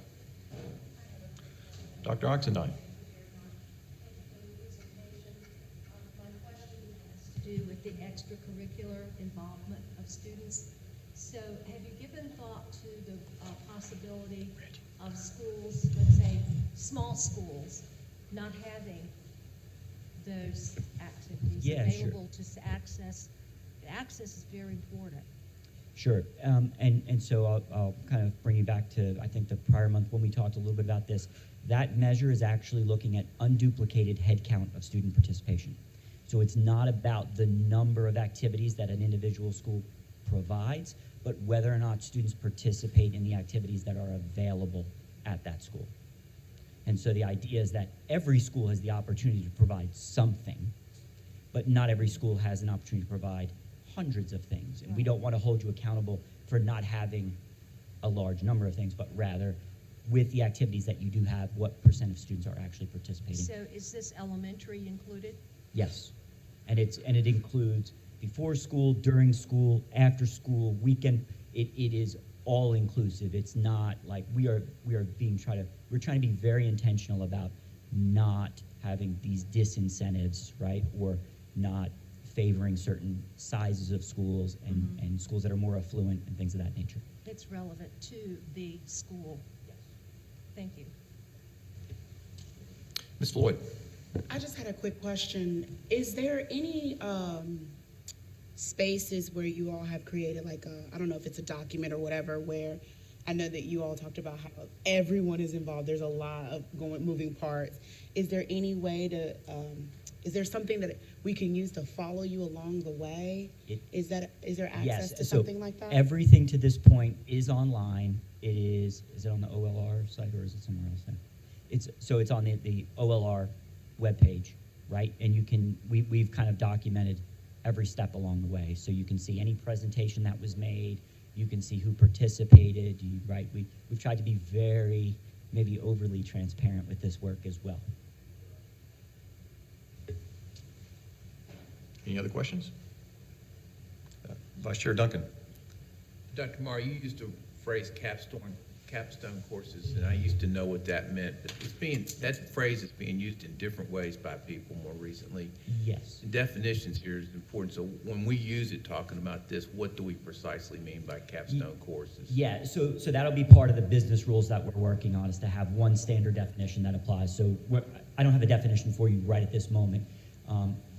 Dr. Oxendine. Do with the extracurricular involvement of students. So have you given thought to the possibility of schools, let's say small schools, not having those activities available to access? Access is very important. Sure, and so I'll kind of bring you back to, I think, the prior month when we talked a little bit about this. That measure is actually looking at unduplicated headcount of student participation. So it's not about the number of activities that an individual school provides, but whether or not students participate in the activities that are available at that school. And so the idea is that every school has the opportunity to provide something, but not every school has an opportunity to provide hundreds of things. And we don't want to hold you accountable for not having a large number of things, but rather with the activities that you do have, what % of students are actually participating. So is this elementary included? Yes, and it includes before school, during school, after school, weekend. It is all inclusive. It's not like we're trying to be very intentional about not having these disincentives, right, or not favoring certain sizes of schools and schools that are more affluent and things of that nature. It's relevant to the school. Yes. Thank you. Ms. Floyd. I just had a quick question. Is there any spaces where you all have created like I don't know if it's a document or whatever, where I know that you all talked about how everyone is involved. There's a lot of moving parts. Is there any way to, is there something that we can use to follow you along the way? Is there access to something like that? Everything to this point is online. Is it on the OLR site or is it somewhere else now? It's on the OLR webpage, right? And we've kind of documented every step along the way. So you can see any presentation that was made, you can see who participated, right? We've tried to be very, maybe overly transparent with this work as well. Any other questions? Vice Chair Duncan. Dr. Marr, you used the phrase capstone capstone courses, and I used to know what that meant, but that phrase is being used in different ways by people more recently. Yes. The definitions here is important, so when we use it talking about this, what do we precisely mean by capstone courses? Yeah, so that'll be part of the business rules that we're working on, is to have one standard definition that applies. So I don't have a definition for you right at this moment,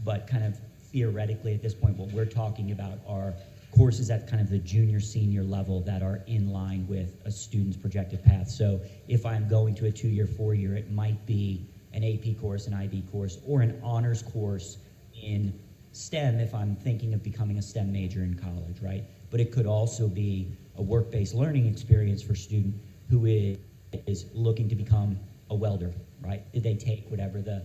but kind of theoretically at this point, what we're talking about are courses at kind of the junior, senior level that are in line with a student's projected path. So if I'm going to a 2-year, 4-year, it might be an AP course, an IB course, or an honors course in STEM if I'm thinking of becoming a STEM major in college, right? But it could also be a work-based learning experience for a student who is looking to become a welder, right? Did they take whatever the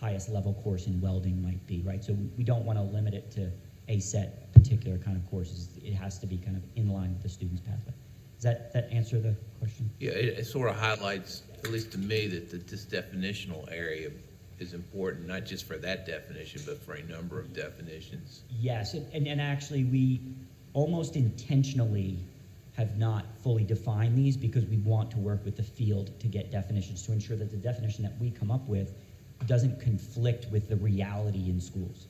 highest level course in welding might be, right? So we don't want to limit it to a set particular kind of courses. It has to be kind of in line with the student's pathway. Does that answer the question? Yeah, it sort of highlights, at least to me, that this definitional area is important, not just for that definition, but for a number of definitions. Yes, and actually we almost intentionally have not fully defined these because we want to work with the field to get definitions to ensure that the definition that we come up with doesn't conflict with the reality in schools,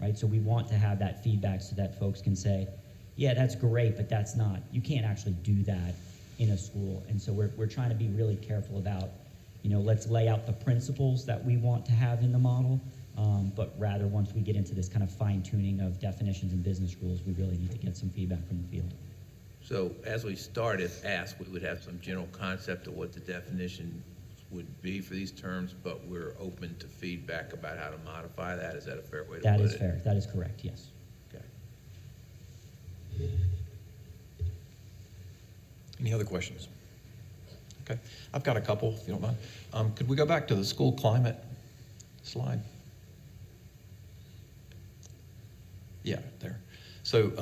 right? So we want to have that feedback so that folks can say, yeah, that's great, but that's not, you can't actually do that in a school. And so we're trying to be really careful about, let's lay out the principles that we want to have in the model, but rather once we get into this kind of fine tuning of definitions and business rules, we really need to get some feedback from the field. So as we start, if asked, we would have some general concept of what the definition would be for these terms, but we're open to feedback about how to modify that. Is that a fair way to put it? That is fair. That is correct, yes. Okay. Any other questions? Okay, I've got a couple, if you don't mind. Could we go back to the school climate slide? Yeah, there. So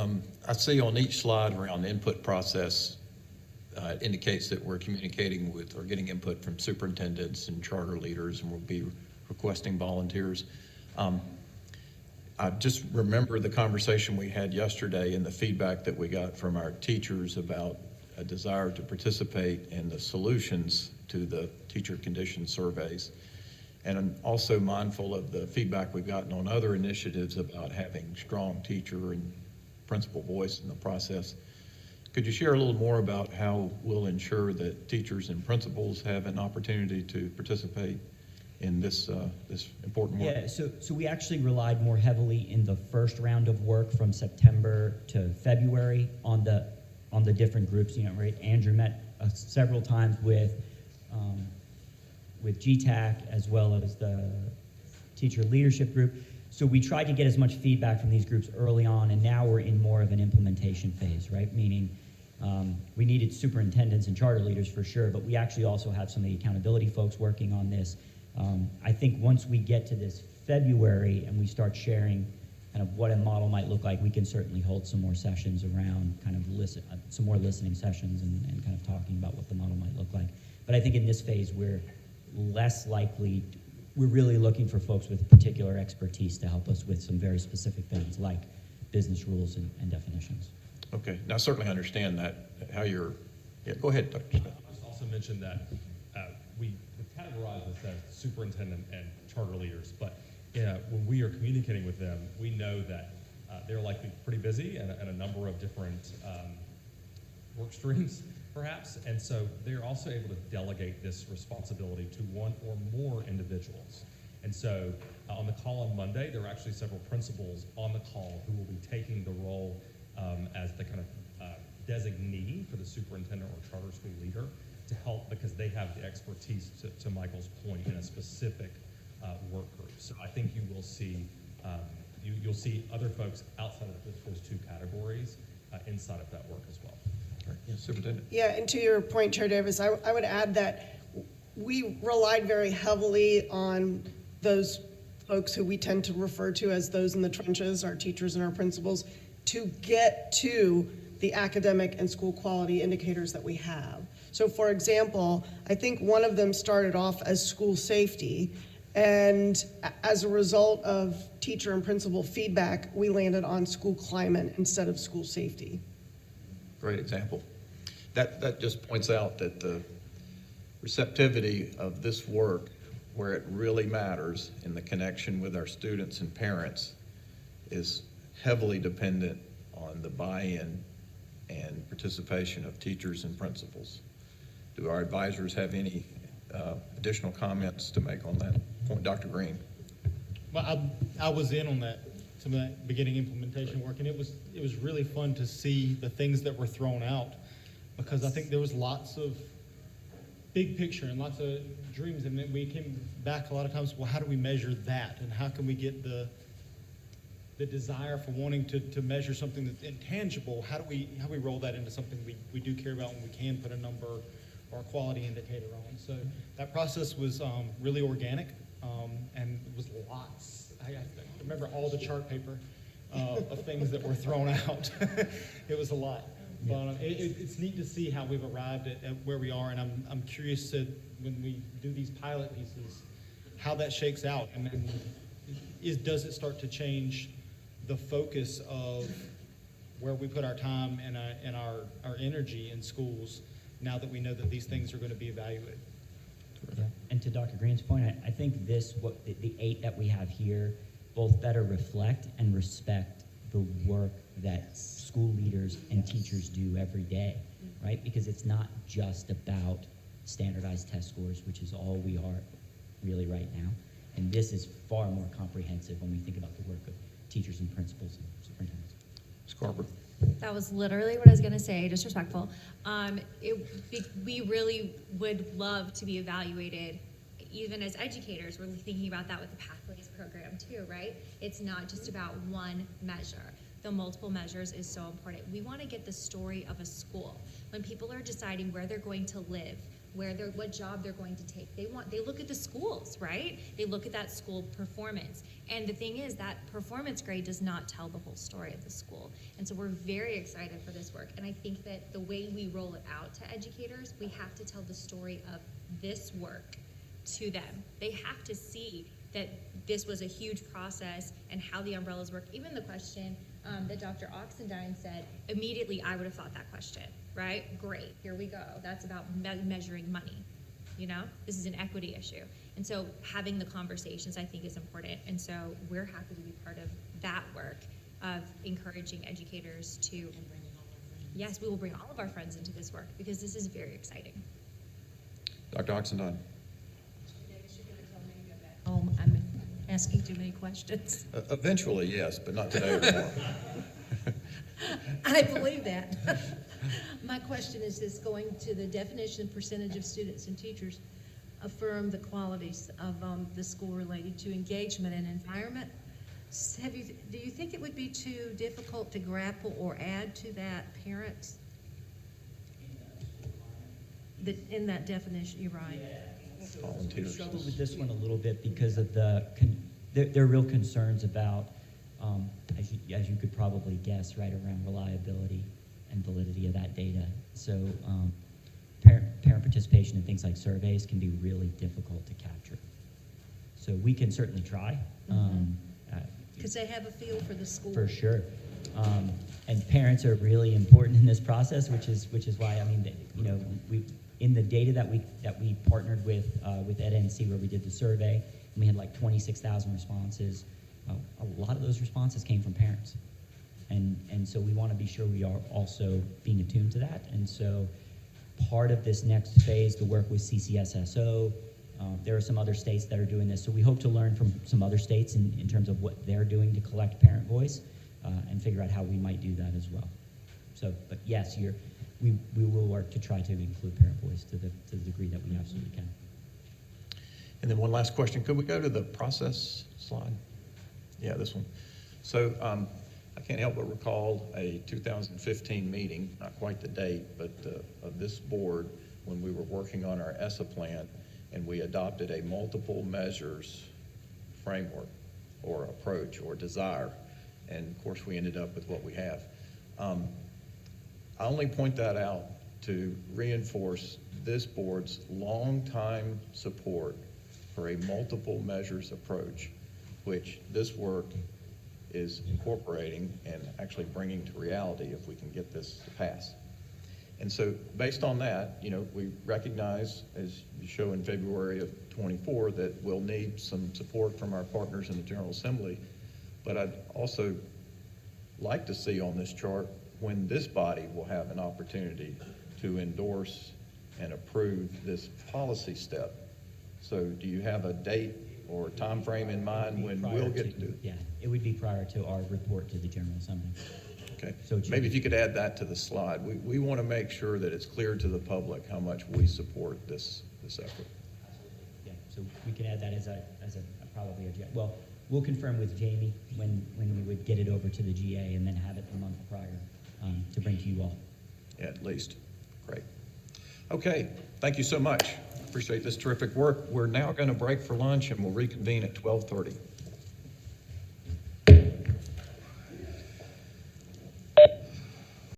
I see on each slide around the input process, it indicates that we're communicating with or getting input from superintendents and charter leaders, and we'll be requesting volunteers. I just remember the conversation we had yesterday and the feedback that we got from our teachers about a desire to participate in the solutions to the teacher condition surveys. And I'm also mindful of the feedback we've gotten on other initiatives about having strong teacher and principal voice in the process. Could you share a little more about how we'll ensure that teachers and principals have an opportunity to participate in this important work? Yeah, so we actually relied more heavily in the first round of work from September to February on the different groups. Right? Andrew met several times with GTAC as well as the teacher leadership group. So we tried to get as much feedback from these groups early on, and now we're in more of an implementation phase, right? Meaning we needed superintendents and charter leaders for sure, but we actually also have some of the accountability folks working on this. I think once we get to this February and we start sharing kind of what a model might look like, we can certainly hold some more sessions around kind of some more listening sessions and kind of talking about what the model might look like. But I think in this phase, we're less likely, we're really looking for folks with particular expertise to help us with some very specific things like business rules and definitions. Okay, now I certainly understand that, how you're, yeah, go ahead, Dr. Smith. I just also mentioned that we categorize this as superintendent and charter leaders, but when we are communicating with them, we know that they're likely pretty busy and a number of different work streams, perhaps, and so they're also able to delegate this responsibility to one or more individuals. And so on the call on Monday, there are actually several principals on the call who will be taking the role as the kind of designee for the superintendent or charter school leader to help, because they have the expertise, to Michael's point, in a specific work group. So I think you will see you'll see other folks outside of those two categories inside of that work as well. Right. Yeah, Superintendent. Yeah, and to your point, Chair Davis, I would add that we relied very heavily on those folks who we tend to refer to as those in the trenches, our teachers and our principals, to get to the academic and school quality indicators that we have. So for example, I think one of them started off as school safety, and as a result of teacher and principal feedback, we landed on school climate instead of school safety. Great example. that just points out that the receptivity of this work, where it really matters in the connection with our students and parents, is heavily dependent on the buy-in and participation of teachers and principals. Do our advisors have any additional comments to make on that point? Dr. Green? Well, I was in on that, some of that beginning implementation work, and it was really fun to see the things that were thrown out, because I think there was lots of big picture and lots of dreams, and then we came back a lot of times, well, how do we measure that, and how can we get the desire for wanting to measure something that's intangible? How do we roll that into something we do care about, and we can put a number or a quality indicator on? So that process was really organic, and it was lots. I remember all the chart paper of things that were thrown out. It was a lot. But it's neat to see how we've arrived at where we are, and I'm curious to, when we do these pilot pieces, how that shakes out, and then does it start to change the focus of where we put our time and our energy in schools now that we know that these things are going to be evaluated. Yeah. And to Dr. Green's point, I think the 8 that we have here both better reflect and respect the work that school leaders and teachers do every day, right? Because it's not just about standardized test scores, which is all we are really right now. And this is far more comprehensive when we think about the work of teachers and principals and superintendents. Ms. Carver? That was literally what I was going to say, disrespectful. We really would love to be evaluated, even as educators. We're thinking about that with the Pathways program too, right? It's not just about one measure. The multiple measures is so important. We want to get the story of a school. When people are deciding where they're going to live, what job they're going to take, they look at the schools, right? They look at that school performance. And the thing is that performance grade does not tell the whole story of the school. And so we're very excited for this work. And I think that the way we roll it out to educators, we have to tell the story of this work to them. They have to see that this was a huge process and how the umbrellas work. Even the question that Dr. Oxendine said, immediately I would have thought that question, right? Great, here we go. That's about measuring money, you know? This is an equity issue. And so having the conversations, I think, is important. And so we're happy to be part of that work of encouraging educators to, yes, we will bring all of our friends into this work because this is very exciting. Dr. Oxendine? I'm asking too many questions. Eventually, yes, but not today or tomorrow. I believe that. My question is this, going to the definition and percentage of students and teachers affirm the qualities of the school related to engagement and environment. Do you think it would be too difficult to grapple or add to that, parents? In that definition, you're right. We struggled with this one a little bit because of there are real concerns about, as you could probably guess, right, around reliability and validity of that data. So parent participation in things like surveys can be really difficult to capture. So we can certainly try. Because they have a feel for the school. For sure. And parents are really important in this process, which is why, I mean, you know, in the data that we partnered with EdNC, where we did the survey, and we had like 26,000 responses. A lot of those responses came from parents, and so we want to be sure we are also being attuned to that. And so part of this next phase, the work with CCSSO, there are some other states that are doing this. So we hope to learn from some other states in terms of what they're doing to collect parent voice and figure out how we might do that as well. So, but yes, we will work to try to include parent voice to the degree that we absolutely can. And then one last question. Could we go to the process slide? Yeah, this one. So I can't help but recall a 2015 meeting, not quite the date, but of this board when we were working on our ESSA plan, and we adopted a multiple measures framework or approach or desire. And of course, we ended up with what we have. I only point that out to reinforce this board's longtime support for a multiple measures approach, which this work is incorporating and actually bringing to reality if we can get this to pass. And so based on that, you know, we recognize, as you show in February of '24, that we'll need some support from our partners in the General Assembly. But I'd also like to see on this chart when this body will have an opportunity to endorse and approve this policy step. So do you have a date or time frame in mind when we'll get to do it? Yeah, it would be prior to our report to the General Assembly. Okay, So maybe if you could add that to the slide. We want to make sure that it's clear to the public how much we support this effort. Yeah, so we can add that as a probably well, we'll confirm with Jamie when we would get it over to the GA and then have it the month prior to bring to you all. Yeah, at least. Great. Okay, thank you so much. Appreciate this terrific work. We're now going to break for lunch and we'll reconvene at 12:30.